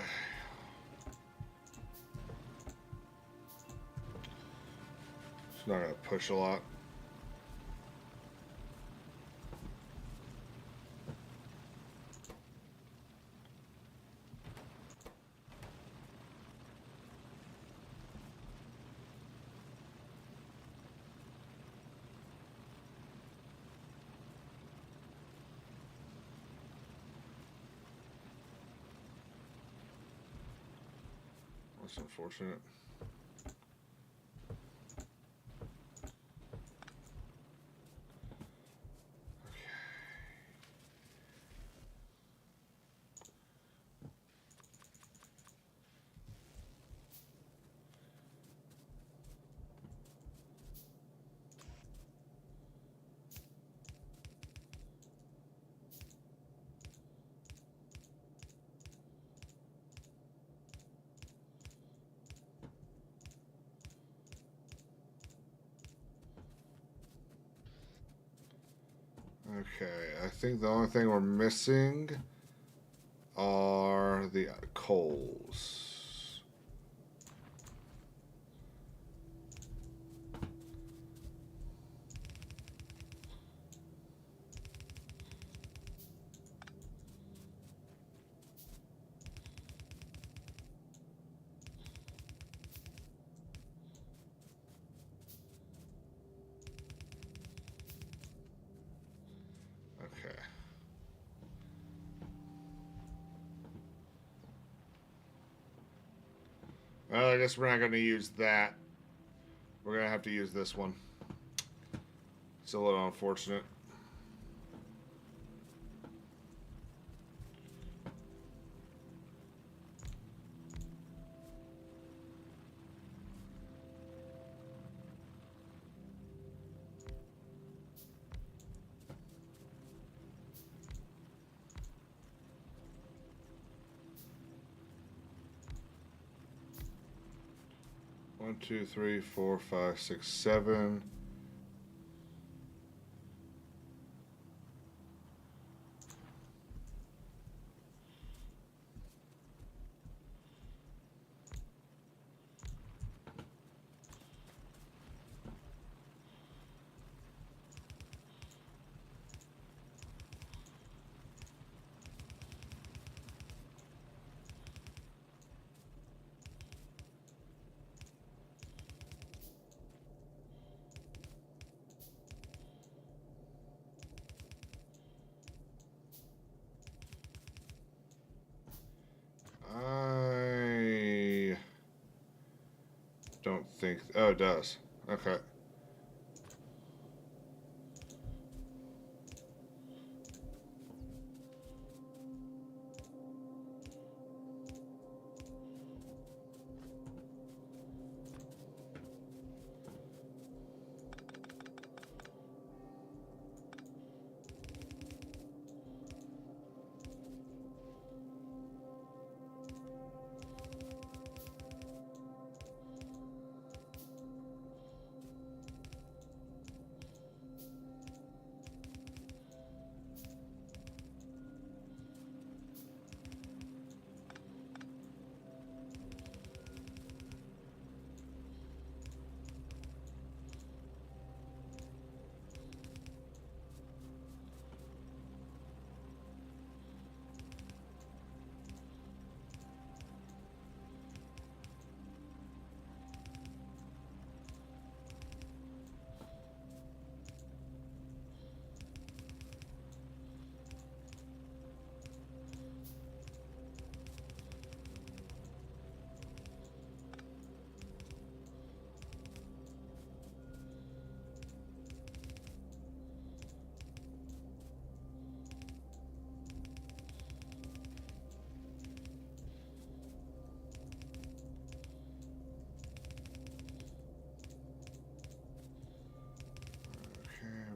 It's not going to push a lot. That's unfortunate. Okay, I think the only thing we're missing are the coals. Well, I guess we're not going to use that. We're going to have to use this one. It's a little unfortunate. One, two, three, four, five, six, seven. I don't think. Oh, it does. Okay.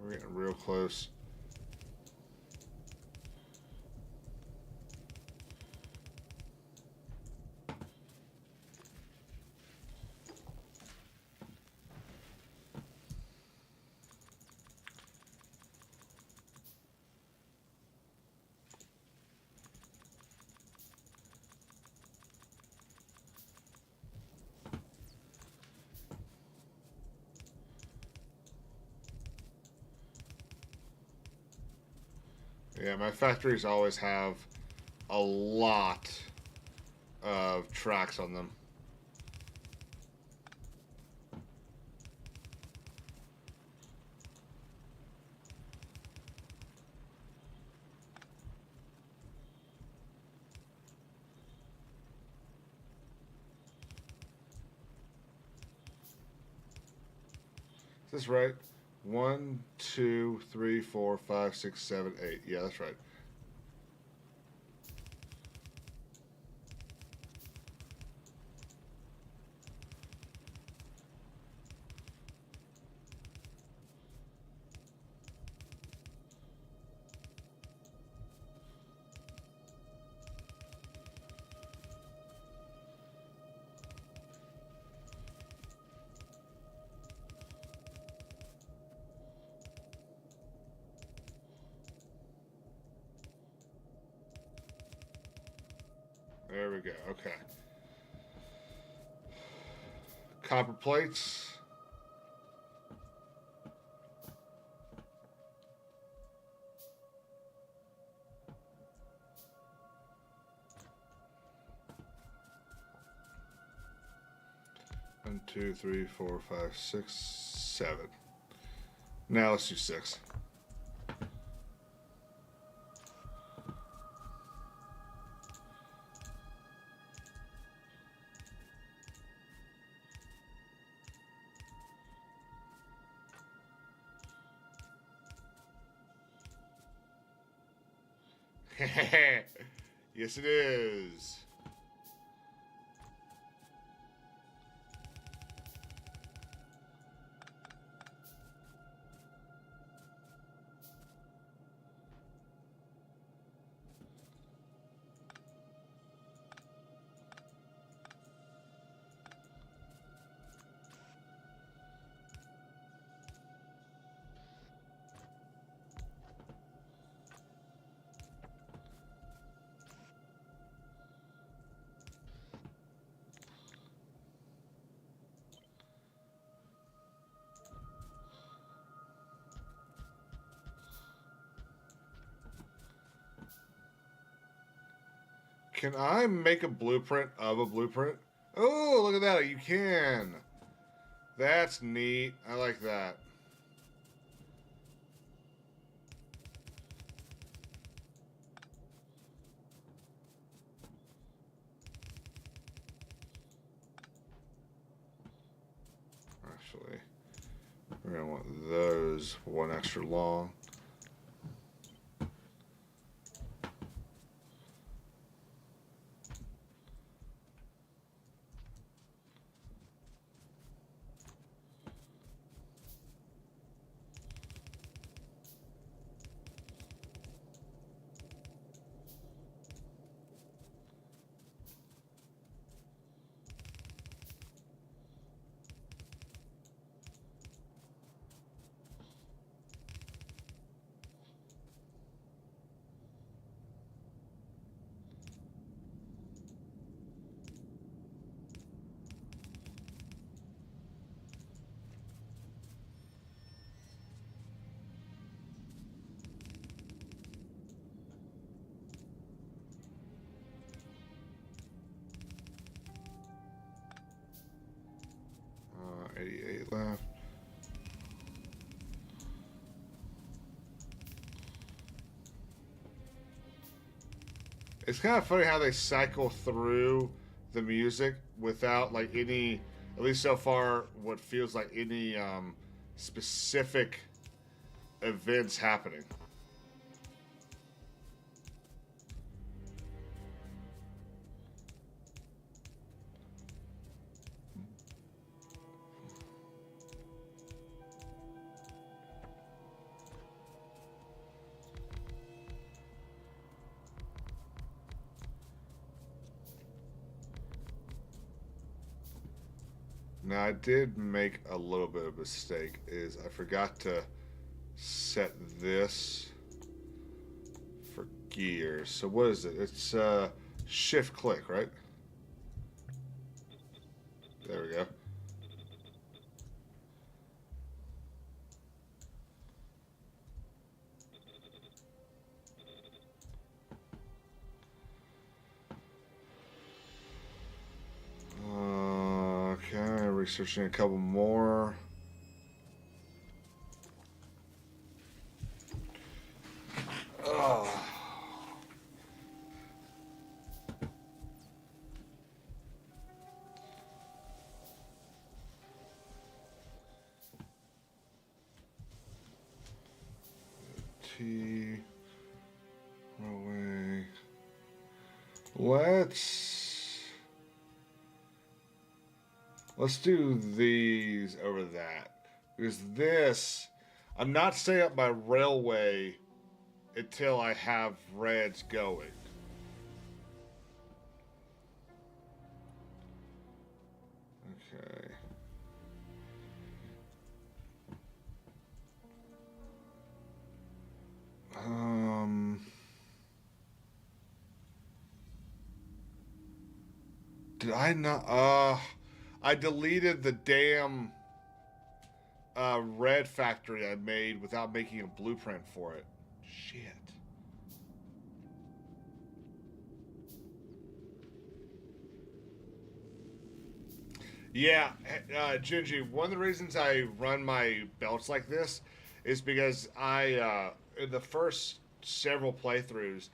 We're getting real close. Yeah, my factories always have a lot of tracks on them. Is this right? 1, 2, 3, 4, 5, 6, 7, 8. Yeah, that's right. There we go. Okay. Copper plates. One, two, three, four, five, six, 7. Now let's do 6. Yes, it is. Can I make a blueprint of a blueprint? Oh, look at that. You can. That's neat. I like that. Actually, we're going to want those one extra long. Uh, 88 left. It's kind of funny how they cycle through the music without like any, at least so far, what feels like any specific events happening. Now I did make a little bit of a mistake. Is I forgot to set this for gears. So what is it? It's shift click, right? There we go. Okay, researching a couple more. Oh. T. Away. Let's do these over that. Because this, I'm not setting up my railway until I have reds going. Okay. Um. Did I not? I deleted the damn red factory I made without making a blueprint for it. Shit. Yeah, Gingy, one of the reasons I run my belts like this is because in the first several playthroughs,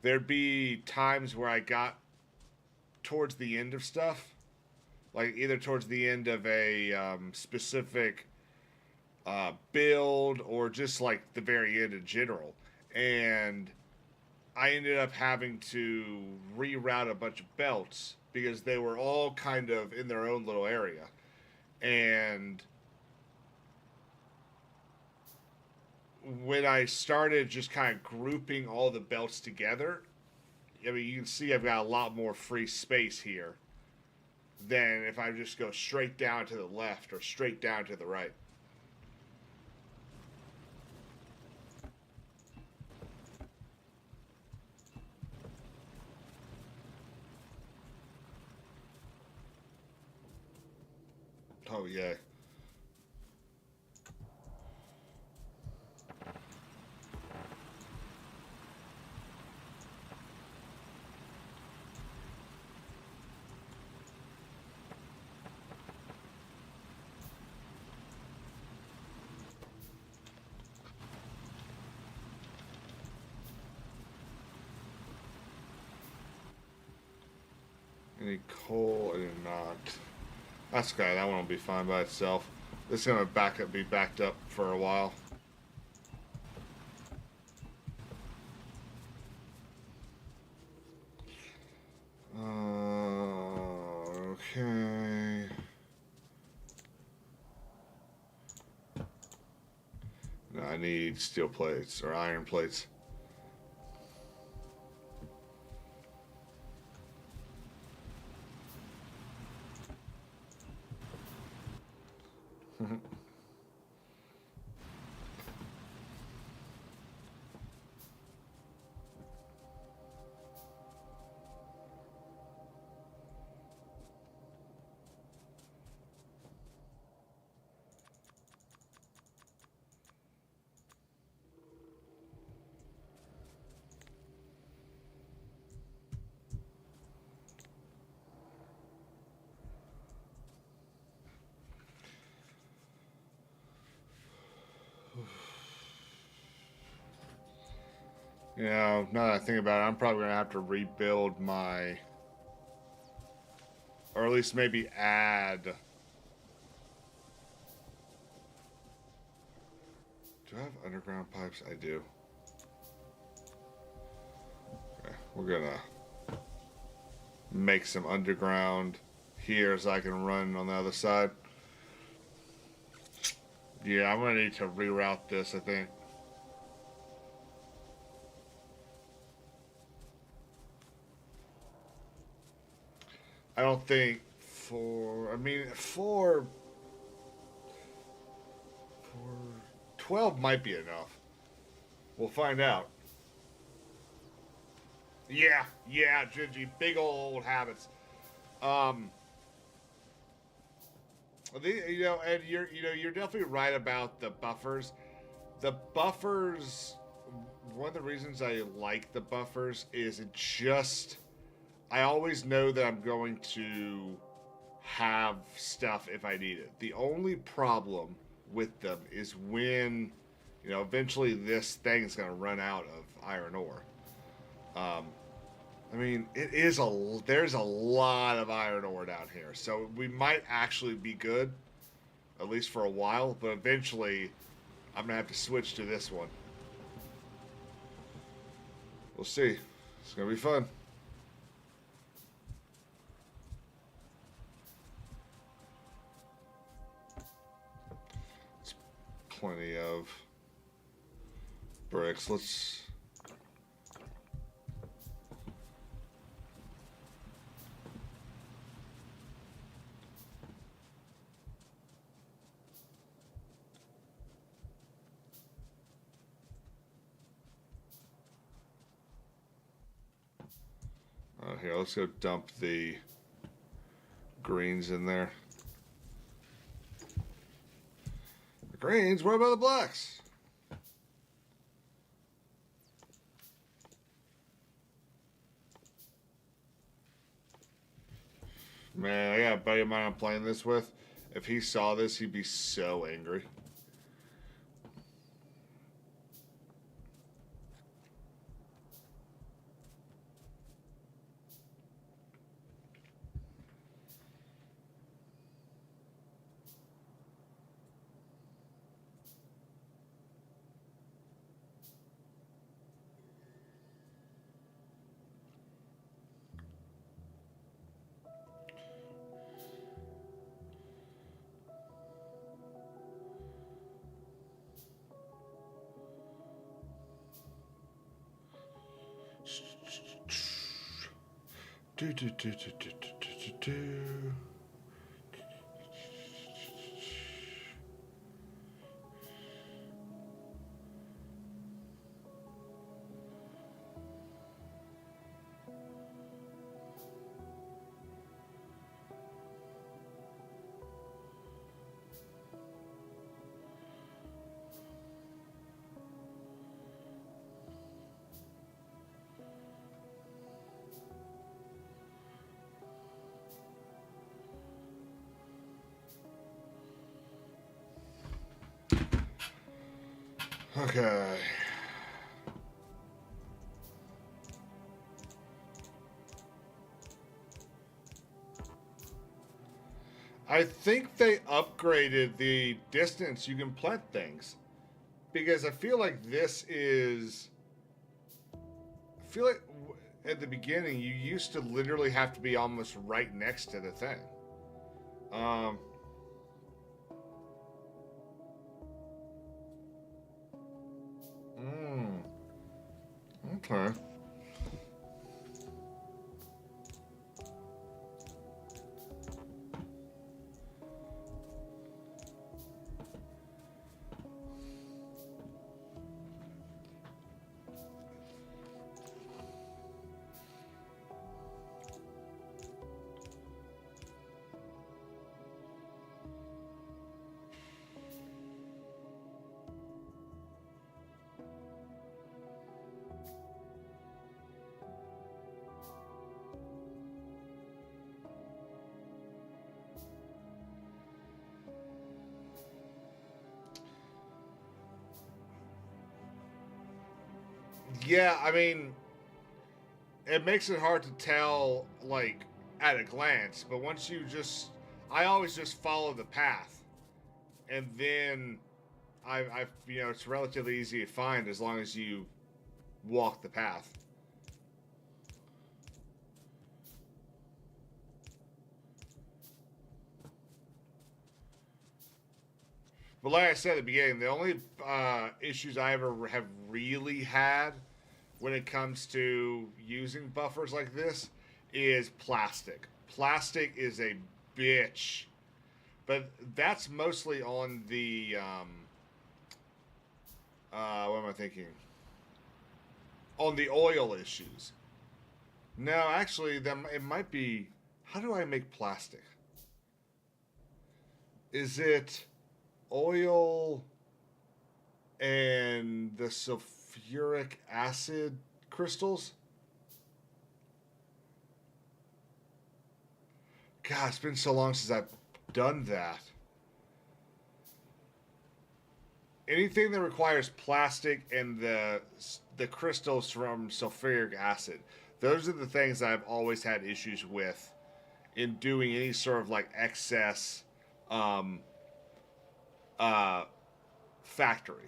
there'd be times where I got towards the end of stuff, like either towards the end of a specific build or just like the very end in general. And I ended up having to reroute a bunch of belts because they were all kind of in their own little area. And when I started just kind of grouping all the belts together, I mean, you can see I've got a lot more free space here than if I just go straight down to the left or straight down to the right. Oh, yeah. Any coal? I did not. That's okay. That one will be fine by itself. This is gonna be backed up for a while. Okay. No, I need steel plates or iron plates. You know, now that I think about it, I'm probably gonna have to rebuild my, or at least maybe add. Do I have underground pipes? I do. Okay, we're gonna make some underground here so I can run on the other side. Yeah, I'm gonna need to reroute this, I think. I don't think I mean, for 12 might be enough. We'll find out. Yeah, yeah, Gingy, big old habits. Um, and you're definitely right about the buffers. The buffers. One of the reasons I like the buffers is it just. I always know that I'm going to have stuff if I need it. The only problem with them is when, eventually this thing is going to run out of iron ore. Um, I mean, there's a lot of iron ore down here, so we might actually be good, at least for a while. But eventually, I'm gonna have to switch to this one. We'll see. It's gonna be fun. It's plenty of bricks. Let's. Here, let's go dump the greens in there. The greens? What about the blacks? Man, I got a buddy of mine I'm playing this with. If he saw this, he'd be so angry. Do, do, do, do, do, do, do, do. Okay. I think they upgraded the distance you can plant things. Because I feel like this is. I feel like at the beginning you used to literally have to be almost right next to the thing. Um. Mm, okay. Yeah, I mean, it makes it hard to tell, like, at a glance, but once you just. I always just follow the path. And then it's relatively easy to find as long as you walk the path. But like I said at the beginning, the only issues I ever have really had when it comes to using buffers like this is plastic. Plastic is a bitch, but that's mostly on the what am I thinking? On the oil issues. No, actually, it might be. How do I make plastic? Is it oil and the sulfuric acid crystals? God, it's been so long since I've done that. Anything that requires plastic and the crystals from sulfuric acid, those are the things that I've always had issues with in doing any sort of like excess um, uh, factory.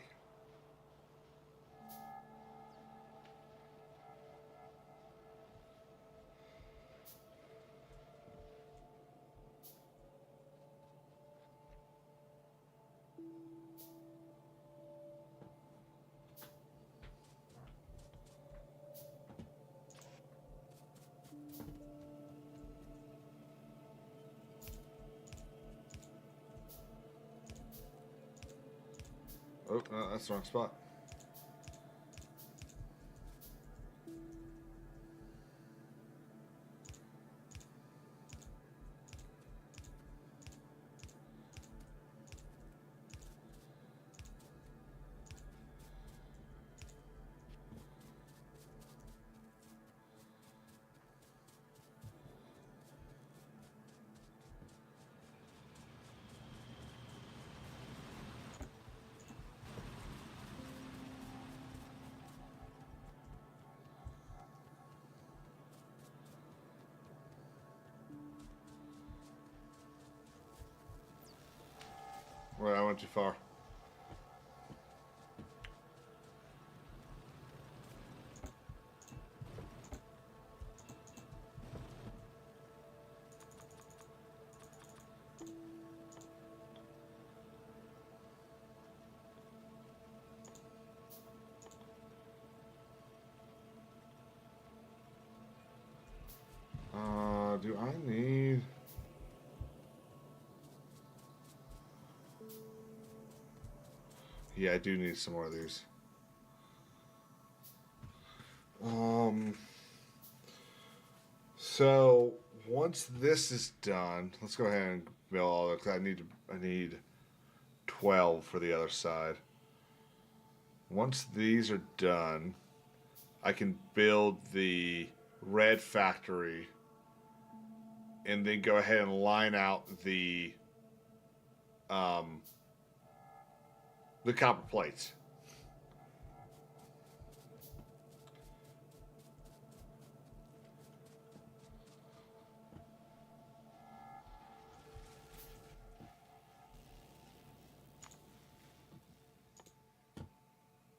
Oh, no, that's the wrong spot. Well, I went too far. Yeah, I do need some more of these. Um. So once this is done, let's go ahead and build all that. 'Cause I need 12 for the other side. Once these are done, I can build the red factory and then go ahead and line out um, the copper plates.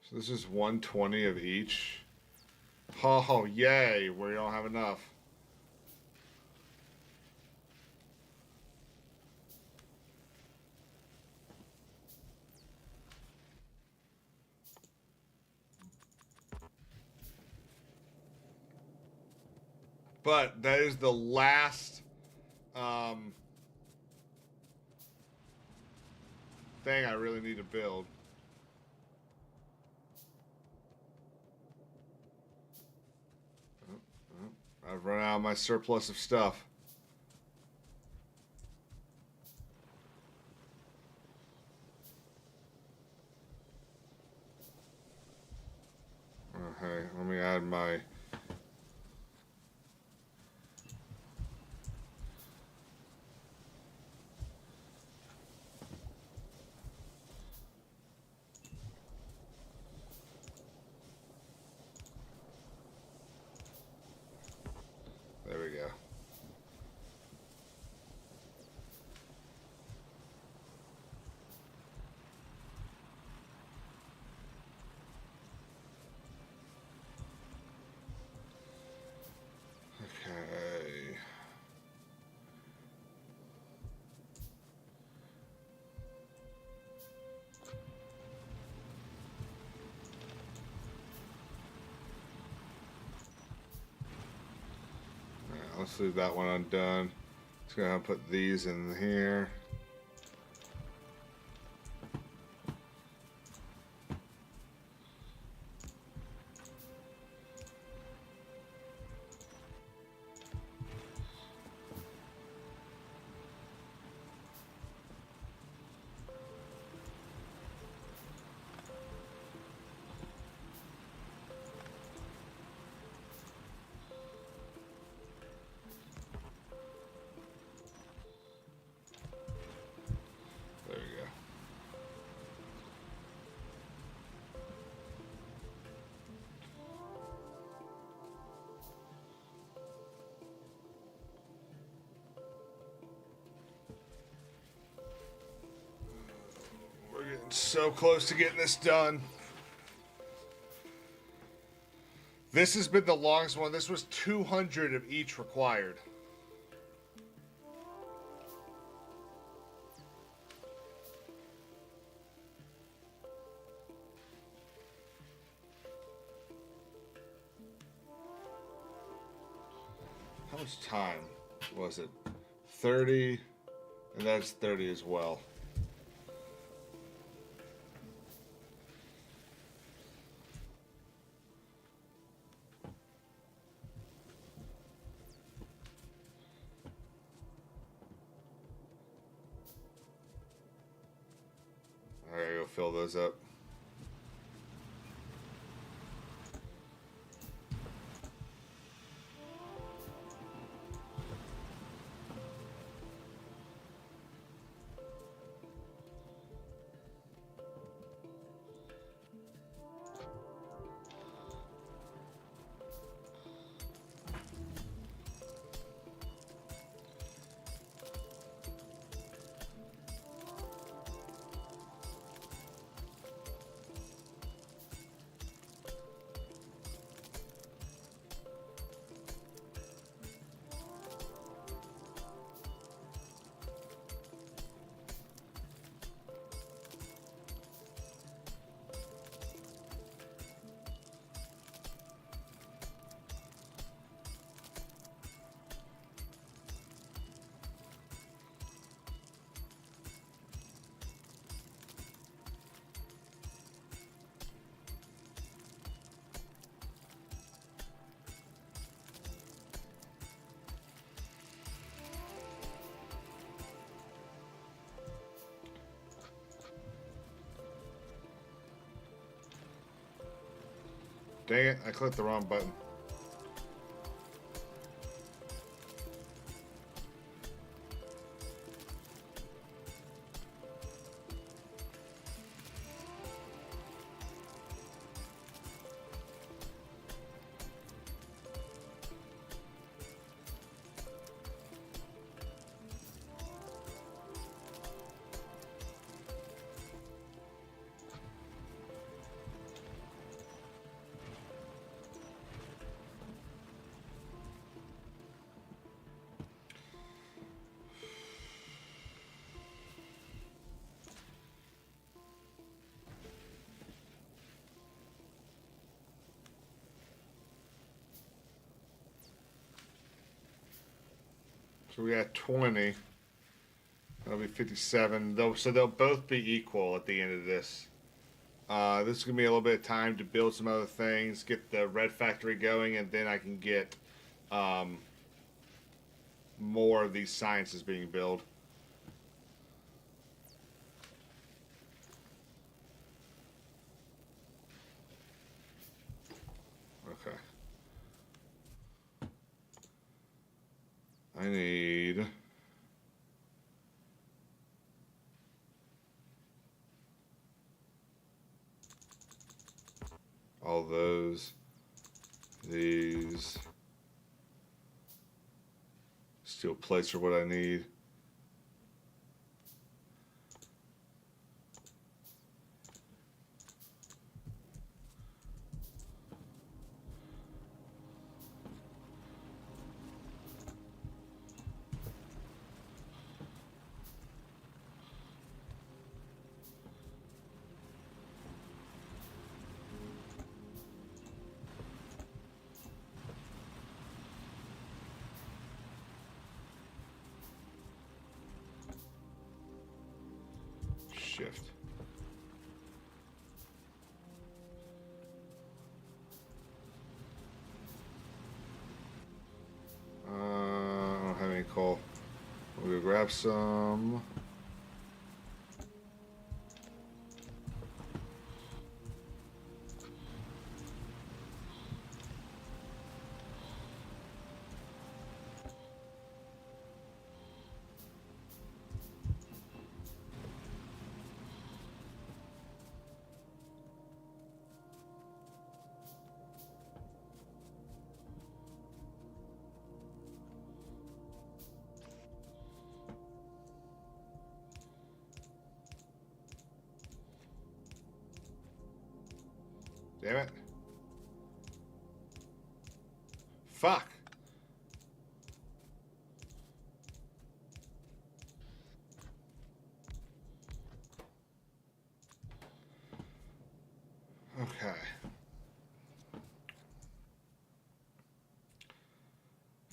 So this is 120 of each. Oh, yay! We don't have enough. But that is the last thing I really need to build. I've run out of my surplus of stuff. Okay, let me add my... There we go. Okay. Let's leave that one undone. Just gonna put these in here. There we go. We're getting so close to getting this done. This has been the longest one. This was 200 of each required. How much time was it? 30, and that's 30 as well. I gotta go fill those up. Dang it, I clicked the wrong button. So we got 20. That'll be 57. So they'll both be equal at the end of this. This is going to be a little bit of time to build some other things, get the red factory going, and then I can get more of these sciences being built. Okay. I need... all those, these, steel plates are what I need. Shift. I don't have any coal. We'll go grab some. Damn it. Fuck. Okay.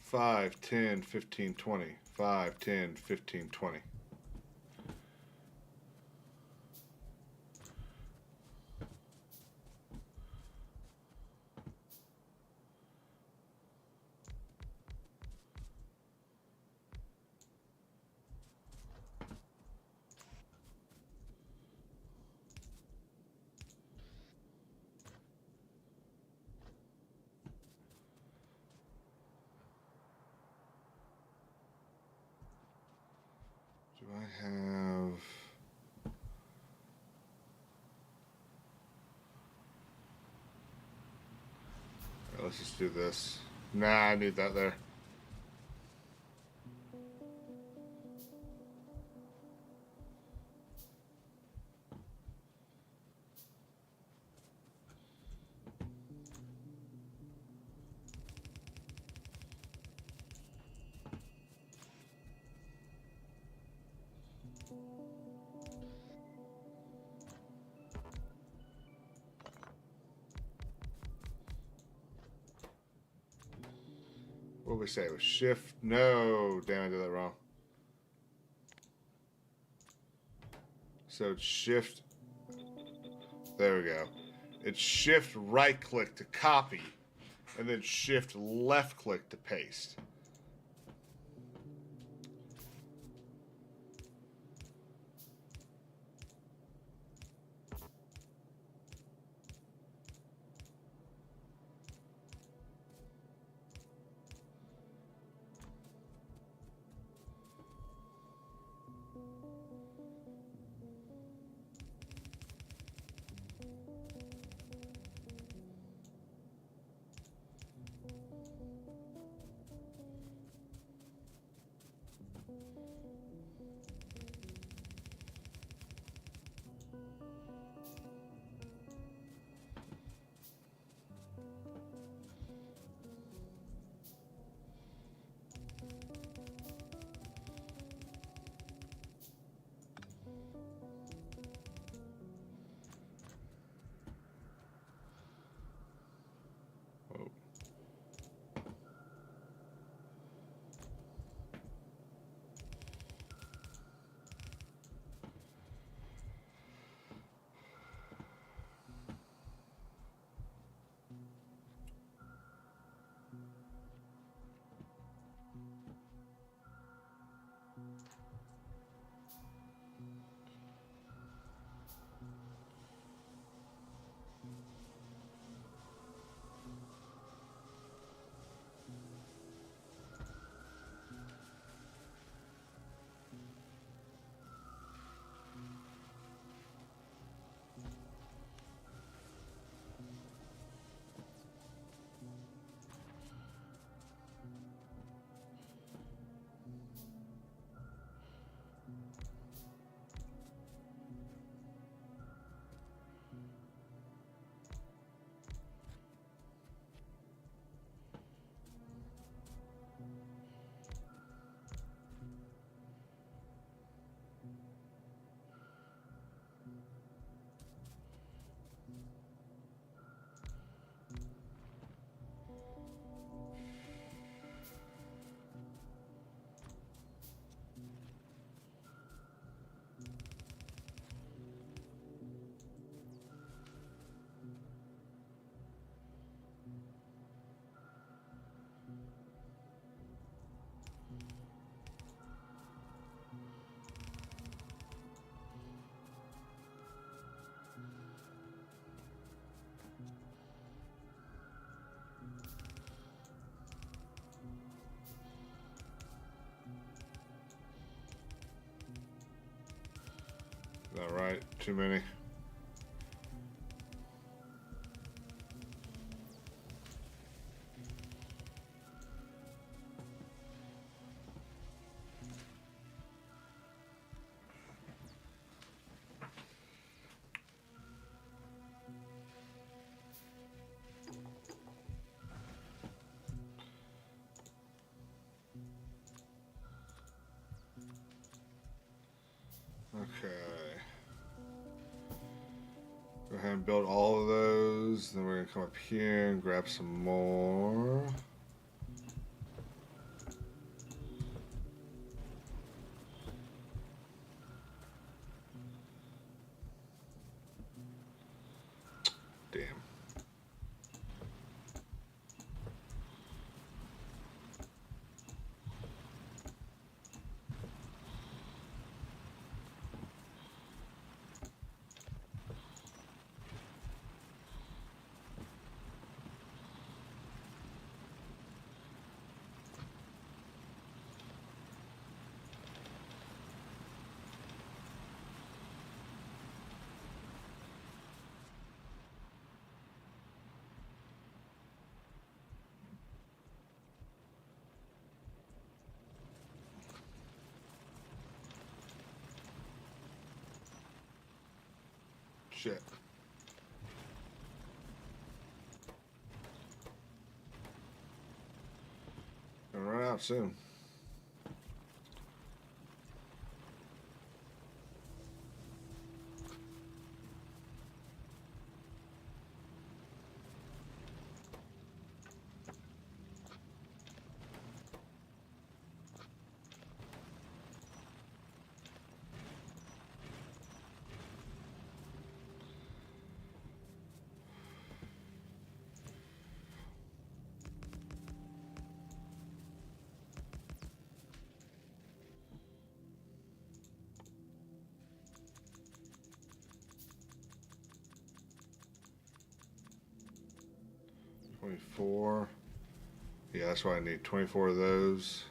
5, 10, 15, 20. 5, 10, 15, 20. Do I have... Right, let's just do this. Nah, I need that there. What did we say? It was shift? No, damn, I did that wrong. So it's shift. There we go. It's shift right click to copy, and then shift left click to paste. Alright, too many. Okay. Go ahead and build all of those. Then we're going to come up here and grab some more. Damn. Shit. Gonna run out soon. $24. Yeah, that's why I need 24 of those.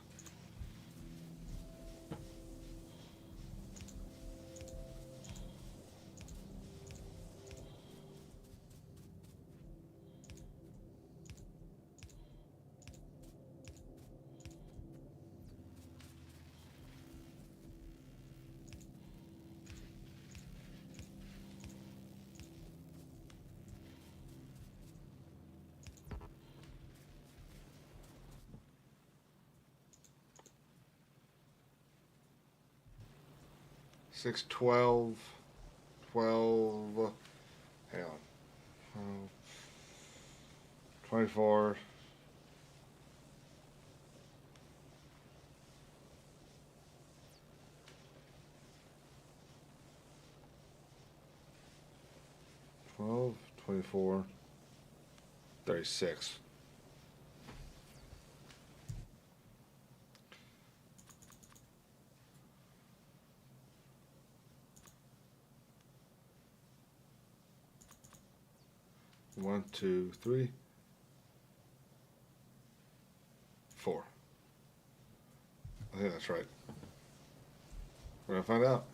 Six, 12, 12, hang on, 24, 12, 24, 36. One, two, three, 4. I think that's right. We're gonna find out.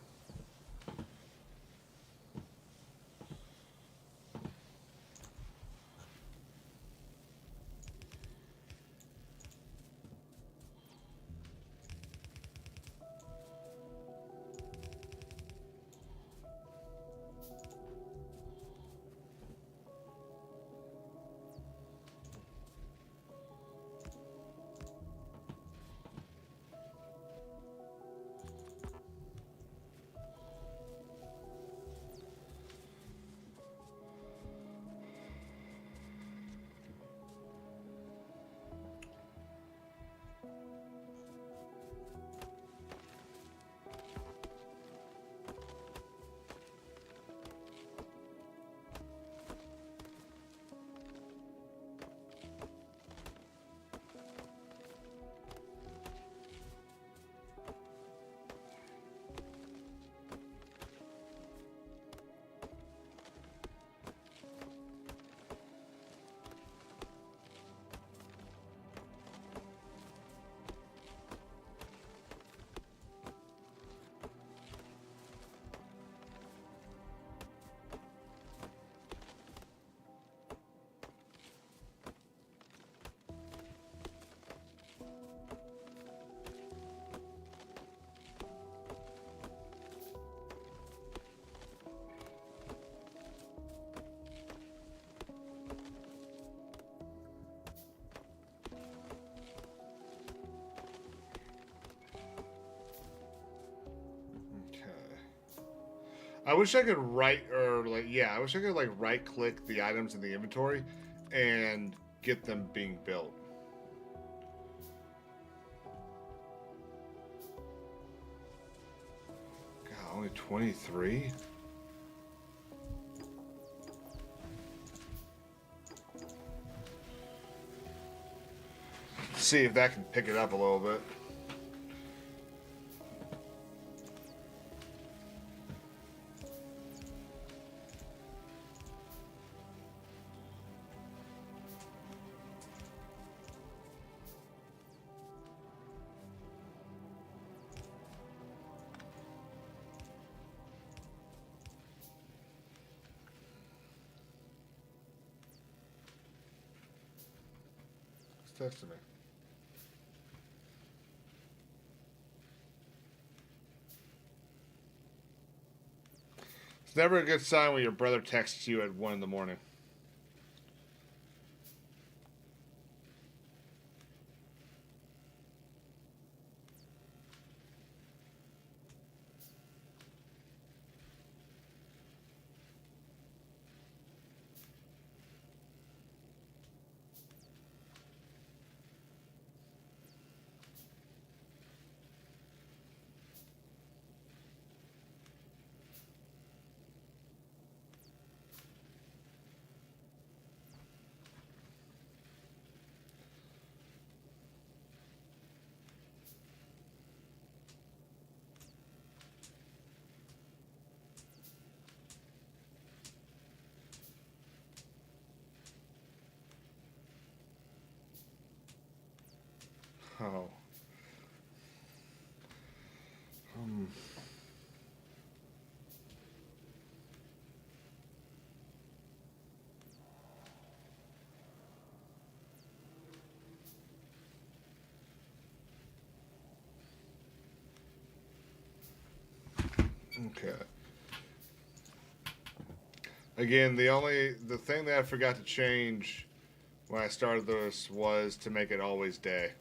I wish I could I wish I could like right click the items in the inventory and get them being built. God, only 23? See if that can pick it up a little bit. It's texting me. It's never a good sign when your brother texts you at 1 in the morning. Oh. Hmm. Okay. Again, the thing that I forgot to change when I started this was to make it always day.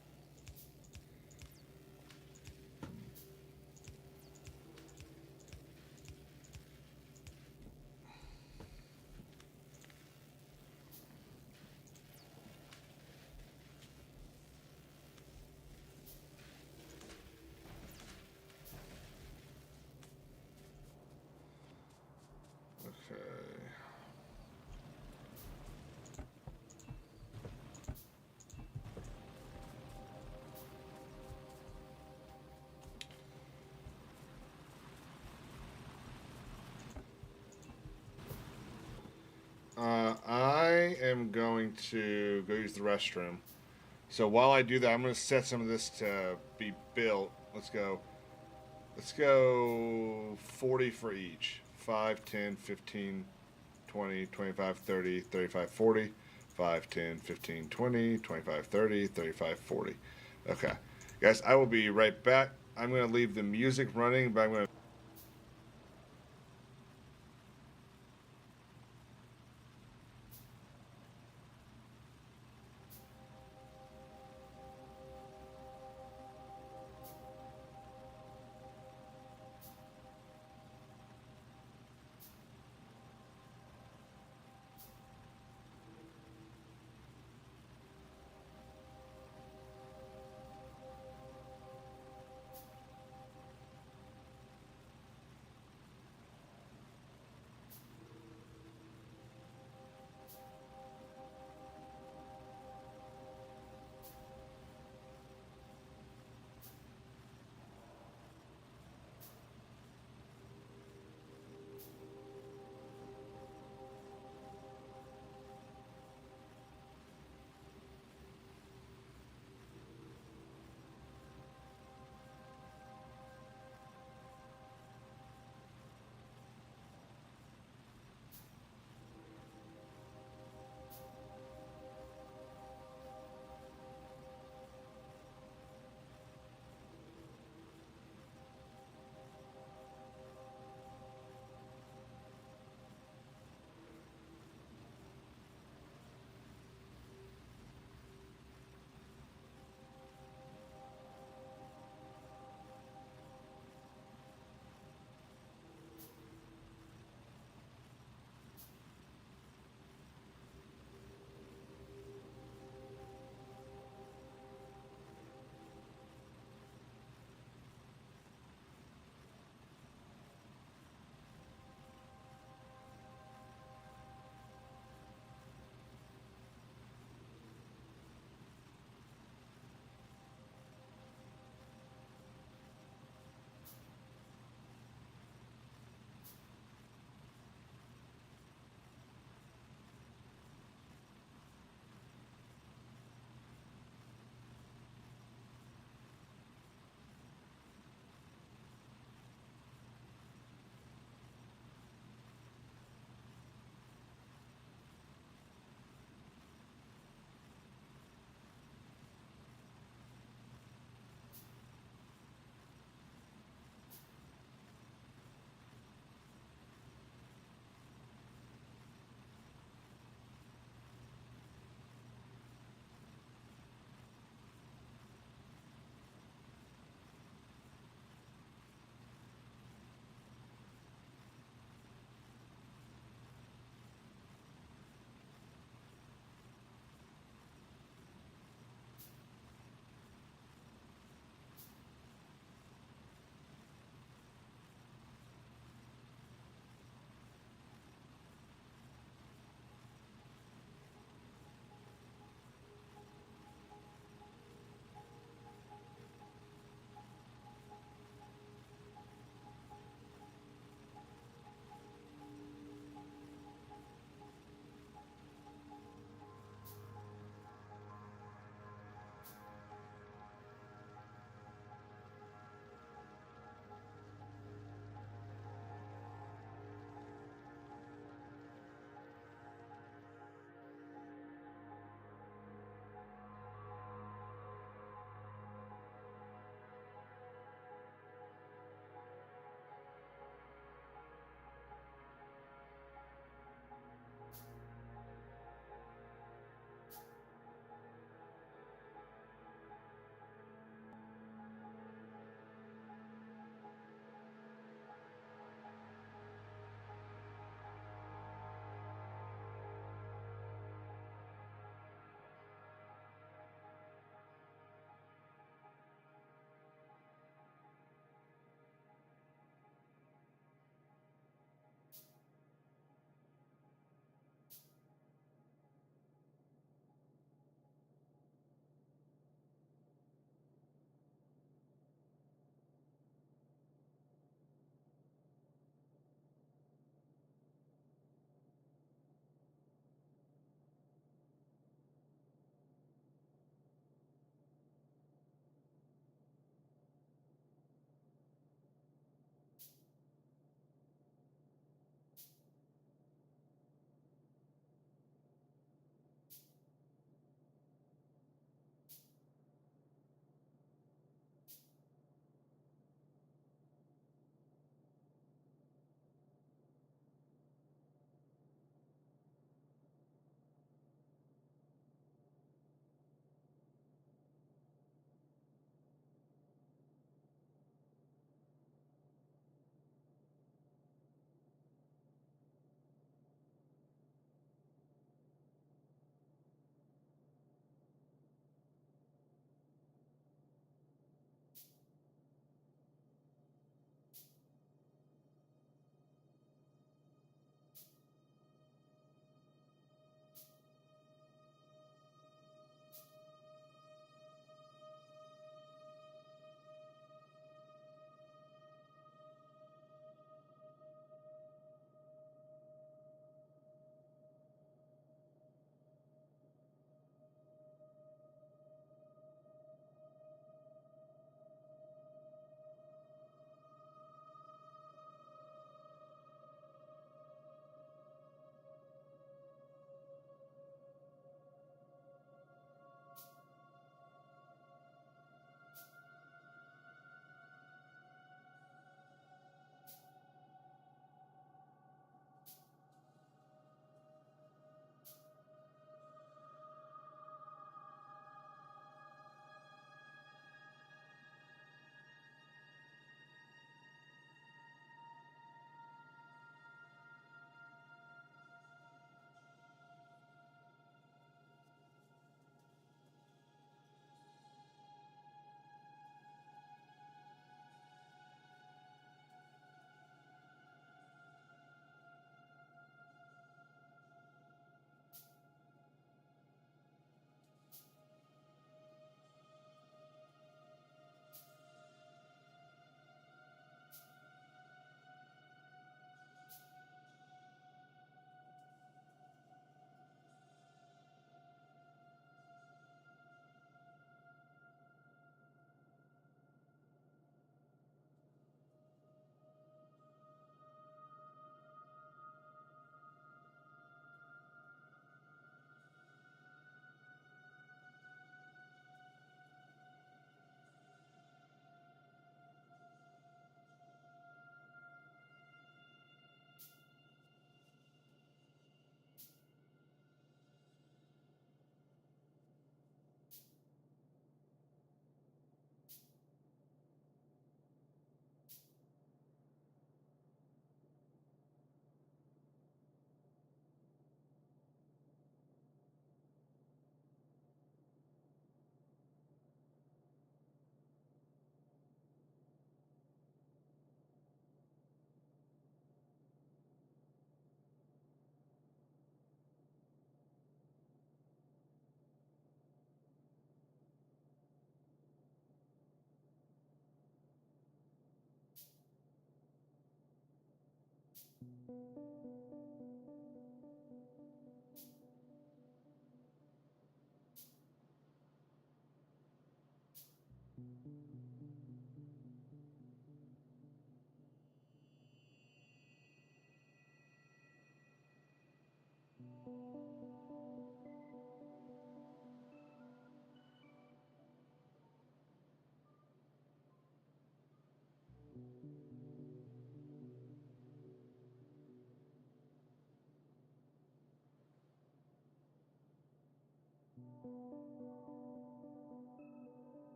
Okay. I am going to go use the restroom. So while I do that, I'm going to set some of this to be built. Let's go. Let's go 40 for each. 5, 10, 15, 20, 25, 30, 35, 40. 5, 10, 15, 20, 25, 30, 35, 40. Okay. Guys, I will be right back. I'm going to leave the music running, but I'm going to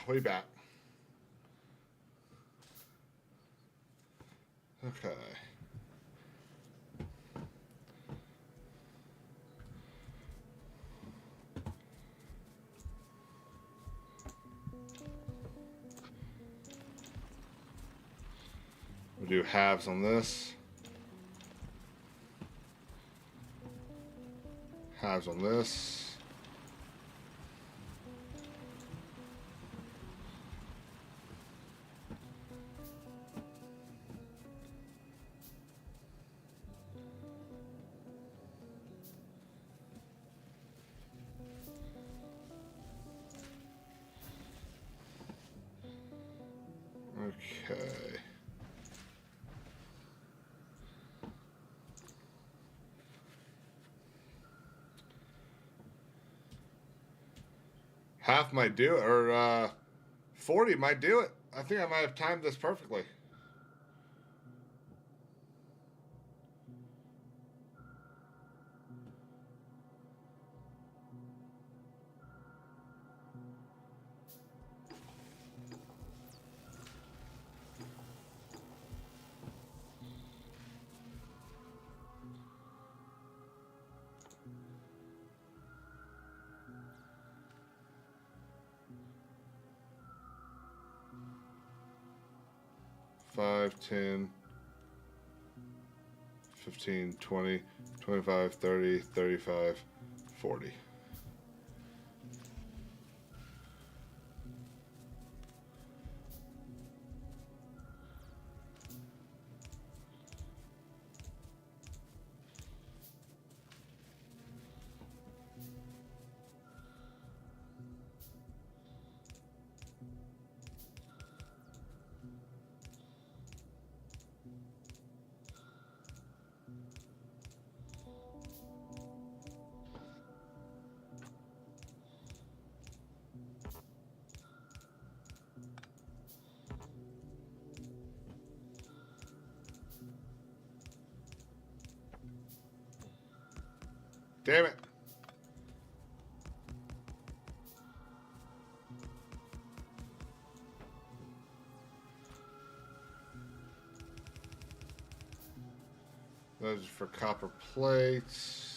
We back. Okay. We'll do halves on this. Halves on this. Okay. Half might do it, or 40 might do it. I think I might have timed this perfectly. Five, 10, 15, 20, 25, 30, 35, 40. Damn it. Those are for copper plates.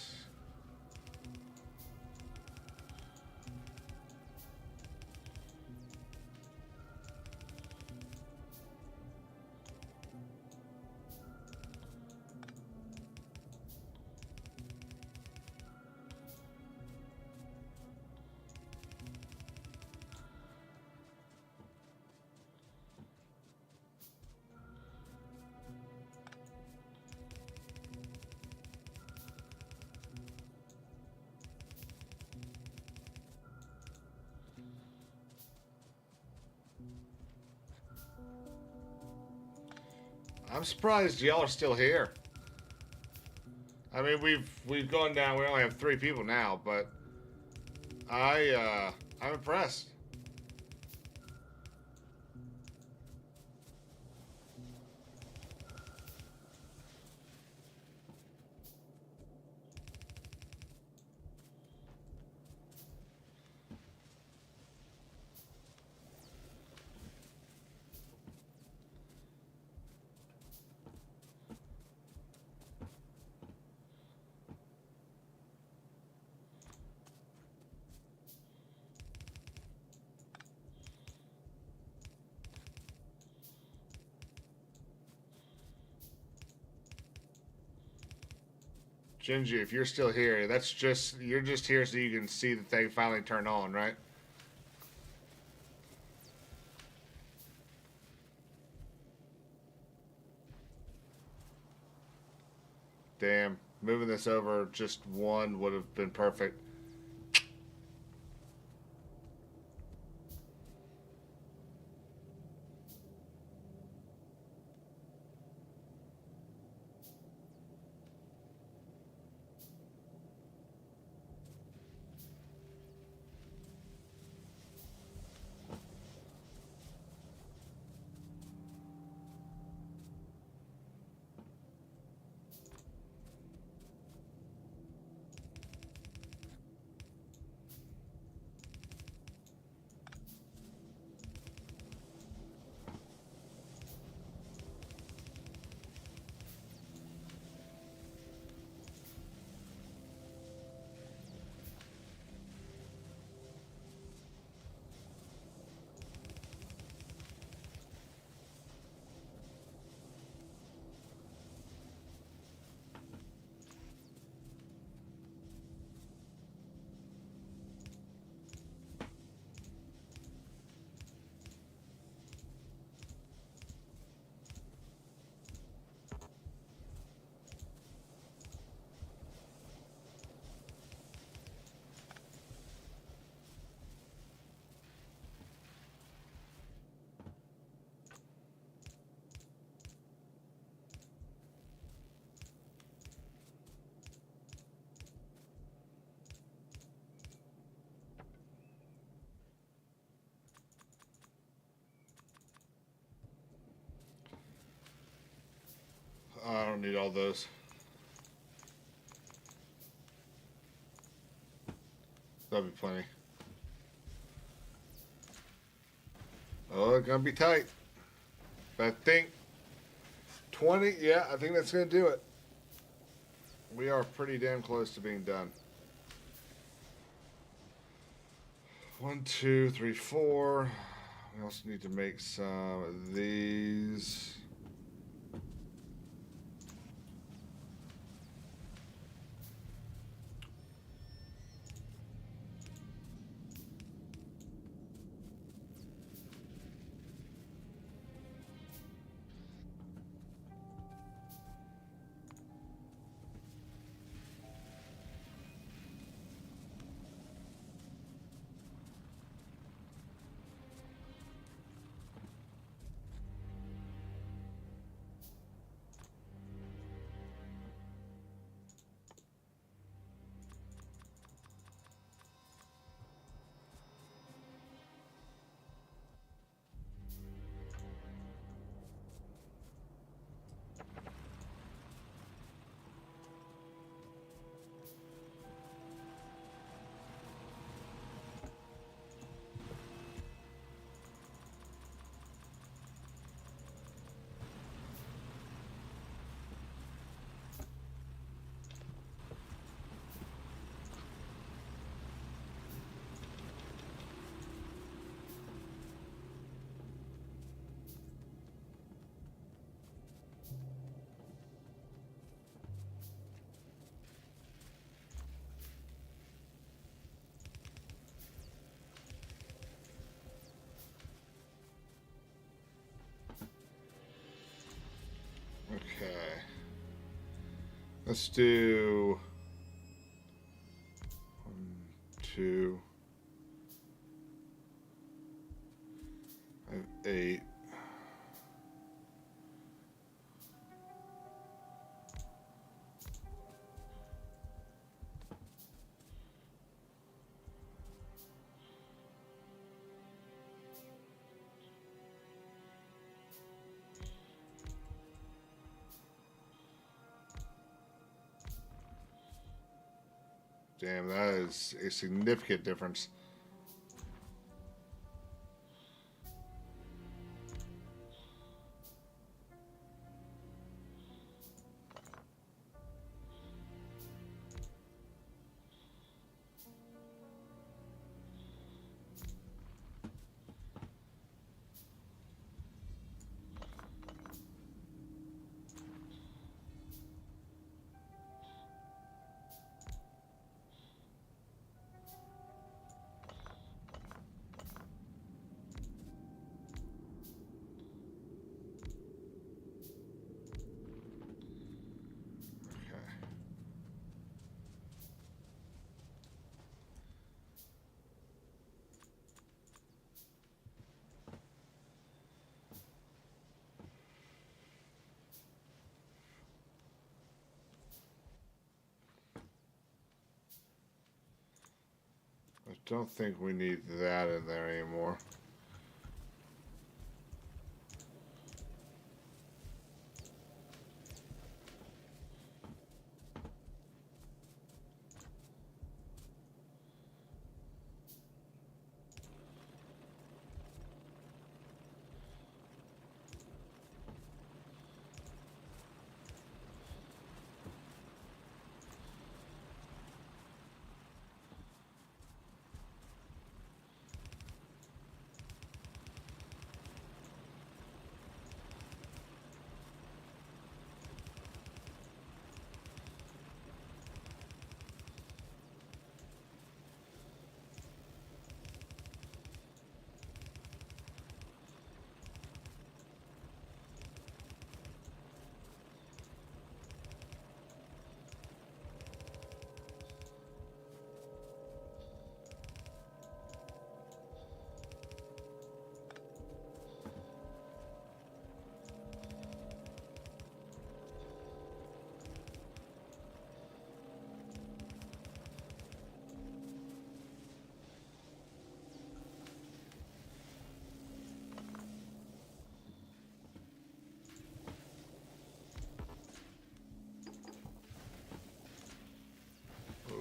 I'm surprised y'all are still here. I mean, we've gone down. We only have 3 people now, but I'm impressed. Gingy, if you're still here, that's just you're just here so you can see the thing finally turn on, right? Damn, moving this over just one would have been perfect. I don't need all those. That'll be plenty. Oh, it's gonna be tight. But I think 20. Yeah, I think that's gonna do it. We are pretty damn close to being done. 1, 2, 3, 4. We also need to make some of these. Okay. Let's do 1, 2, 8. Damn, that is a significant difference. don't think we need that in there anymore.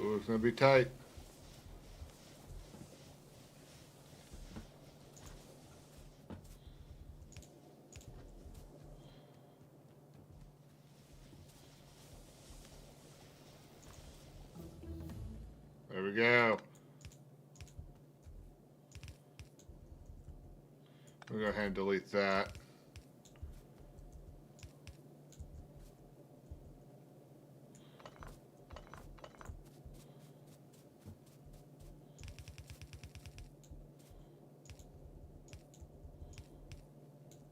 Oh, it's gonna be tight. There we go. We'll go ahead and delete that.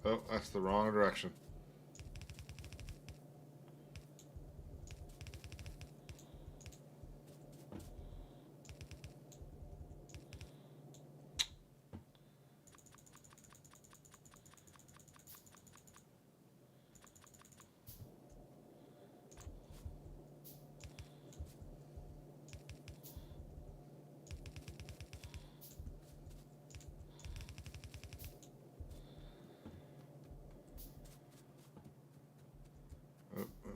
Oh, that's the wrong direction. Oh, oh.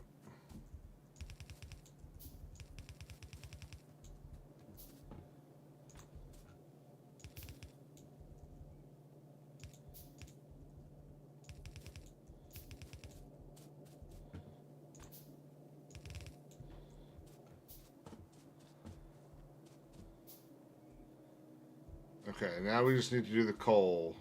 Okay, now we just need to do the coal.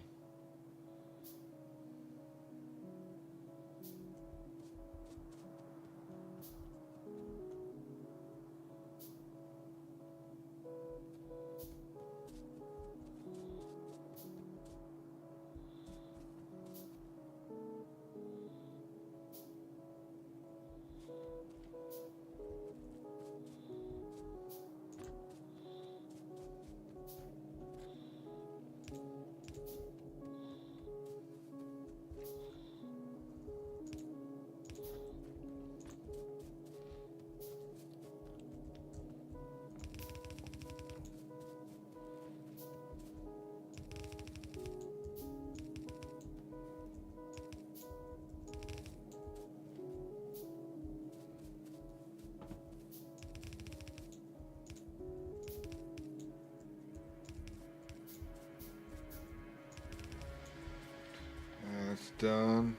That's done.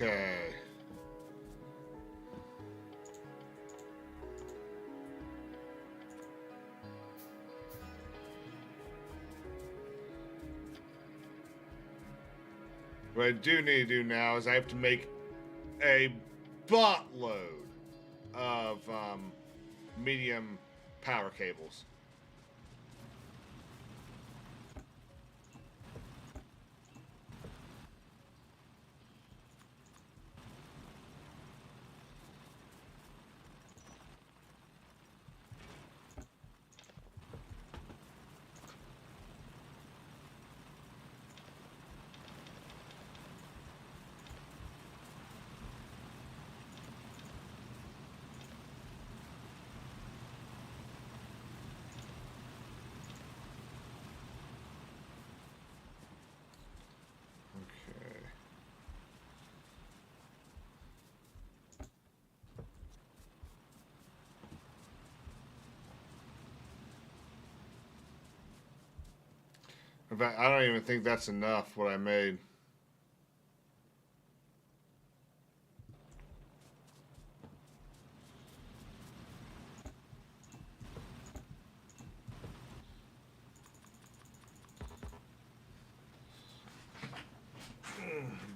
Okay. What I do need to do now is I have to make a buttload of medium power cables. Okay. In fact, I don't even think that's enough what I made.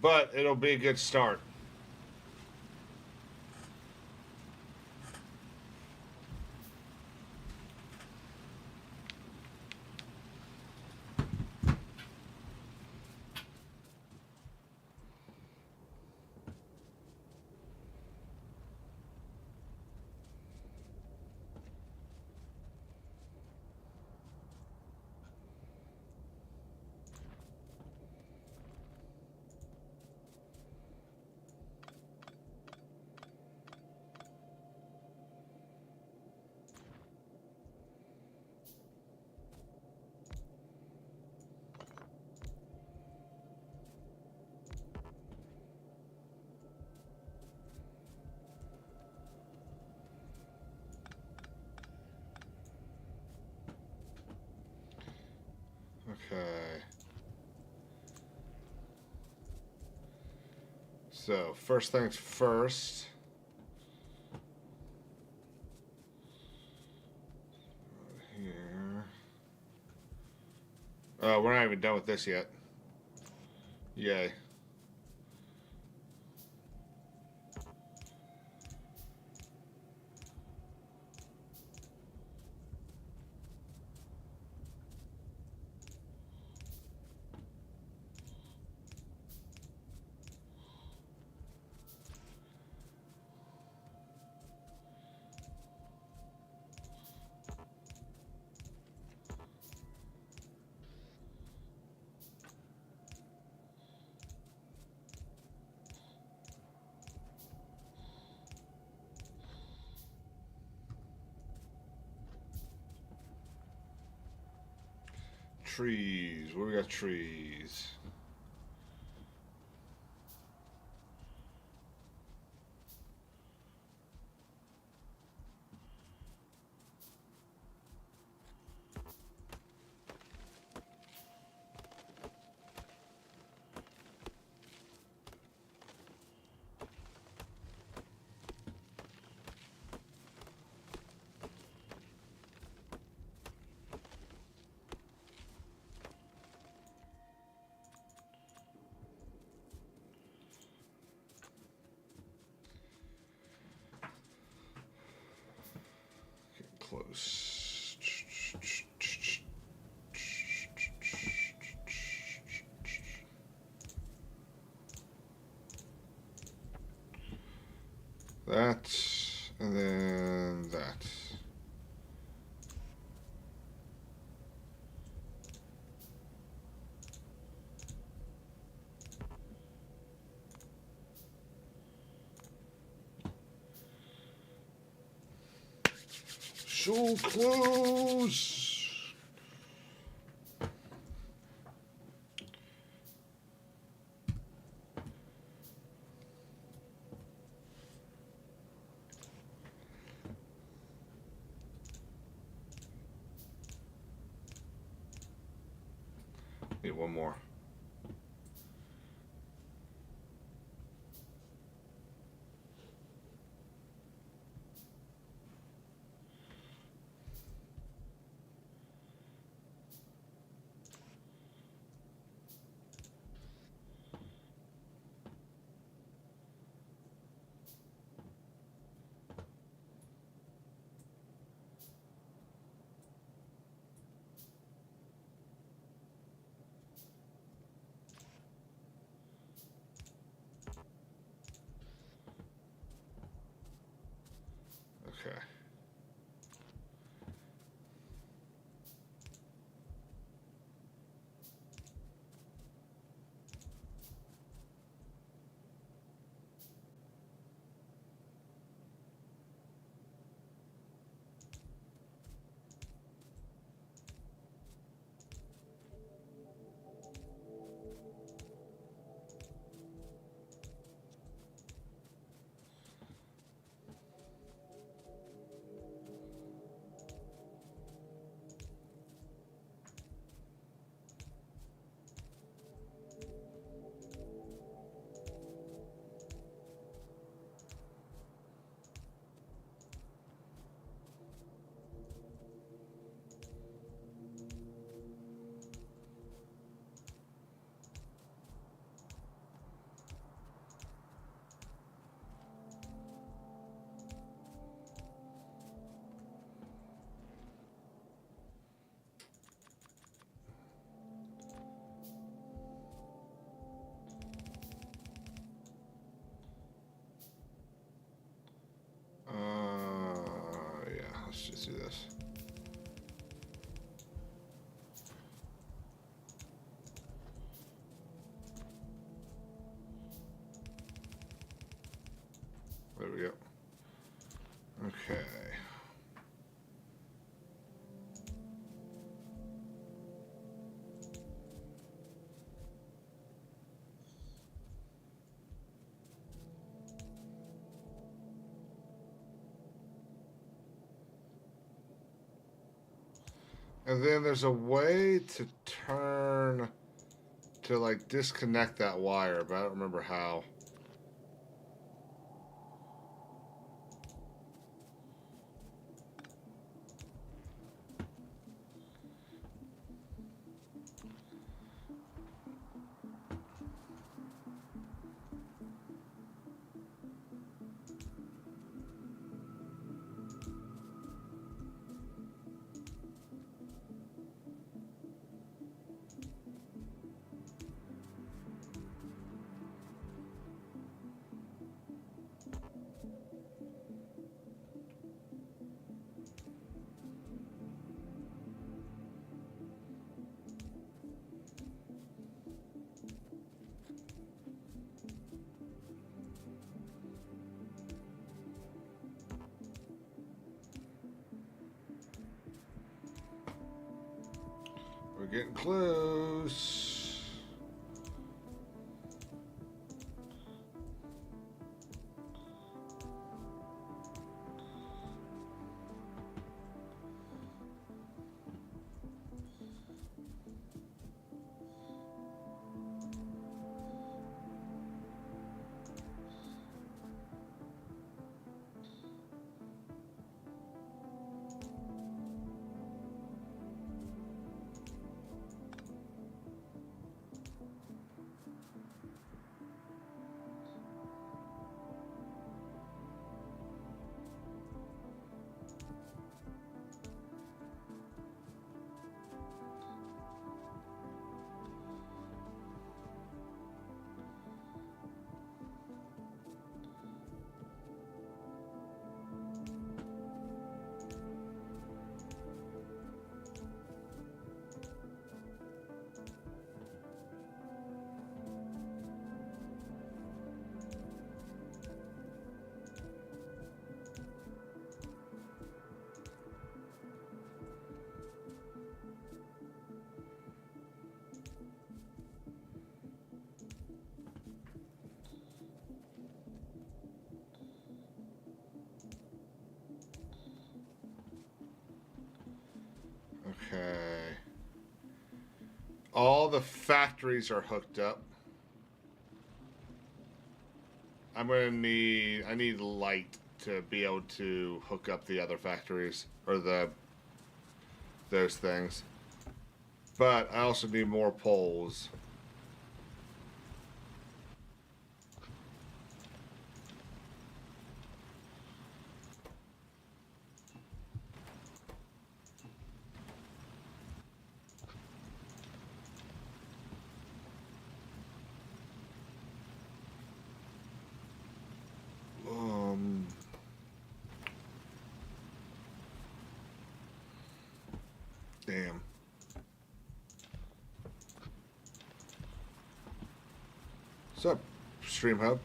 But it'll be a good start. Okay. So, first things first. Here. We're not even done with this yet. Yay. Trees. Where we got trees? Getting close. That, and then that. So close. Need one more. Okay. Yeah, let's just do this. There we go. Okay. And then there's a way to turn to like disconnect that wire, but I don't remember how. We're getting close. Okay. All the factories are hooked up. I need light to be able to hook up the other factories or those things. But I also need more poles. What's up, Stream Hub?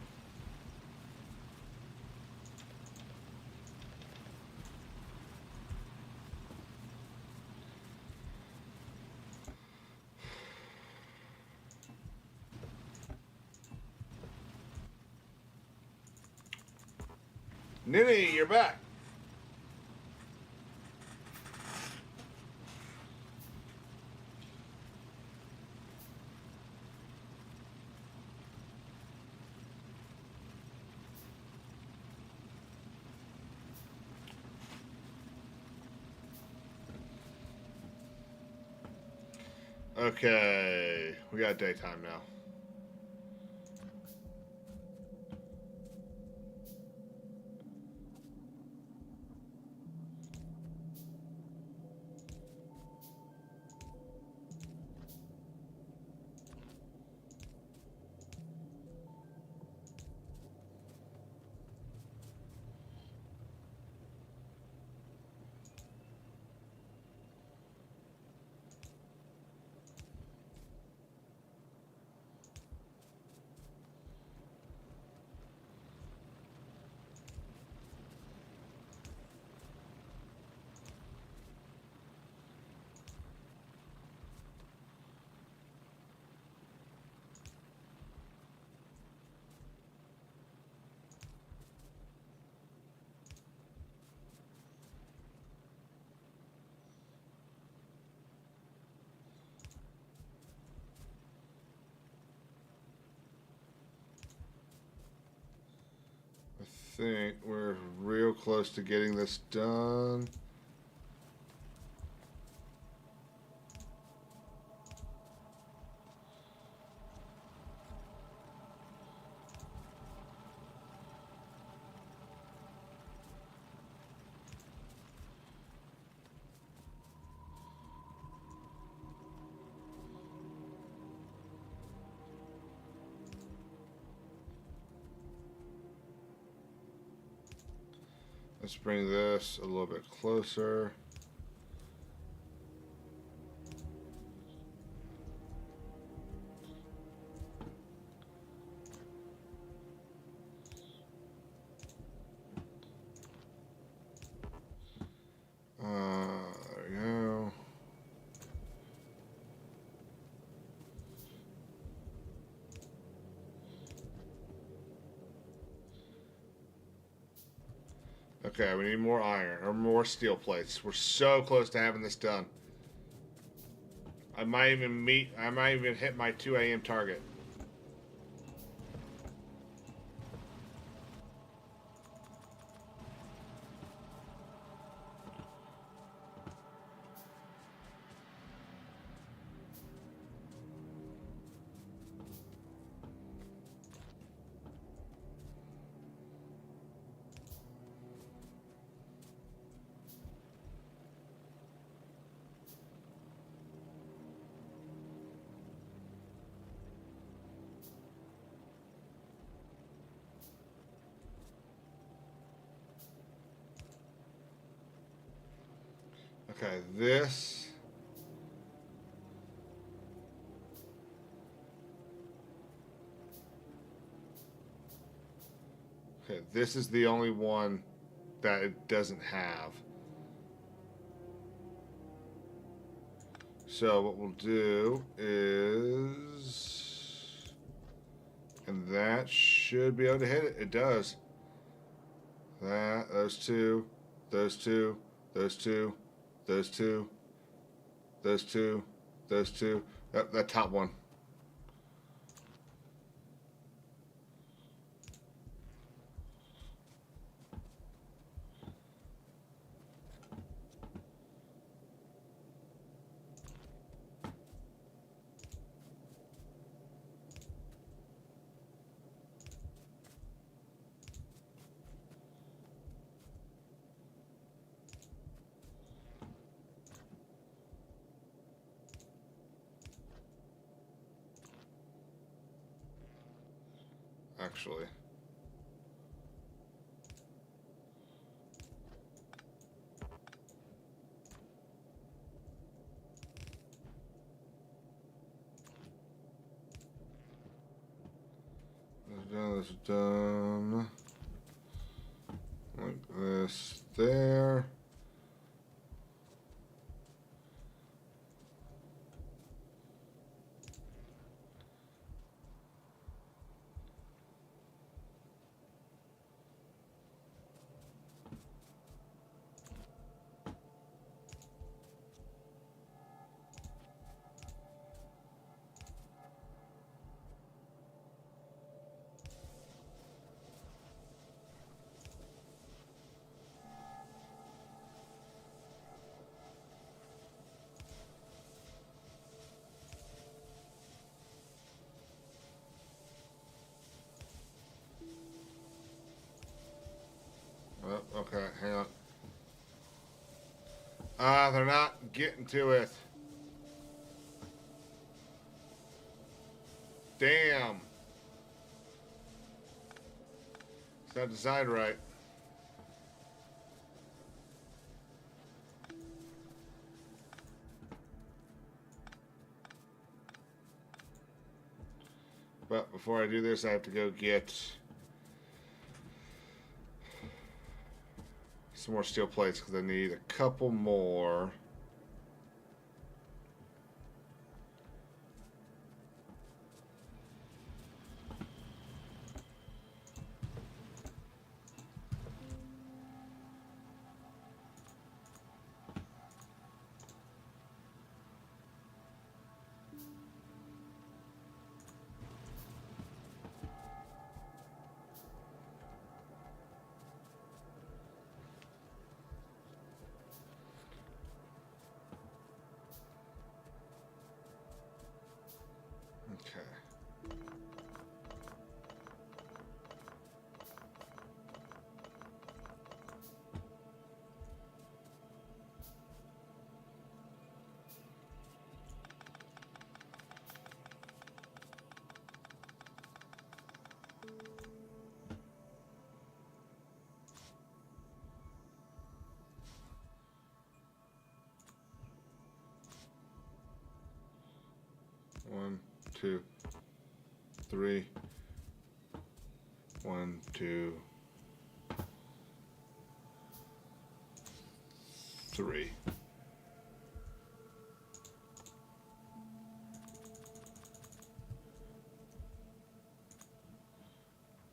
Ninny, you're back. Okay, we got daytime now. I think we're real close to getting this done. Let's bring this a little bit closer. There we go. Okay, we need more iron or more steel plates. We're so close to having this done. I might even hit my 2 a.m. target. Okay, this. Okay, this is the only one that it doesn't have. So what we'll do is, and that should be able to hit it. It does. That, those two, those two, those two, those two, those two, those two. That top one. Actually. done like this there. Oh, okay, hang on. They're not getting to it. Damn. It's not designed right. But before I do this, I have to go get some more steel plates because I need a couple more. Okay. One, two, three. 1, 2, 3.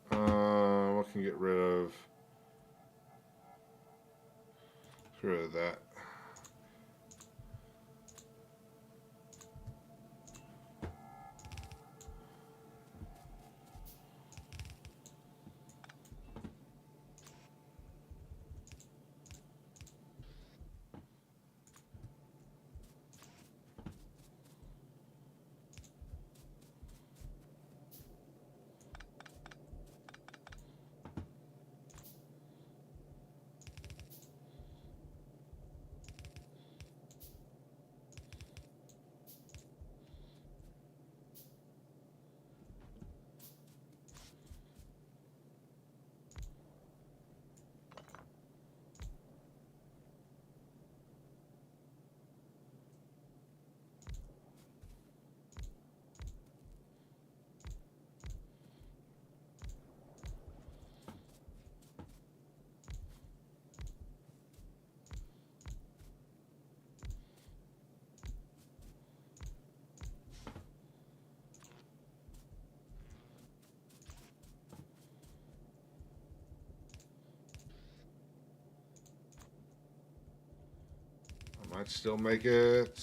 What can get rid of? Get rid of that. I might still make it.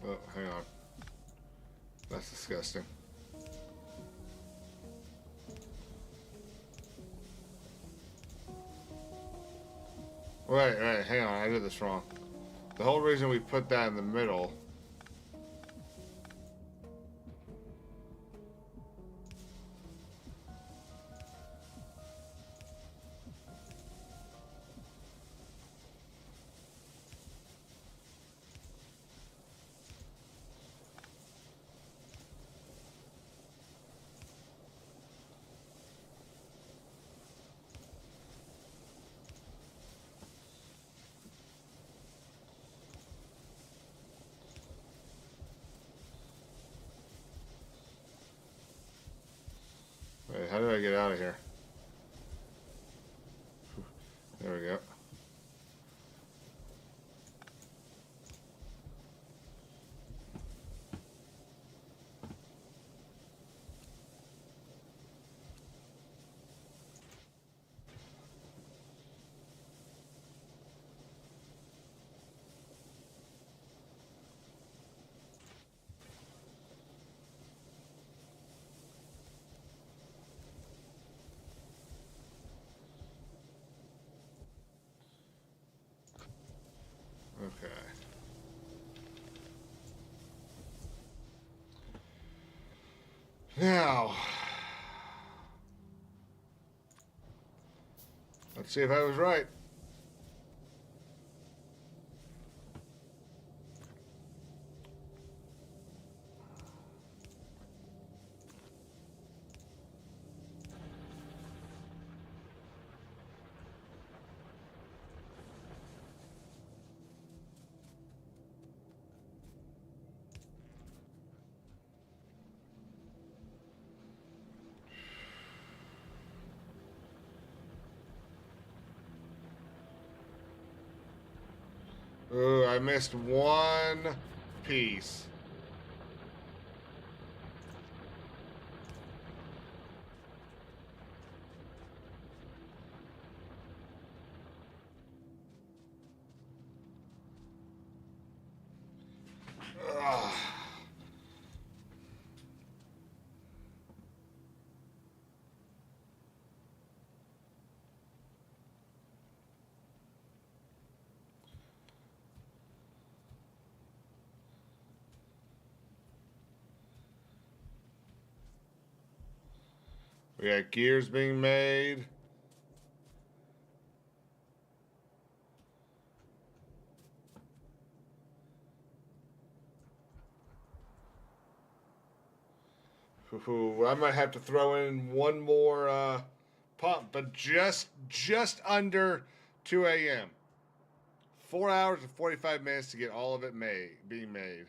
Oh, hang on. That's disgusting. Wait, hang on. I did this wrong. The whole reason we put that in the middle. Now, let's see if I was right. Ooh, I missed one piece. Ugh. We got gears being made. Ooh, I might have to throw in one more pump, but just under 2 a.m. 4 hours and 45 minutes to get all of it being made.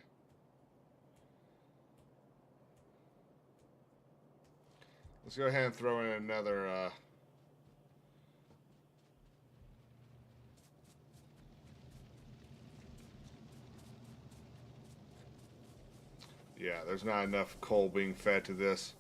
Let's go ahead and throw in another. Yeah, there's not enough coal being fed to this.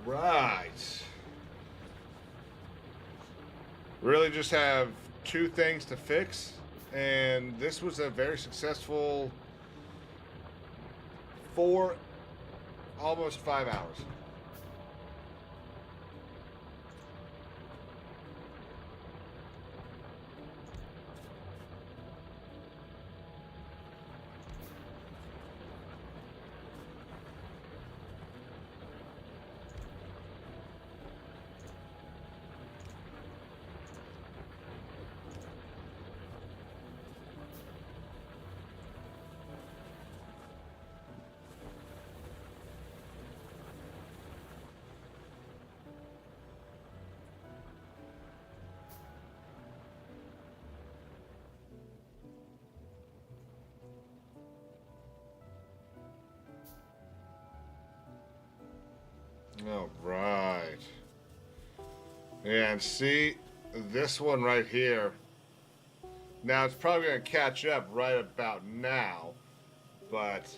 Right. Really just have two things to fix, and this was a very successful 4, almost 5 hours. All right. And see this one right here. Now it's probably going to catch up right about now, but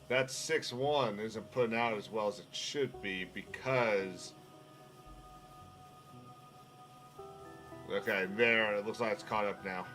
that 6-1 isn't putting out as well as it should be because. Okay, there. It looks like it's caught up now.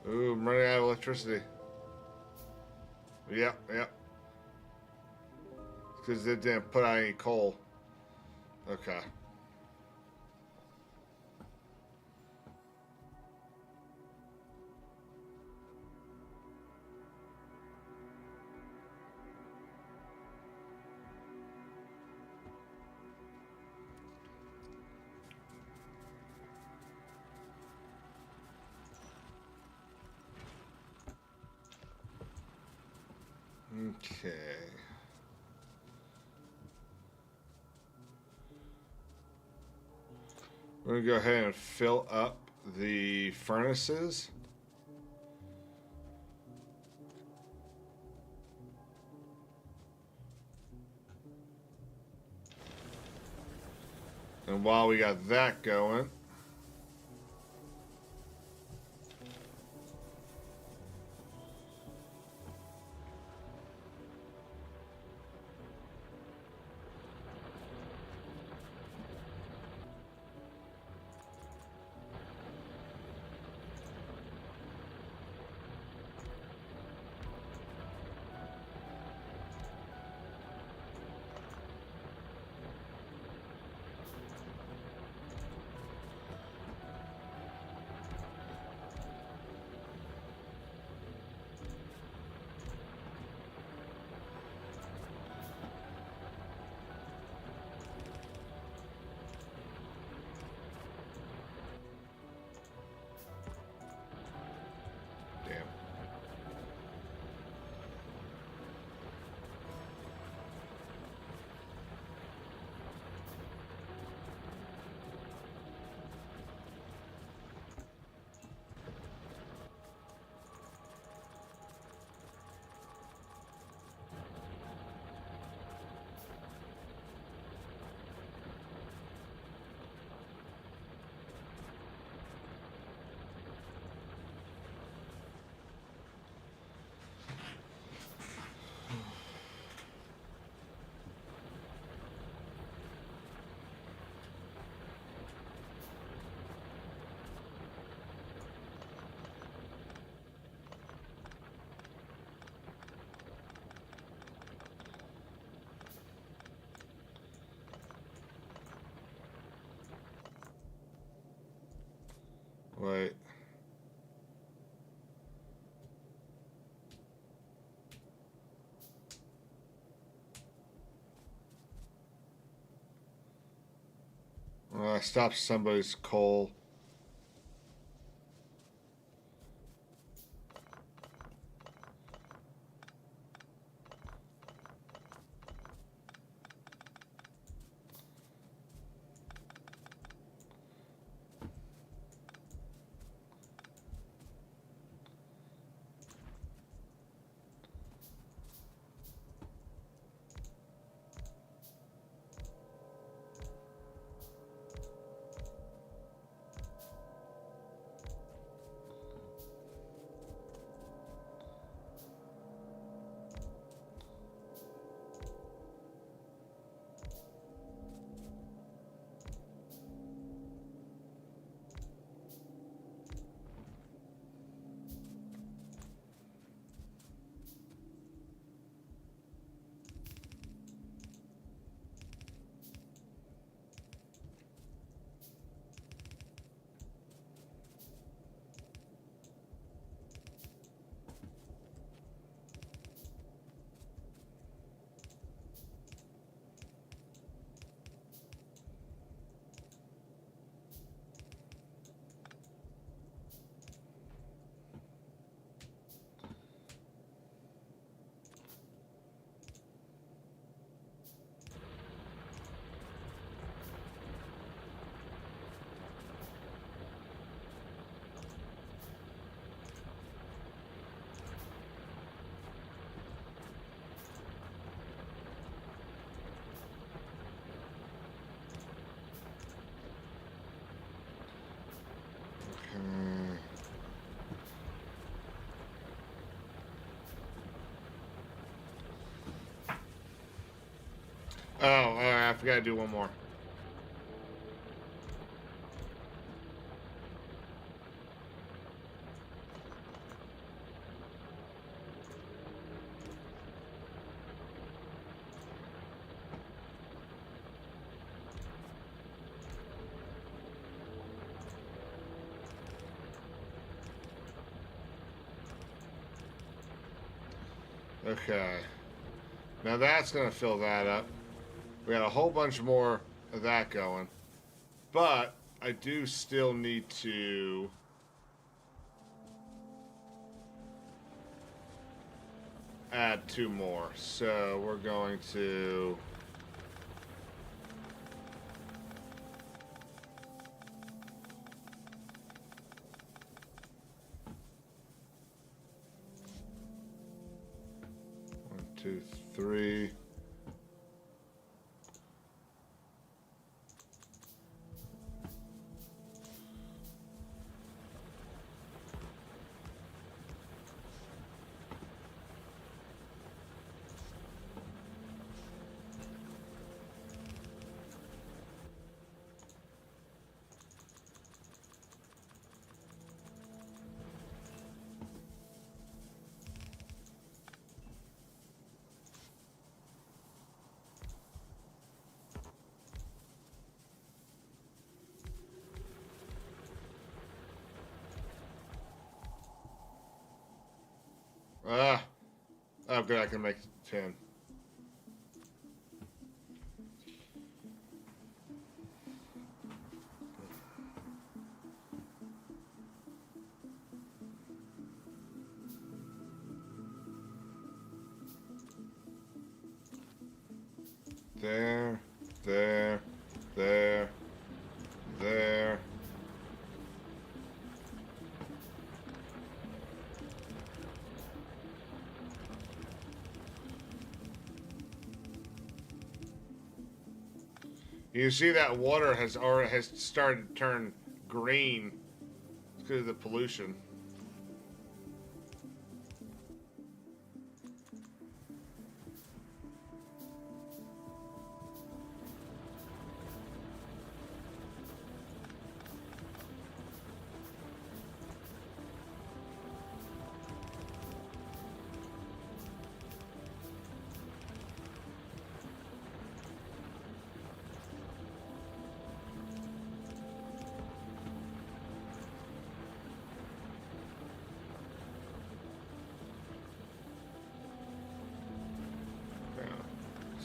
Ooh, I'm running out of electricity. Yep, yep. Because it didn't put out any coal. Okay. Okay. We're going to go ahead and fill up the furnaces. And while we got that going, damn. Wait. Well, I stopped somebody's coal. Okay. Oh, all right, I forgot to do one more. Okay. Now that's going to fill that up. We got a whole bunch more of that going. But I do still need to add 2 more. So we're going to... One, two, three. Ah. Oh, good. I can make 10. There, there, there, there. You see that water has started to turn green because of the pollution.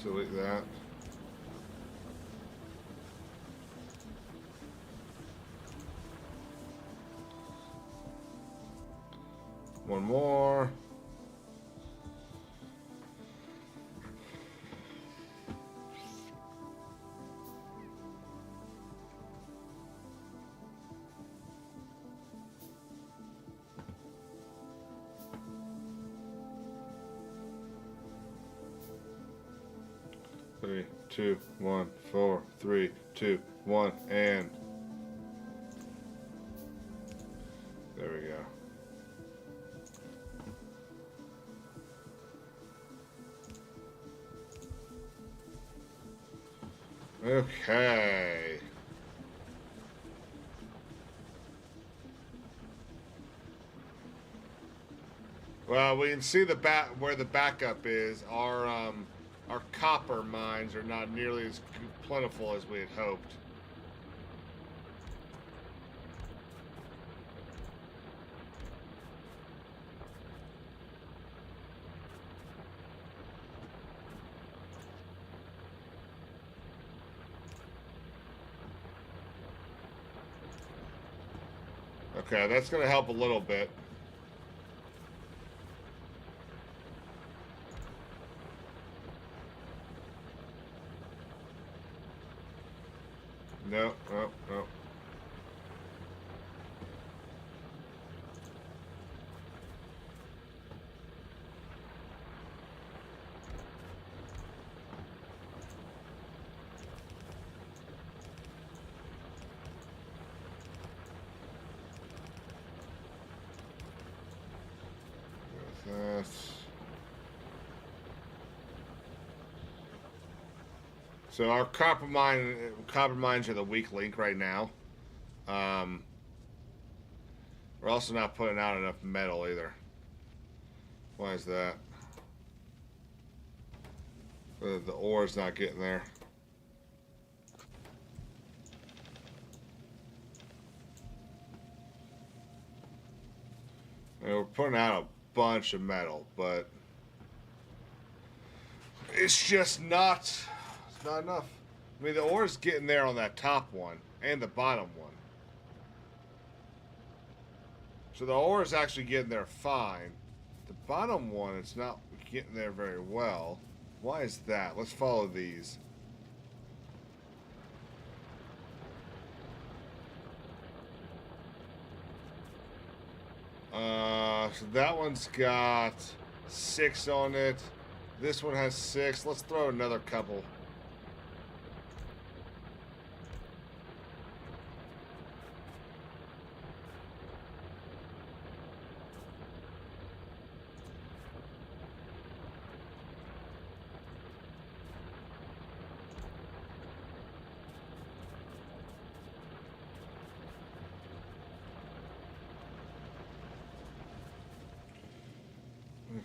Delete that. One more. Three, two, one, 4, 3, 2, 1, and there we go. Okay. Well, we can see where the backup is. Our copper mines are not nearly as plentiful as we had hoped. Okay, that's going to help a little bit. No, no, no. That's... So our copper mines are the weak link right now. We're also not putting out enough metal either. Why is that? The ore's not getting there. And we're putting out a bunch of metal, but It's just not. It's not enough. I mean, the ore's getting there on that top one and the bottom one. So the ore is actually getting there fine. The bottom one, it's not getting there very well. Why is that? Let's follow these. So that one's got 6 on it. This one has 6. Let's throw another couple.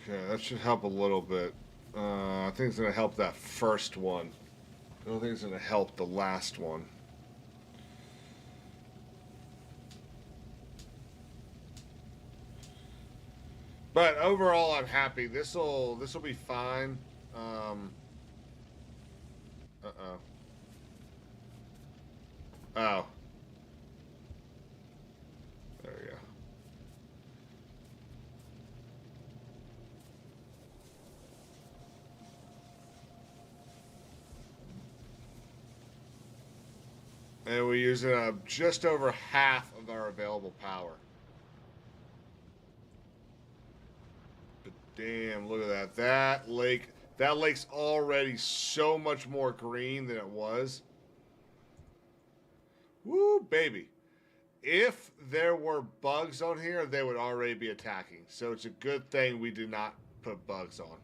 Okay, that should help a little bit. I think it's going to help that first one. I don't think it's going to help the last one. But overall, I'm happy. This'll be fine. Uh-oh. Oh. There we go. And we're using just over half of our available power. But damn, look at that. That lake's already so much more green than it was. Woo, baby. If there were bugs on here, they would already be attacking. So it's a good thing we did not put bugs on.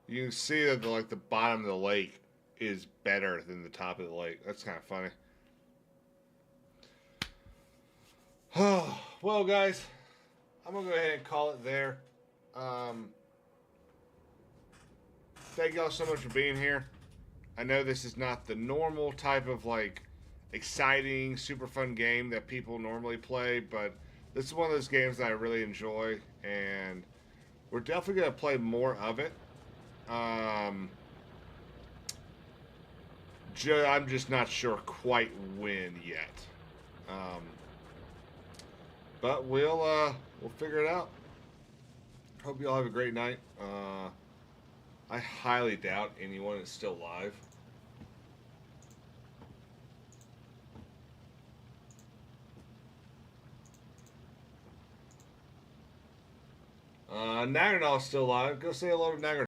You can see that the bottom of the lake is better than the top of the lake. That's kind of funny. Well, guys, I'm gonna go ahead and call it there. Thank y'all so much for being here. I know this is not the normal type of exciting, super fun game that people normally play, but this is one of those games that I really enjoy, and we're definitely gonna play more of it. I'm just not sure quite when yet. But we'll figure it out. Hope you all have a great night. I highly doubt anyone is still live. Nagrinal's still live. Go say hello to Nagrinal.